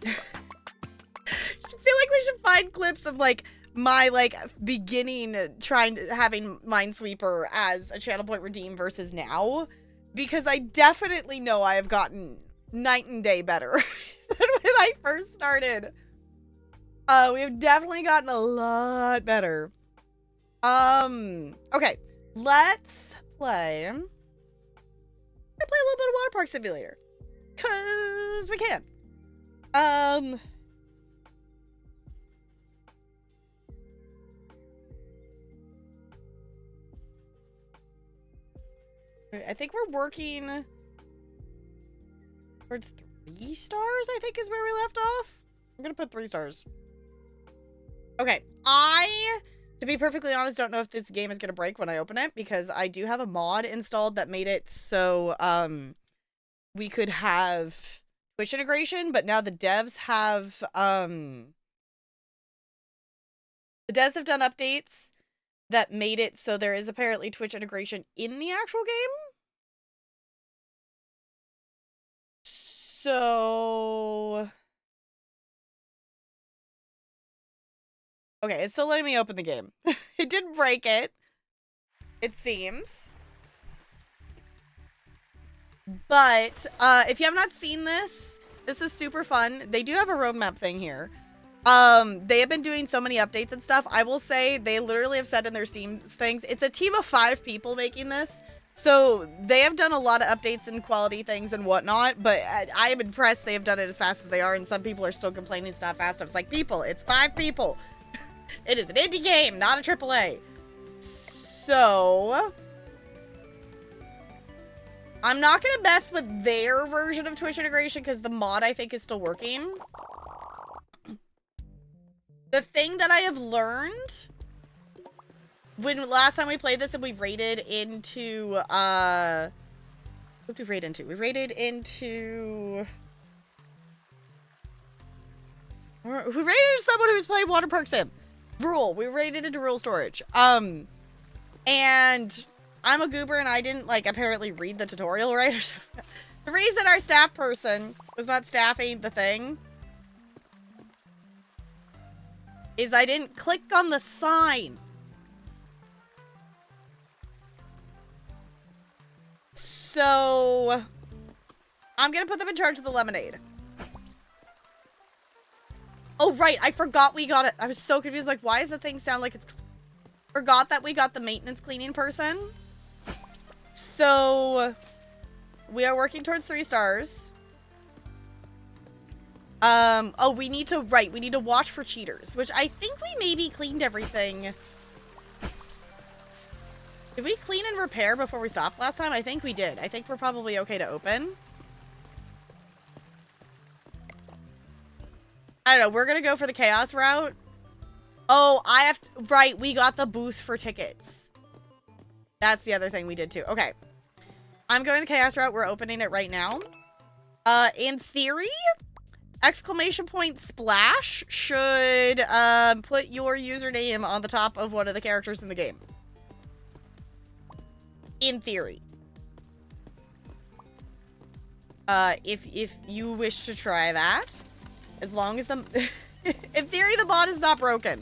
Speaker 1: I feel like we should find clips of, like, my, like, beginning having Minesweeper as a channel point redeem versus now. Because I definitely know I have gotten night and day better than when I first started. We have definitely gotten a lot better. Okay. Let's play. I'm gonna play a little bit of Waterpark Simulator. 'Cause we can. I think we're working towards 3 stars, I think is where we left off. I'm gonna put 3 stars. Okay, to be perfectly honest, don't know if this game is gonna break when I open it, because I do have a mod installed that made it so, we could have Twitch integration, but now the devs have, done updates that made it so there is apparently Twitch integration in the actual game. So... Okay, it's still letting me open the game. It didn't break it. it seems. But if you have not seen this, this is super fun. They do have a roadmap thing here. They have been doing so many updates and stuff. I will say they literally have said in their Steam things, it's a team of 5 people making this. So they have done a lot of updates and quality things and whatnot, but I am impressed they have done it as fast as they are, and some people are still complaining it's not fast enough. It's like, people, it's 5 people. It is an indie game, not a AAA. So I'm not going to mess with their version of Twitch integration because the mod, I think, is still working. The thing that I have learned when last time we played this and we raided into, what did we raid into? We raided into, we raided into someone who was playing Waterpark Sim. Rule. We raided into Rule Storage. And I'm a goober and I didn't, like, apparently read the tutorial right. The reason our staff person was not staffing the thing is I didn't click on the sign. So I'm gonna put them in charge of the lemonade. Oh, right. I forgot we got it. I was so confused. Like, why does the thing sound like it's... Forgot that we got the maintenance cleaning person. So we are working towards 3 stars. Oh, we need to, right, we need to watch for cheaters, which I think we maybe cleaned everything. Did we clean and repair before we stopped last time? I think we did. I think we're probably okay to open. I don't know. We're gonna go for the chaos route. Oh, I have to, right, we got the booth for tickets. That's the other thing we did too. Okay. I'm going the chaos route. We're opening it right now. In theory, exclamation point splash should put your username on the top of one of the characters in the game. In theory. If you wish to try that, as long as the in theory the bot is not broken.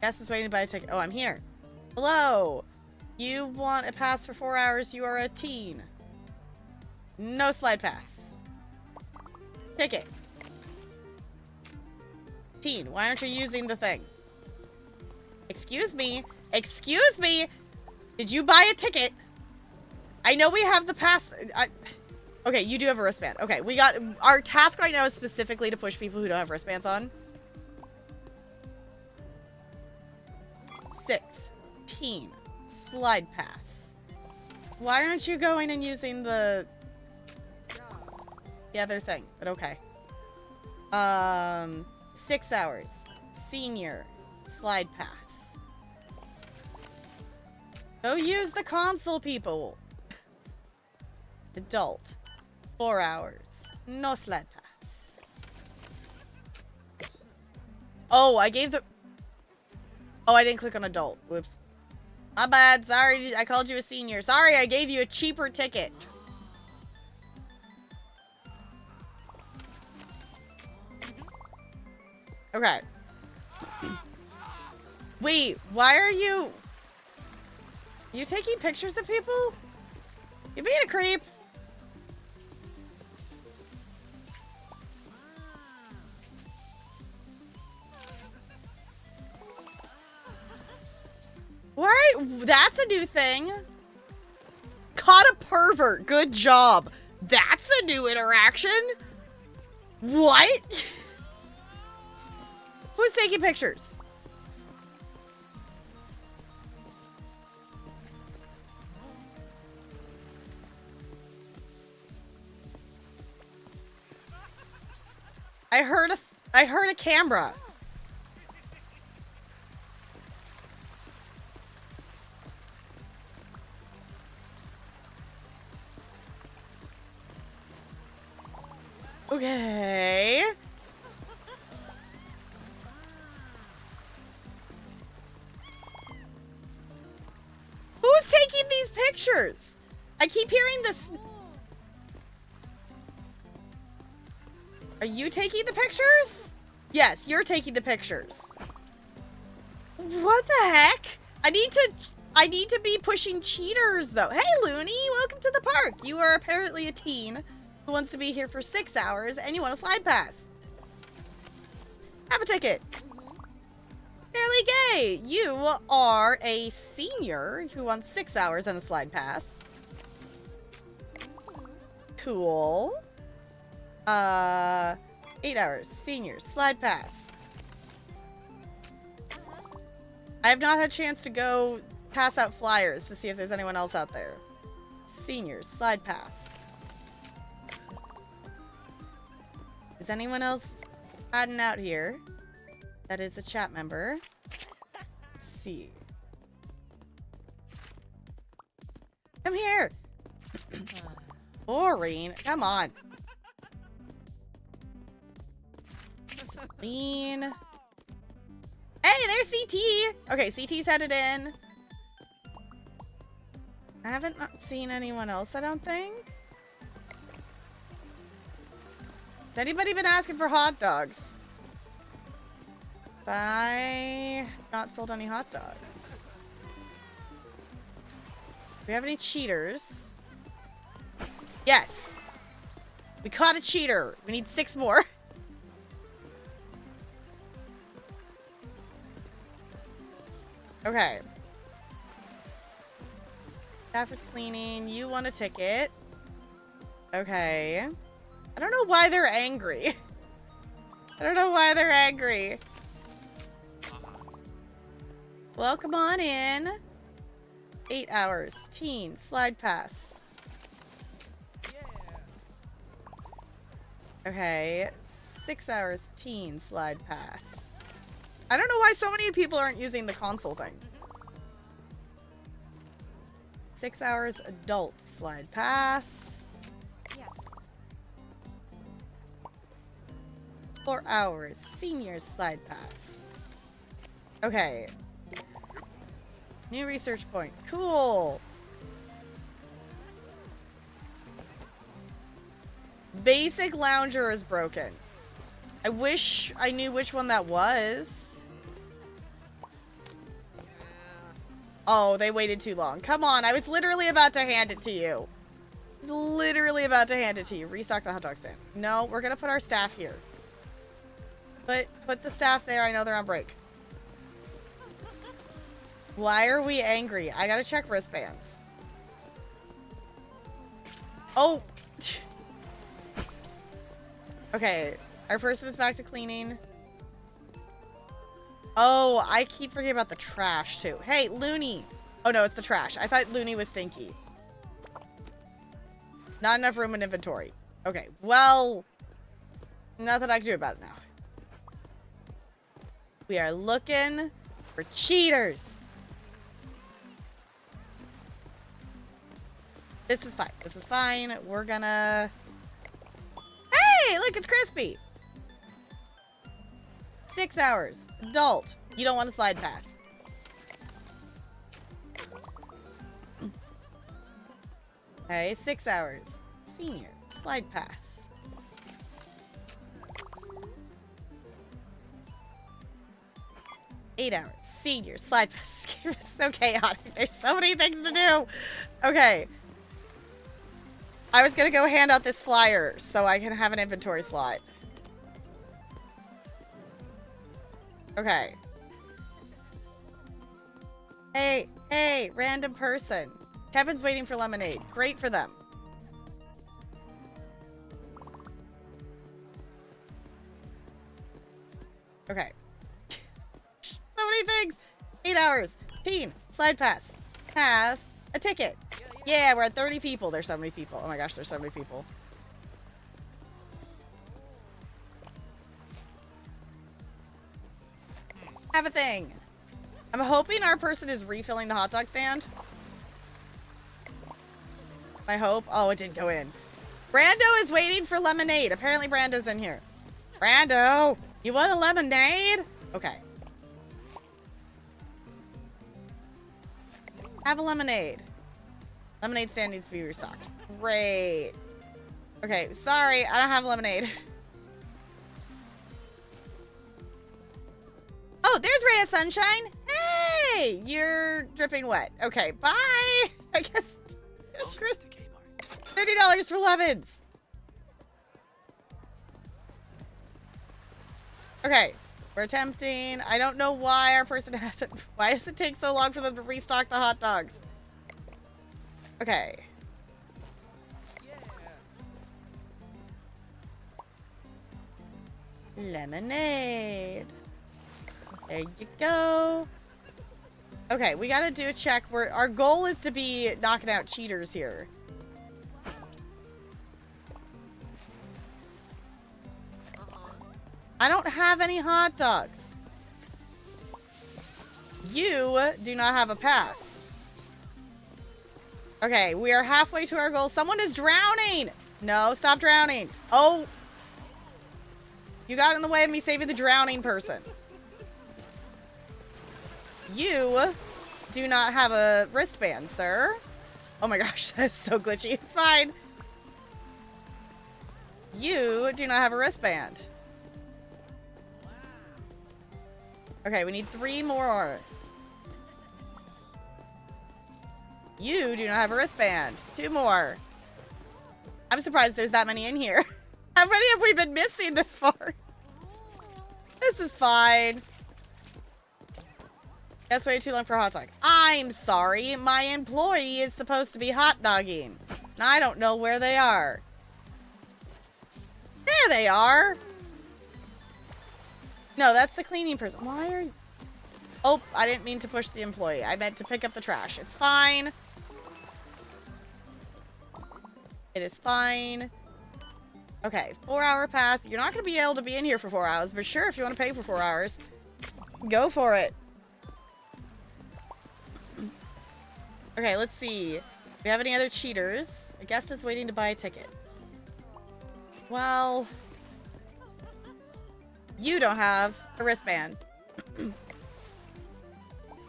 Speaker 1: Guest is waiting to buy a ticket. Oh, I'm here. Hello. You want a pass for 4 hours? You are a teen. No slide pass. Ticket. Teen, why aren't you using the thing? Excuse me. Excuse me. Did you buy a ticket? I know we have the pass. Okay, you do have a wristband. Okay, we got... Our task right now is specifically to push people who don't have wristbands on. 16. Slide pass. Why aren't you going and using the other thing? But okay. 6 hours. Senior. Slide pass. Go use the console, people. Adult. 4 hours. No slide pass. Oh, I gave the... Oh, I didn't click on adult. Whoops. My bad. Sorry, I called you a senior. Sorry, I gave you a cheaper ticket. Okay. Wait, why are you... You taking pictures of people? You being a creep. Why? That's a new thing. Caught a pervert. Good job. That's a new interaction. What? Who's taking pictures? I heard a camera. Okay. Who's taking these pictures? I keep hearing this. Are you taking the pictures? Yes, you're taking the pictures. What the heck? I need to be pushing cheaters, though. Hey, Looney, welcome to the park. You are apparently a teen who wants to be here for 6 hours, and you want a slide pass. Have a ticket. Fairly Gay, you are a senior who wants 6 hours and a slide pass. Cool. 8 hours, senior, slide pass. I have not had a chance to go pass out flyers to see if there's anyone else out there. Senior, slide pass. Is anyone else hiding out here? That is a chat member. Let's see. Come here. Boring. Come on. Celine. Hey, there's CT. Okay, CT's headed in. I haven't seen anyone else, I don't think. Has anybody been asking for hot dogs? I not sold any hot dogs. Do we have any cheaters? Yes. We caught a cheater. We need 6 more. Okay. Staff is cleaning. You want a ticket. Okay. I don't know why they're angry. I don't know why they're angry. Welcome on in. 8 hours. Teen. Slide pass. Okay. 6 hours. Teen. Slide pass. I don't know why so many people aren't using the console thing. 6 hours. Adult. Slide pass. 4 hours. Senior. Slide pass. Okay. New research point. Cool. Basic lounger is broken. I wish I knew which one that was. Oh, they waited too long. Come on, I was literally about to hand it to you. I was literally about to hand it to you. Restock the hot dog stand. No, we're gonna put our staff here. Put the staff there. I know they're on break. Why are we angry? I gotta check wristbands. Oh! Okay, our person is back to cleaning. Oh, I keep forgetting about the trash, too. Hey, Looney! Oh, no, it's the trash. I thought Looney was stinky. Not enough room in inventory. Okay, well... nothing I can do about it now. We are looking for cheaters. This is fine. This is fine. We're gonna... Hey, look, it's Crispy. 6 hours. Adult. You don't want a slide pass. Okay, 6 hours. Senior. Slide pass. $8 hours. Senior. Slide pass. It's so chaotic. There's so many things to do. Okay. I was gonna go hand out this flyer so I can have an inventory slot. Okay. Hey, random person. Kevin's waiting for lemonade. Great for them. Okay. So many things. 8 hours. Teen. Slide pass. Have a ticket. Yeah, we're at 30 people. There's so many people. Oh my gosh, there's so many people. Have a thing. I'm hoping our person is refilling the hot dog stand. I hope. Oh, it didn't go in. Brando is waiting for lemonade. Apparently Brando's in here. Brando, you want a lemonade? Okay. Have a lemonade. Lemonade stand needs to be restocked. Great. Okay, sorry, I don't have lemonade. Oh, there's Ray of Sunshine. Hey, you're dripping wet. Okay, bye. I guess screw $30 for lemons. Okay, we're attempting. I don't know why our person hasn't. Why does it take so long for them to restock the hot dogs? Okay. Lemonade. There you go. Okay, we gotta do a check. Our goal is to be knocking out cheaters here. I don't have any hot dogs. You do not have a pass. Okay, we are halfway to our goal. Someone is drowning. No, stop drowning. Oh. You got in the way of me saving the drowning person. You do not have a wristband, sir. Oh my gosh, that's so glitchy. It's fine. You do not have a wristband. Okay, we need 3 more. You do not have a wristband. 2 more. I'm surprised there's that many in here. How many have we been missing this far? This is fine. That's way too long for a hot dog. I'm sorry. My employee is supposed to be hot dogging. And I don't know where they are. There they are. No, that's the cleaning person. Why are you... Oh, I didn't mean to push the employee. I meant to pick up the trash. It's fine. It is fine. Okay, 4-hour pass. You're not going to be able to be in here for 4 hours, but sure, if you want to pay for 4 hours, go for it. Okay, let's see. Do we have any other cheaters? A guest is waiting to buy a ticket. Well, you don't have a wristband.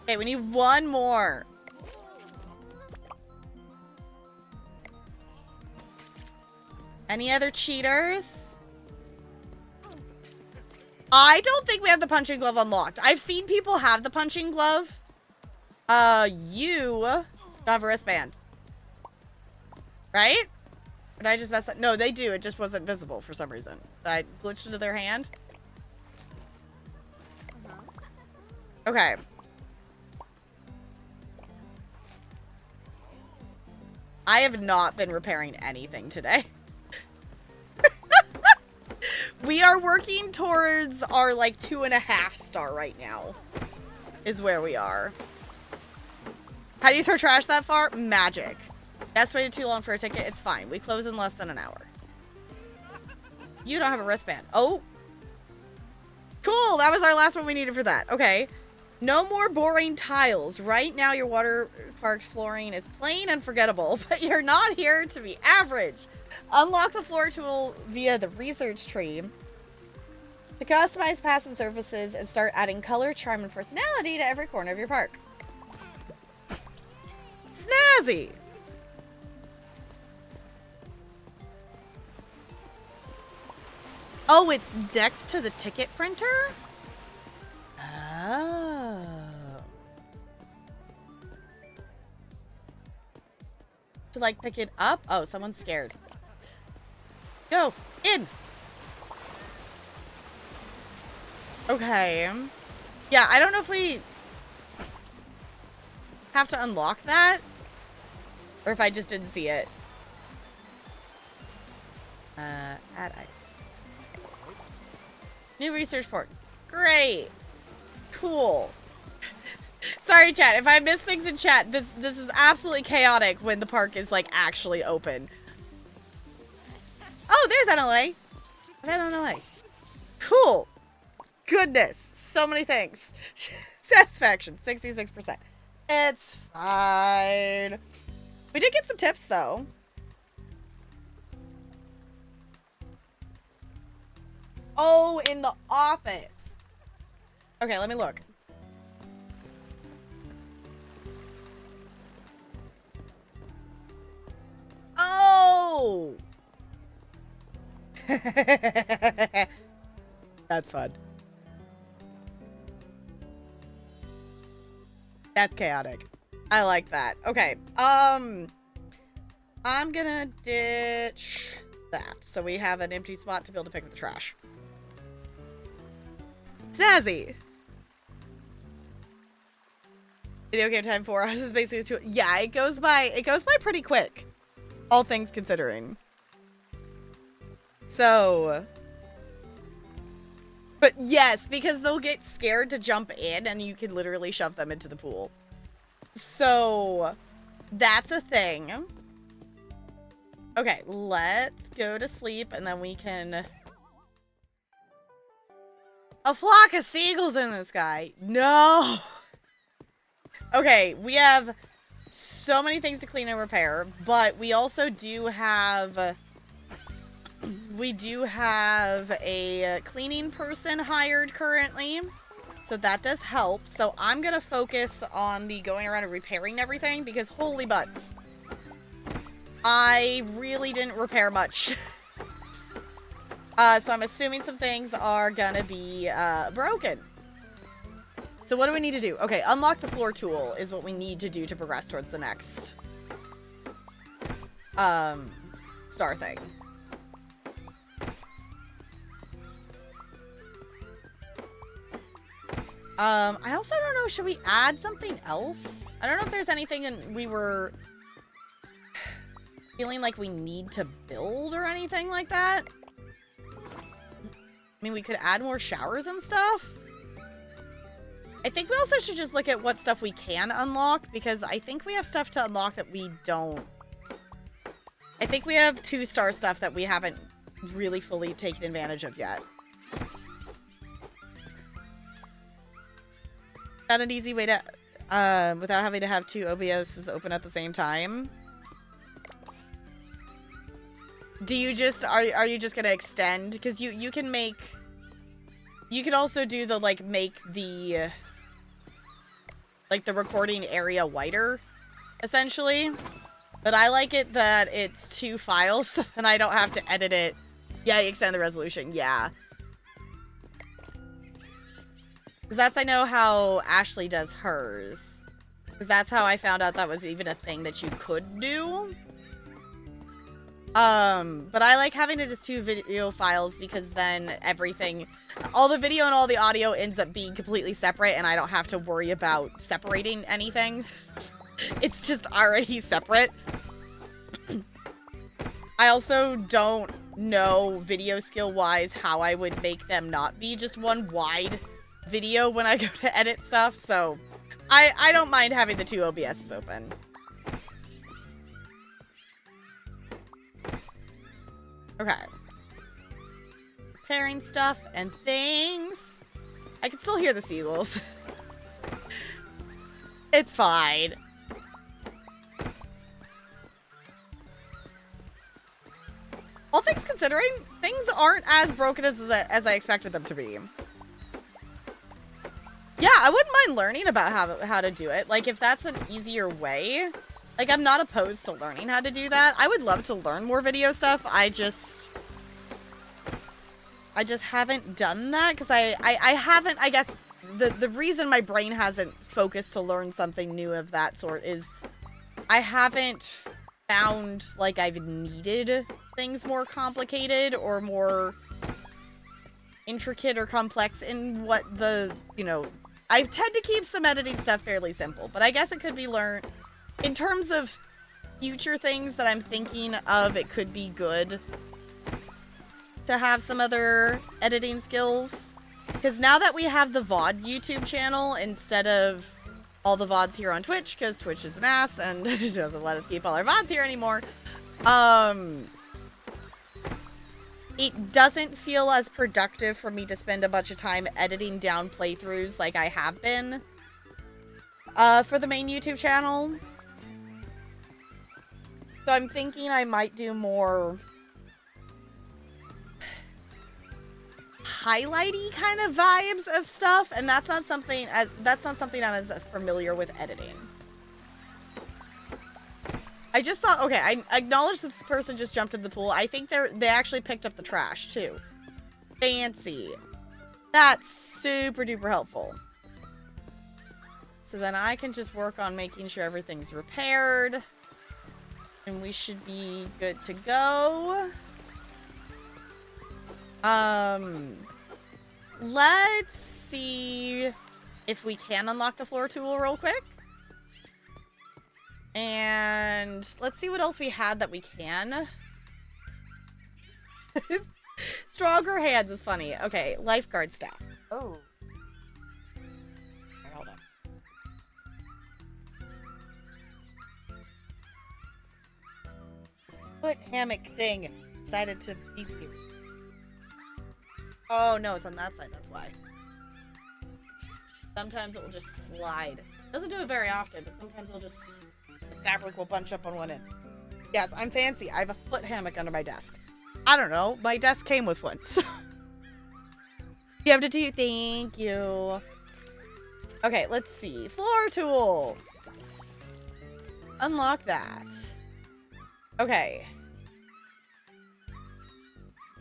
Speaker 1: Okay, we need 1 more. Any other cheaters? I don't think we have the punching glove unlocked. I've seen people have the punching glove. You don't have a wristband. Right? Did I just mess up? No, they do. It just wasn't visible for some reason. I glitched into their hand. Okay. I have not been repairing anything today. We are working towards our, like, 2.5 star right now. Is where we are. How do you throw trash that far? Magic. That's waited too long for a ticket. It's fine. We close in less than an hour. You don't have a wristband. Oh. Cool. That was our last one we needed for that. Okay. No more boring tiles. Right now, your water park flooring is plain and forgettable, but you're not here to be average. Unlock the floor tool via the research tree to customize paths and surfaces and start adding color, charm, and personality to every corner of your park. Snazzy! Oh, it's next to the ticket printer? Oh. To, like, pick it up? Oh, someone's scared. Go! In! Okay. Yeah, I don't know if we have to unlock that. Or if I just didn't see it. Add ice. New research port. Great. Cool. Sorry, chat. If I miss things in chat, this is absolutely chaotic when the park is, like, actually open. Oh, there's NLA. NLA. Cool. Goodness. So many things. Satisfaction. 66%. It's fine. We did get some tips, though. Oh, in the office. Okay, let me look. Oh! That's fun. That's chaotic. I like that. Okay. I'm gonna ditch that. So we have an empty spot to be able to pick up the trash. Snazzy. Video game time 4 hours is basically 2. Yeah, it goes by pretty quick. All things considering. So, but yes, because they'll get scared to jump in and you can literally shove them into the pool. So, that's a thing. Okay, let's go to sleep and then we can... A flock of seagulls in the sky. No! Okay, we have so many things to clean and repair, but we also do have... We do have a cleaning person hired currently, so that does help. So I'm going to focus on the going around and repairing everything, because holy butts. I really didn't repair much. So I'm assuming some things are gonna be broken. So what do we need to do? Okay, unlock the floor tool is what we need to do to progress towards the next star thing. I also don't know, should we add something else? I don't know if there's anything we were feeling like we need to build or anything like that. I mean, we could add more showers and stuff. I think we also should just look at what stuff we can unlock, because I think we have stuff to unlock that we don't. I think we have 2-star stuff that we haven't really fully taken advantage of yet. Not an easy way to, without having to have 2 OBSs open at the same time. Do you just, are you just gonna extend? Because you can make, you can also do the, like, make the, like, the recording area wider, essentially. But I like it that it's 2 files, and I don't have to edit it. Yeah, extend the resolution, yeah. Because that's, I know how Ashley does hers. Because that's how I found out that was even a thing that you could do. But I like having it as 2 video files, because then everything, all the video and all the audio ends up being completely separate, and I don't have to worry about separating anything. It's just already separate. I also don't know video skill-wise how I would make them not be just one wide video when I go to edit stuff, so I don't mind having the 2 OBSs open. Okay. Repairing stuff and things. I can still hear the seagulls. It's fine. All things considering, things aren't as broken as I expected them to be. Yeah, I wouldn't mind learning about how to do it. Like, if that's an easier way. Like, I'm not opposed to learning how to do that. I would love to learn more video stuff. I just haven't done that because I haven't, I guess, the reason my brain hasn't focused to learn something new of that sort is I haven't found like I've needed things more complicated or more intricate or complex in what the, you know, I tend to keep some editing stuff fairly simple, but I guess it could be learned in terms of future things that I'm thinking of. It could be good to have some other editing skills, because now that we have the VOD YouTube channel instead of all the VODs here on Twitch, because Twitch is an ass and it doesn't let us keep all our VODs here anymore, it doesn't feel as productive for me to spend a bunch of time editing down playthroughs like I have been for the main YouTube channel. So I'm thinking I might do more highlighty kind of vibes of stuff, and that's not something I'm as familiar with editing. I just thought, okay, I acknowledge that this person just jumped in the pool. I think they actually picked up the trash too. Fancy. That's super duper helpful. So then I can just work on making sure everything's repaired. And we should be good to go. Let's see if we can unlock the floor tool real quick. And let's see what else we had that we can. Stronger hands is funny. Okay, lifeguard staff. Oh. Right, hold on. Foot hammock thing decided to be here. Oh no, it's on that side, that's why. Sometimes it will just slide. Doesn't do it very often, but sometimes it'll just... the fabric will bunch up on one end. Yes, I'm fancy. I have a foot hammock under my desk. I don't know. My desk came with one, so... You have to do... Thank you. Okay, let's see. Floor tool. Unlock that. Okay.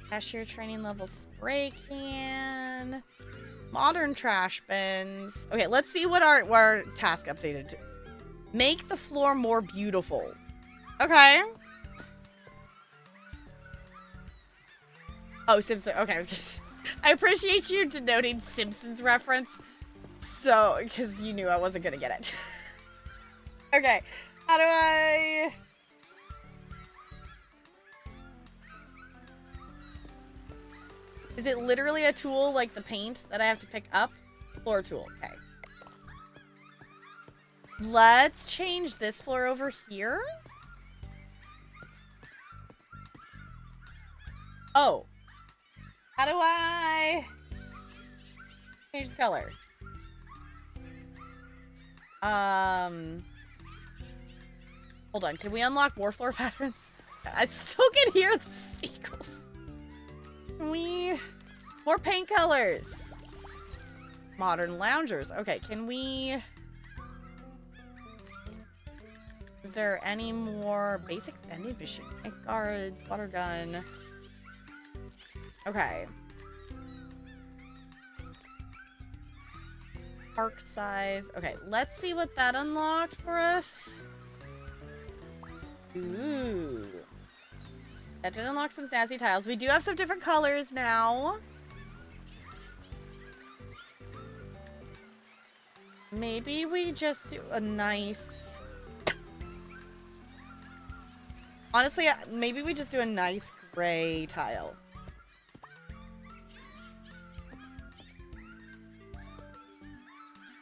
Speaker 1: Cashier training level spray can. Modern trash bins. Okay, let's see what our task updated to. Make the floor more beautiful. Okay. Oh, Simpsons. Okay, I appreciate you denoting Simpsons reference. So, because you knew I wasn't gonna get it. Okay, how do I... Is it literally a tool like the paint that I have to pick up? Floor tool, okay. Let's change this floor over here. Oh. How do I change the color? Hold on, can we unlock more floor patterns? I still can hear the seagulls. Can we... More paint colors. Modern loungers. Okay, can we... Is there any more basic vending machine? Guards, water gun. Okay. Park size. Okay, let's see what that unlocked for us. Ooh. That did unlock some snazzy tiles. We do have some different colors now. Maybe we just do a nice... Honestly, maybe we just do a nice gray tile.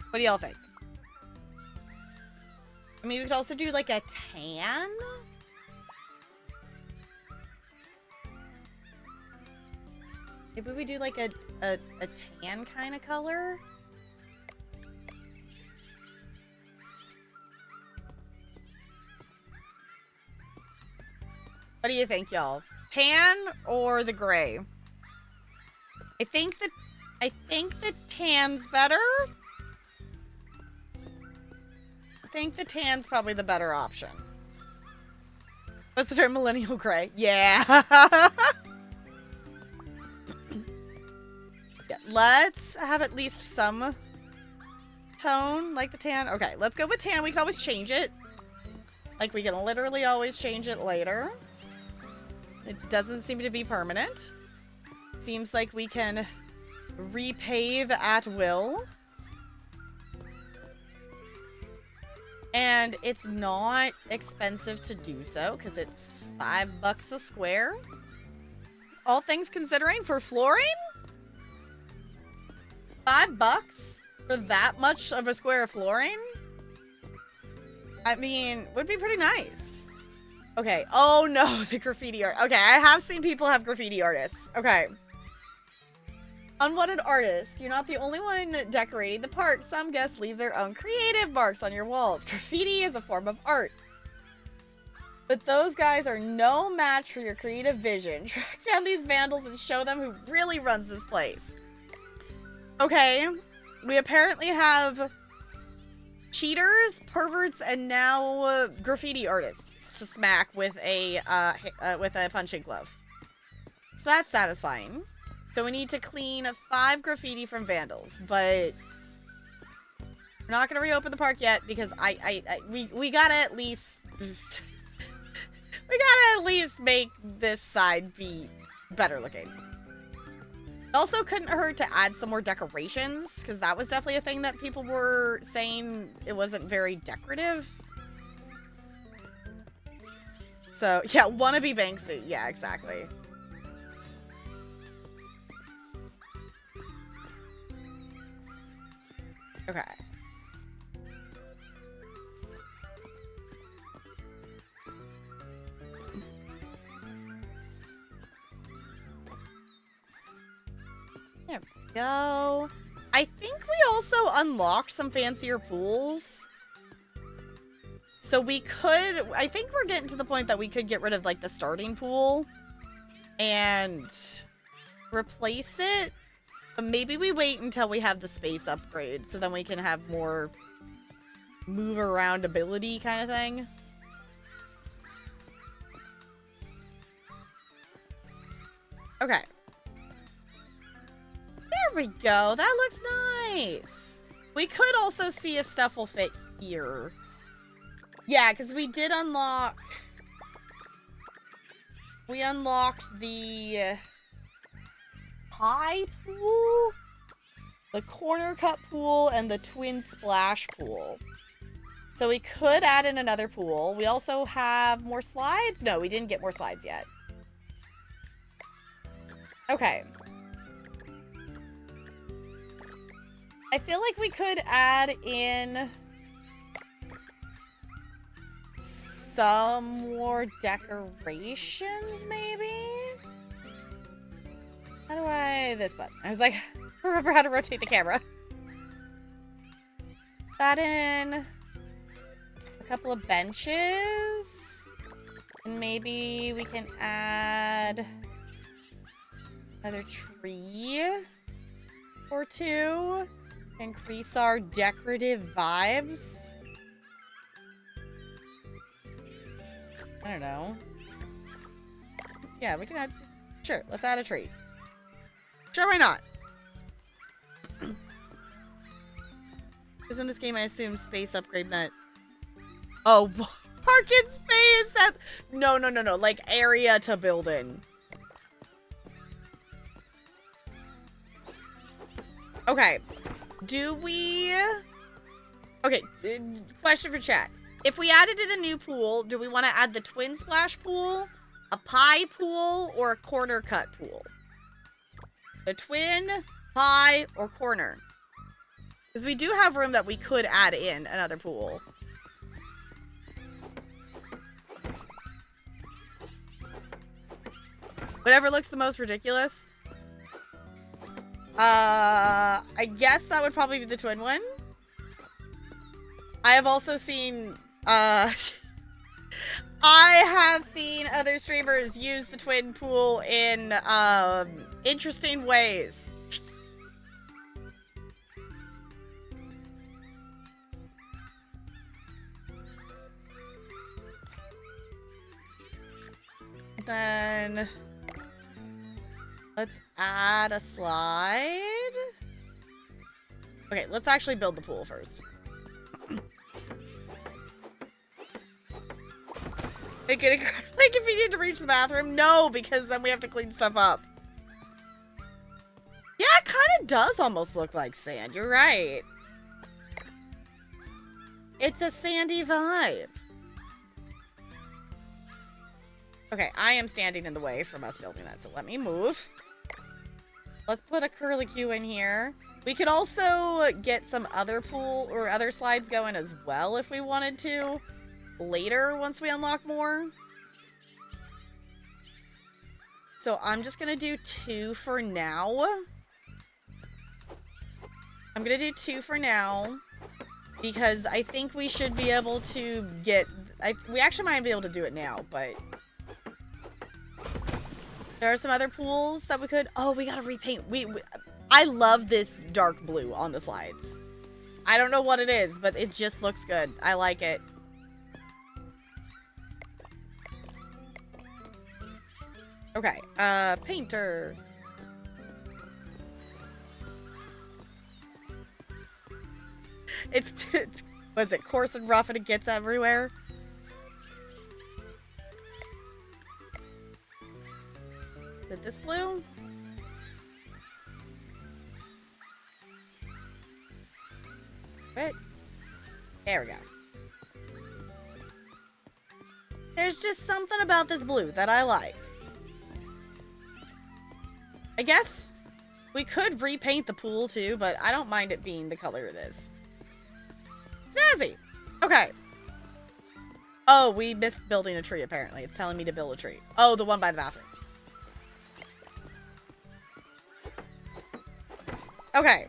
Speaker 1: What do y'all think? I mean, we could also do like a tan. Maybe we do like a tan kind of color. What do you think, y'all? Tan or the gray? I think the tan's better. I think the tan's probably the better option. What's the term? Millennial gray? Yeah. Yeah. Let's have at least some tone like the tan. Okay, let's go with tan. We can always change it. Like, we can literally always change it later. It doesn't seem to be permanent. Seems like we can repave at will. And it's not expensive to do so, because it's $5 a square. All things considering, for flooring? $5 for that much of a square of flooring? I mean, would be pretty nice. Okay. Oh no, the graffiti art. Okay, I have seen people have graffiti artists. Okay. Unwanted artists. You're not the only one decorating the park. Some guests leave their own creative marks on your walls. Graffiti is a form of art. But those guys are no match for your creative vision. Track down these vandals and show them who really runs this place. Okay. We apparently have cheaters, perverts, and now graffiti artists to smack with a punching glove. So that's satisfying. So we need to clean 5 graffiti from vandals, but We're not gonna reopen the park yet because we gotta at least we gotta at least make this side be better looking. It also couldn't hurt to add some more decorations because that was definitely a thing that people were saying it wasn't very decorative. So yeah, wannabe Banksy. Yeah, exactly. Okay. There we go. I think we also unlocked some fancier pools. So we could, I think we're getting to the point that we could get rid of like the starting pool and replace it. But maybe we wait until we have the space upgrade so then we can have more move around ability kind of thing. Okay. There we go. That looks nice. We could also see if stuff will fit here. Yeah, because we did unlock... We unlocked the pie pool, the corner cut pool, and the twin splash pool. So we could add in another pool. We also have more slides. No, we didn't get more slides yet. Okay. I feel like we could add in some more decorations, maybe? How do I... This button. I was like, remember how to rotate the camera. Add in a couple of benches. And maybe we can add another tree or two. Increase our decorative vibes. I don't know. Yeah, we can add... Sure, let's add a tree. Sure, why not? Because in this game, I assume space upgrade meant... Oh, parking space! That... No. Like, area to build in. Okay. Do we... Okay, question for chat. If we added in a new pool, do we want to add the twin splash pool, a pie pool, or a corner cut pool? The twin, pie, or corner? Because we do have room that we could add in another pool. Whatever looks the most ridiculous. I guess that would probably be the twin one. I have also seen, I have seen other streamers use the twin pool in, interesting ways. Then, let's add a slide. Okay, let's actually build the pool first. Make it incredibly convenient to reach the bathroom? No, because then we have to clean stuff up. Yeah, it kind of does almost look like sand. You're right. It's a sandy vibe. Okay, I am standing in the way from us building that, so let me move. Let's put a curlicue in here. We could also get some other pool or other slides going as well if we wanted to. Later, once we unlock more. So I'm just gonna do 2 for now. I'm gonna do 2 for now because I think we should be able to get... we actually might be able to do it now, but... There are some other pools that we could... Oh, we gotta repaint. I love this dark blue on the slides. I don't know what it is, but it just looks good. I like it. Okay, painter. It's was it coarse and rough and it gets everywhere? Is it this blue? Right. There we go. There's just something about this blue that I like. I guess we could repaint the pool too, but I don't mind it being the color it is. Snazzy! Okay. Oh, we missed building a tree apparently. It's telling me to build a tree. Oh, the one by the bathrooms. Okay.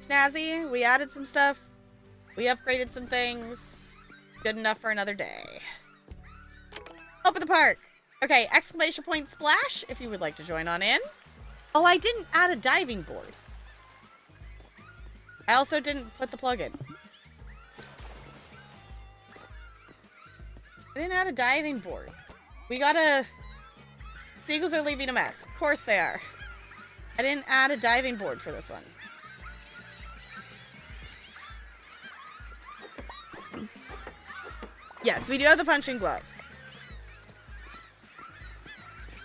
Speaker 1: Snazzy, we added some stuff. We upgraded some things. Good enough for another day. Open the park. Okay, exclamation point splash if you would like to join on in. Oh, I didn't add a diving board. I also didn't put the plug in. I didn't add a diving board. We gotta... Seagulls are leaving a mess. Of course they are. I didn't add a diving board for this one. Yes, we do have the punching glove.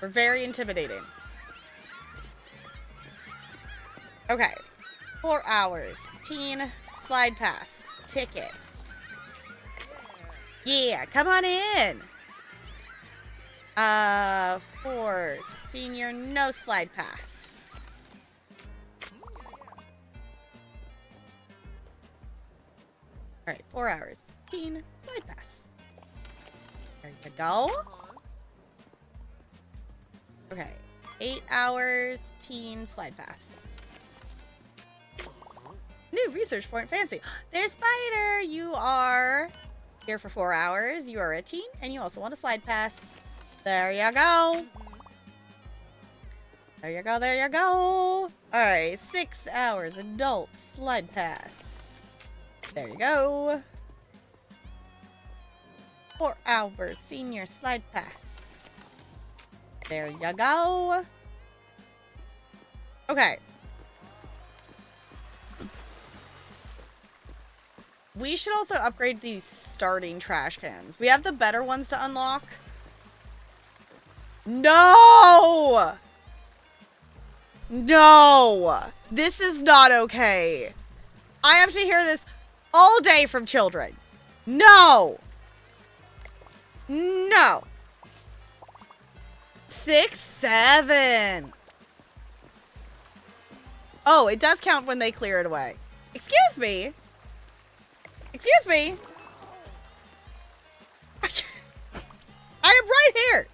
Speaker 1: We're very intimidating. Okay. 4 hours. Teen slide pass. Ticket. Yeah, come on in. 4 senior no slide pass. All right, 4 hours. Teen slide pass. There you go. Okay, 8 hours. Teen slide pass. New research point, fancy. There's Spider. You are here for 4 hours. You are a teen, and you also want a slide pass. There you go. There you go, there you go. Alright, 6 hours adult slide pass. There you go. 4 hours senior slide pass. There you go. Okay. We should also upgrade these starting trash cans. We have the better ones to unlock. No! No! This is not okay. I have to hear this all day from children. No! No! 6, 7. Oh, it does count when they clear it away. Excuse me? Excuse me? I am right here.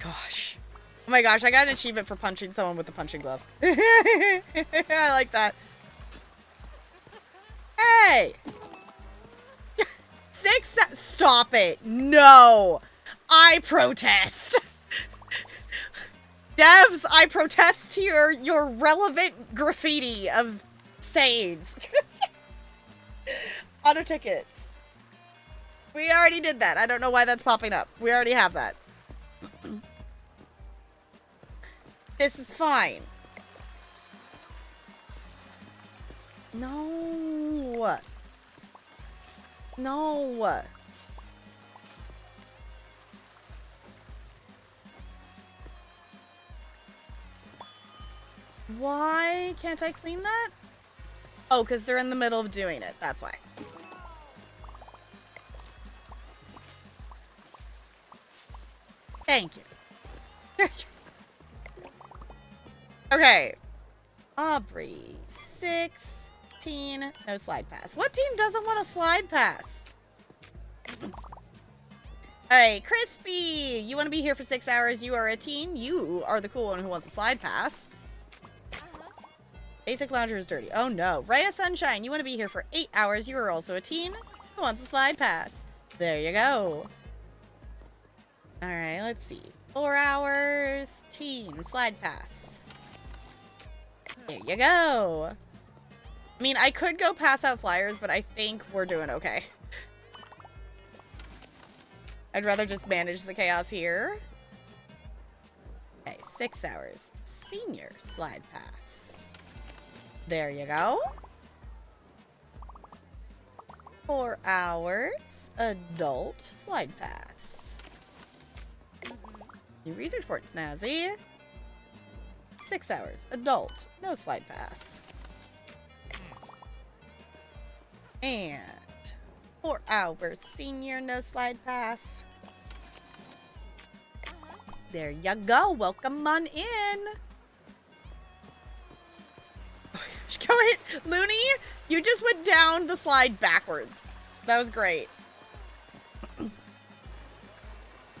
Speaker 1: Gosh. Oh my gosh, I got an achievement for punching someone with a punching glove. I like that. Hey! 6, stop it. No. I protest. Devs, I protest to your relevant graffiti of sayings. Auto tickets. We already did that. I don't know why that's popping up. We already have that. This is fine. No. No. Why can't I clean that? Oh, because they're in the middle of doing it. That's why. Thank you. Okay. Aubrey, 16. No slide pass. What team doesn't want a slide pass? Alright, Crispy. You want to be here for 6 hours. You are a teen. You are the cool one who wants a slide pass. Basic Lounger is dirty. Oh no. Raya Sunshine, you want to be here for 8 hours. You are also a teen who wants a slide pass. There you go. Alright, let's see. 4 hours. Teen slide pass. There you go. I mean, I could go pass out flyers, but I think we're doing okay. I'd rather just manage the chaos here. Okay, 6 hours. Senior slide pass. There you go. 4 hours. Adult slide pass. New research report, snazzy. 6 hours. Adult. No slide pass. And 4 hours. Senior. No slide pass. There you go. Welcome on in. Go ahead. Looney, you just went down the slide backwards. That was great.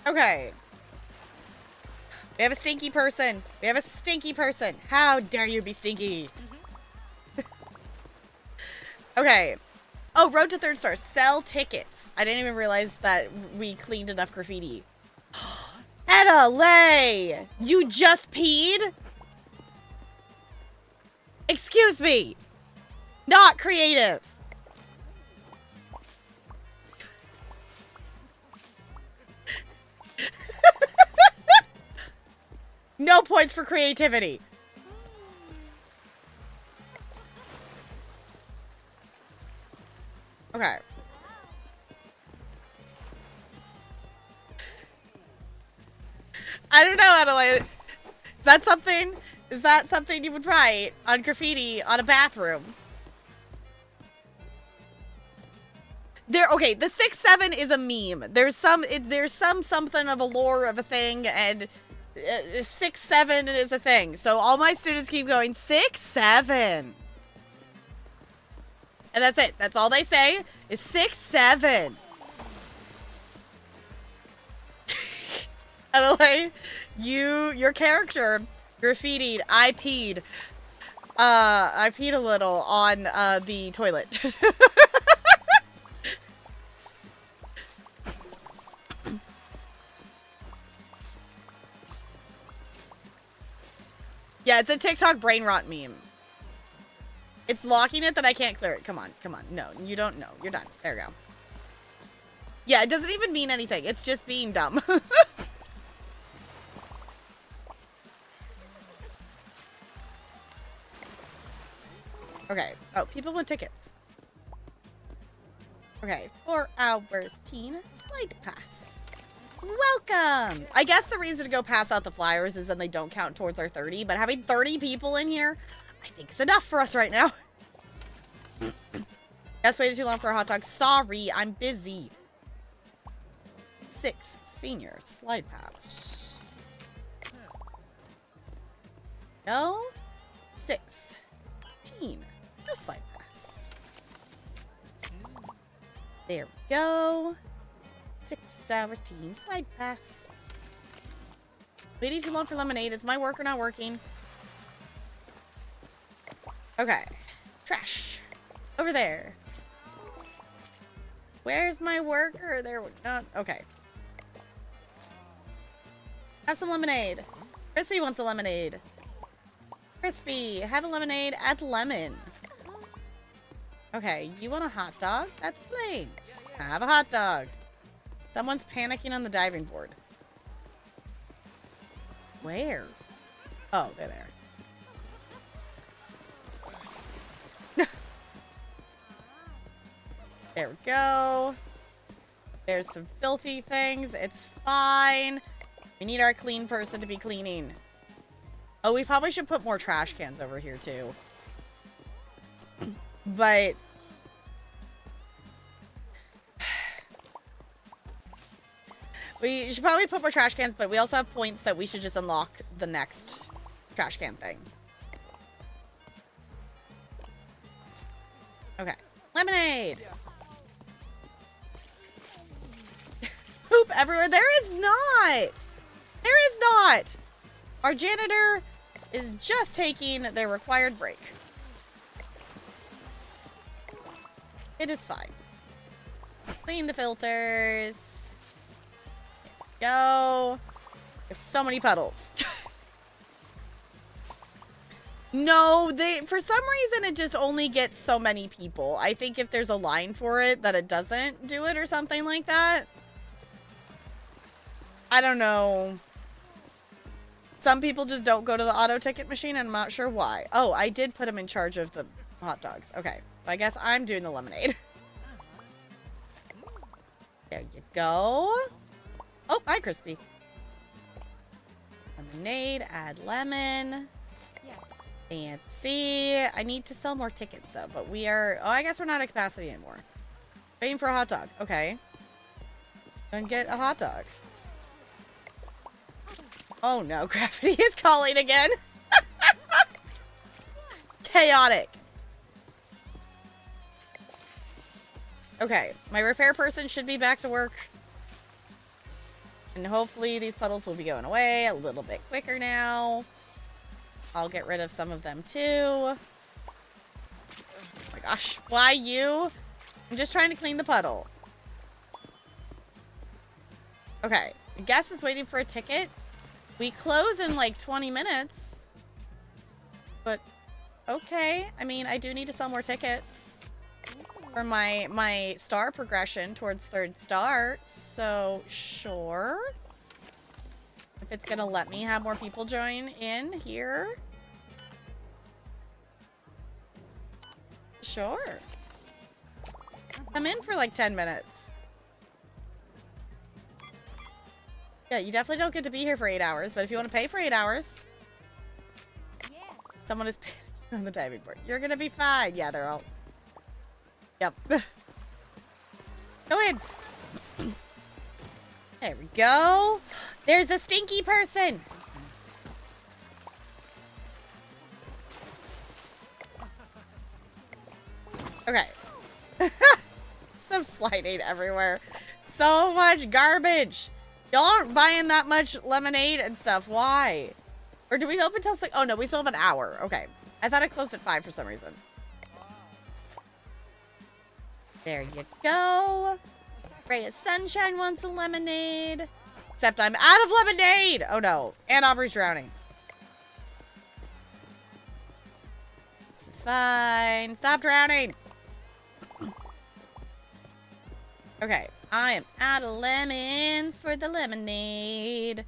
Speaker 1: Okay. We have a stinky person. We have a stinky person. How dare you be stinky? Okay. Oh, road to 3rd star. Sell tickets. I didn't even realize that we cleaned enough graffiti. Etta Lay! You just peed? Excuse me. Not creative. No points for creativity. Okay. I don't know, Adelaide. Is that something you would write on graffiti on a bathroom? Okay, the 6-7 is a meme. There's something of a lore of a thing, and 6-7 is a thing. So all my students keep going 6-7, and that's it. That's all they say is 6-7. Adelaide, your character graffitied. I peed a little on the toilet. Yeah, it's a TikTok brain rot meme. It's locking it that I can't clear it. Come on, come on. No, you don't know. You're done. There we go. Yeah, it doesn't even mean anything. It's just being dumb. Okay. Oh, people want tickets. Okay. 4 hours, teen. Slide pass. Welcome! I guess the reason to go pass out the flyers is then they don't count towards our 30, but having 30 people in here, I think is enough for us right now. Guess waited too long for a hot dog. Sorry, I'm busy. 6 senior slide pass. No. 6 teen. No slide pass. There we go. 6 hours teen slide pass. Waiting too long for lemonade. Is my worker not working? Okay. Trash. Over there. Where's my worker? There we go. Okay. Have some lemonade. Crispy wants a lemonade. Crispy, have a lemonade, add lemon. Okay, you want a hot dog? That's plain. Have a hot dog. Someone's panicking on the diving board. Where? Oh, they're there. There we go. There's some filthy things. It's fine. We need our clean person to be cleaning. Oh, we probably should put more trash cans over here, too. But... we should probably put more trash cans, but we also have points that we should just unlock the next trash can thing. Okay. Lemonade! Poop everywhere. There is not! There is not! Our janitor is just taking their required break. It is fine. Clean the filters. There we go. There's so many puddles. No, for some reason it just only gets so many people. I think if there's a line for it that it doesn't do it or something like that. I don't know. some people just don't go to the auto ticket machine, and I'm not sure why. Oh, I did put him in charge of the hot dogs. Okay, so I guess I'm doing the lemonade. There you go. Oh, hi, Crispy. Lemonade, add lemon. Fancy. I need to sell more tickets, though, but we are... Oh, I guess we're not at capacity anymore. Waiting for a hot dog. Okay. Then get a hot dog. Oh, no. Gravity is calling again. Chaotic. Okay. My repair person should be back to work. And hopefully these puddles will be going away a little bit quicker now. I'll get rid of some of them too. Oh my gosh. Why you? I'm just trying to clean the puddle. Okay. Guest is waiting for a ticket. We close in like 20 minutes. But, okay. I mean, I do need to sell more tickets for my star progression towards 3rd star. So, sure. If it's gonna let me have more people join in here. Sure. I'm in for like 10 minutes. Yeah, you definitely don't get to be here for 8 hours, but if you want to pay for 8 hours, someone is paying on the diving board. You're gonna be fine. Yeah, they're all... Yep. Go in. There we go. There's a stinky person. Okay. Stuff sliding everywhere. So much garbage. Y'all aren't buying that much lemonade and stuff. Why? Or do we open till 6? Oh, no. We still have an hour. Okay. I thought it closed at 5 for some reason. There you go. Ray of Sunshine wants a lemonade. Except I'm out of lemonade. Oh, no. And Aubrey's drowning. This is fine. Stop drowning. Okay. I am out of lemons for the lemonade.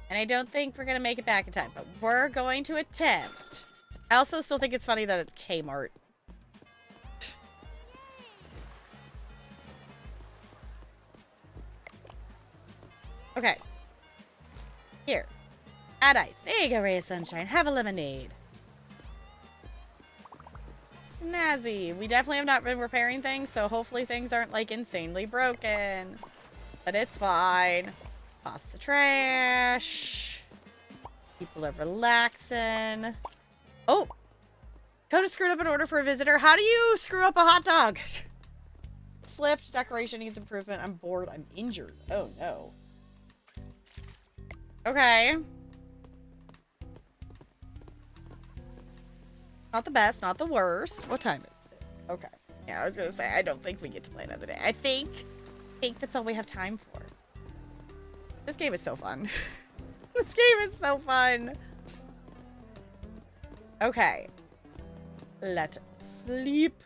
Speaker 1: And I don't think we're going to make it back in time. But we're going to attempt. I also still think it's funny that it's Kmart. Okay. Here. Add ice. There you go, Ray of Sunshine. Have a lemonade. Snazzy. We definitely have not been repairing things, so hopefully things aren't, like, insanely broken. But it's fine. Toss the trash. People are relaxing. Oh! Coda screwed up an order for a visitor. How do you screw up a hot dog? Slipped. Decoration needs improvement. I'm bored. I'm injured. Oh, no. Okay. Not the best, not the worst. What time is it? Okay. Yeah, I was gonna say, I don't think we get to play another day. I think that's all we have time for. This game is so fun. This game is so fun. Okay. Let sleep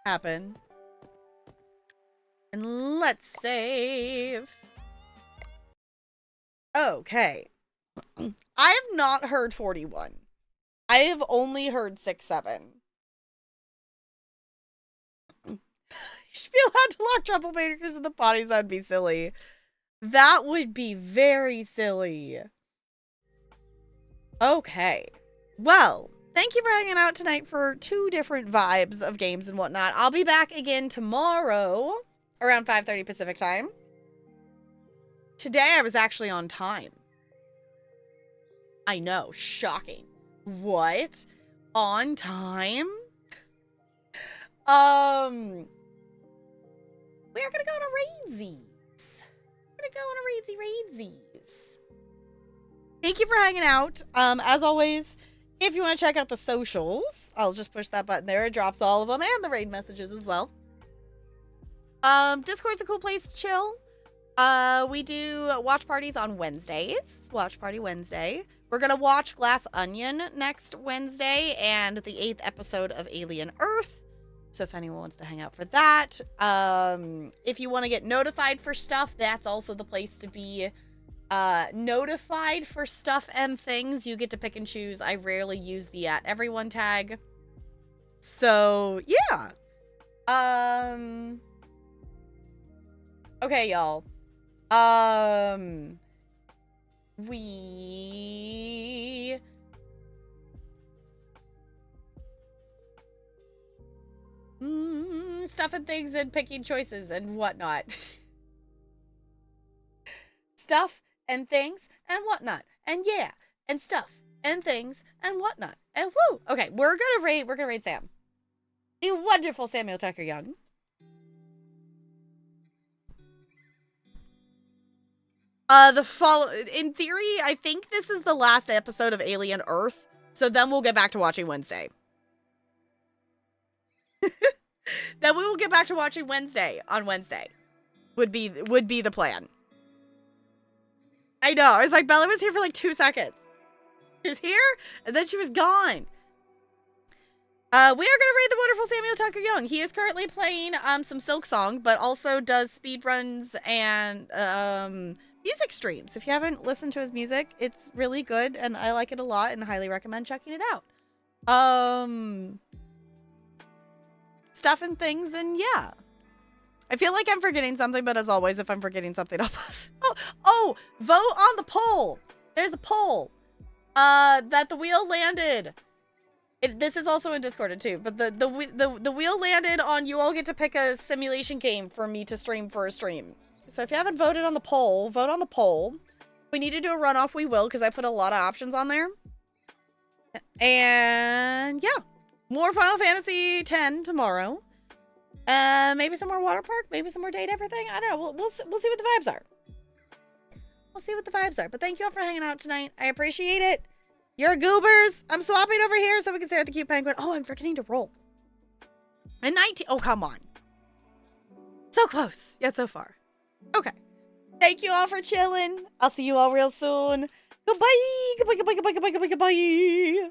Speaker 1: happen. And let's save. Okay. I have not heard 41. I have only heard 6-7. You should be allowed to lock troublemakers in the potties. That would be silly. That would be very silly. Okay. Well, thank you for hanging out tonight for 2 different vibes of games and whatnot. I'll be back again tomorrow around 5:30 Pacific time. Today I was actually on time. I know, shocking. What? On time? We're gonna go on a raidsies. We're gonna go on a raidsies. Thank you for hanging out. As always, if you want to check out the socials, I'll just push that button there. It drops all of them and the raid messages as well. Discord's a cool place to chill. We do watch parties on Wednesdays. Watch Party Wednesday. We're going to watch Glass Onion next Wednesday and the 8th episode of Alien Earth. So if anyone wants to hang out for that. If you want to get notified for stuff, that's also the place to be. Notified for stuff and things, you get to pick and choose. I rarely use the @everyone tag. So, yeah. Okay, y'all. We... stuff and things and picking choices and whatnot. Stuff and things and whatnot. And yeah. And stuff and things and whatnot. And woo! Okay, we're gonna raid Sam. The wonderful Samuel Tucker Young. In theory, I think this is the last episode of Alien Earth, so then we'll get back to watching Wednesday. Then we will get back to watching Wednesday on Wednesday. Would be the plan. I know. I was like, Bella was here for like 2 seconds. She was here, and then she was gone. We are going to read the wonderful Samuel Tucker Young. He is currently playing some Silk Song, but also does speedruns and music streams. If you haven't listened to his music, it's really good, and I like it a lot, and highly recommend checking it out. Stuff and things, and yeah. I feel like I'm forgetting something, but as always, if I'm forgetting something, I'll vote on the poll. There's a poll. That the wheel landed. This is also in Discord too, but the wheel landed on you all get to pick a simulation game for me to stream for a stream. So if you haven't voted on the poll, vote on the poll. If we need to do a runoff, we will, because I put a lot of options on there. And yeah, more Final Fantasy X tomorrow. Maybe some more Waterpark, maybe some more Date Everything. I don't know. We'll see what the vibes are. We'll see what the vibes are. But thank you all for hanging out tonight. I appreciate it. You're goobers. I'm swapping over here so we can stare at the cute penguin. Oh, I'm forgetting to roll. And 19. Oh, come on. So close, yet so far. Okay. Thank you all for chilling. I'll see you all real soon. Goodbye. Goodbye, goodbye, goodbye, goodbye, goodbye, goodbye.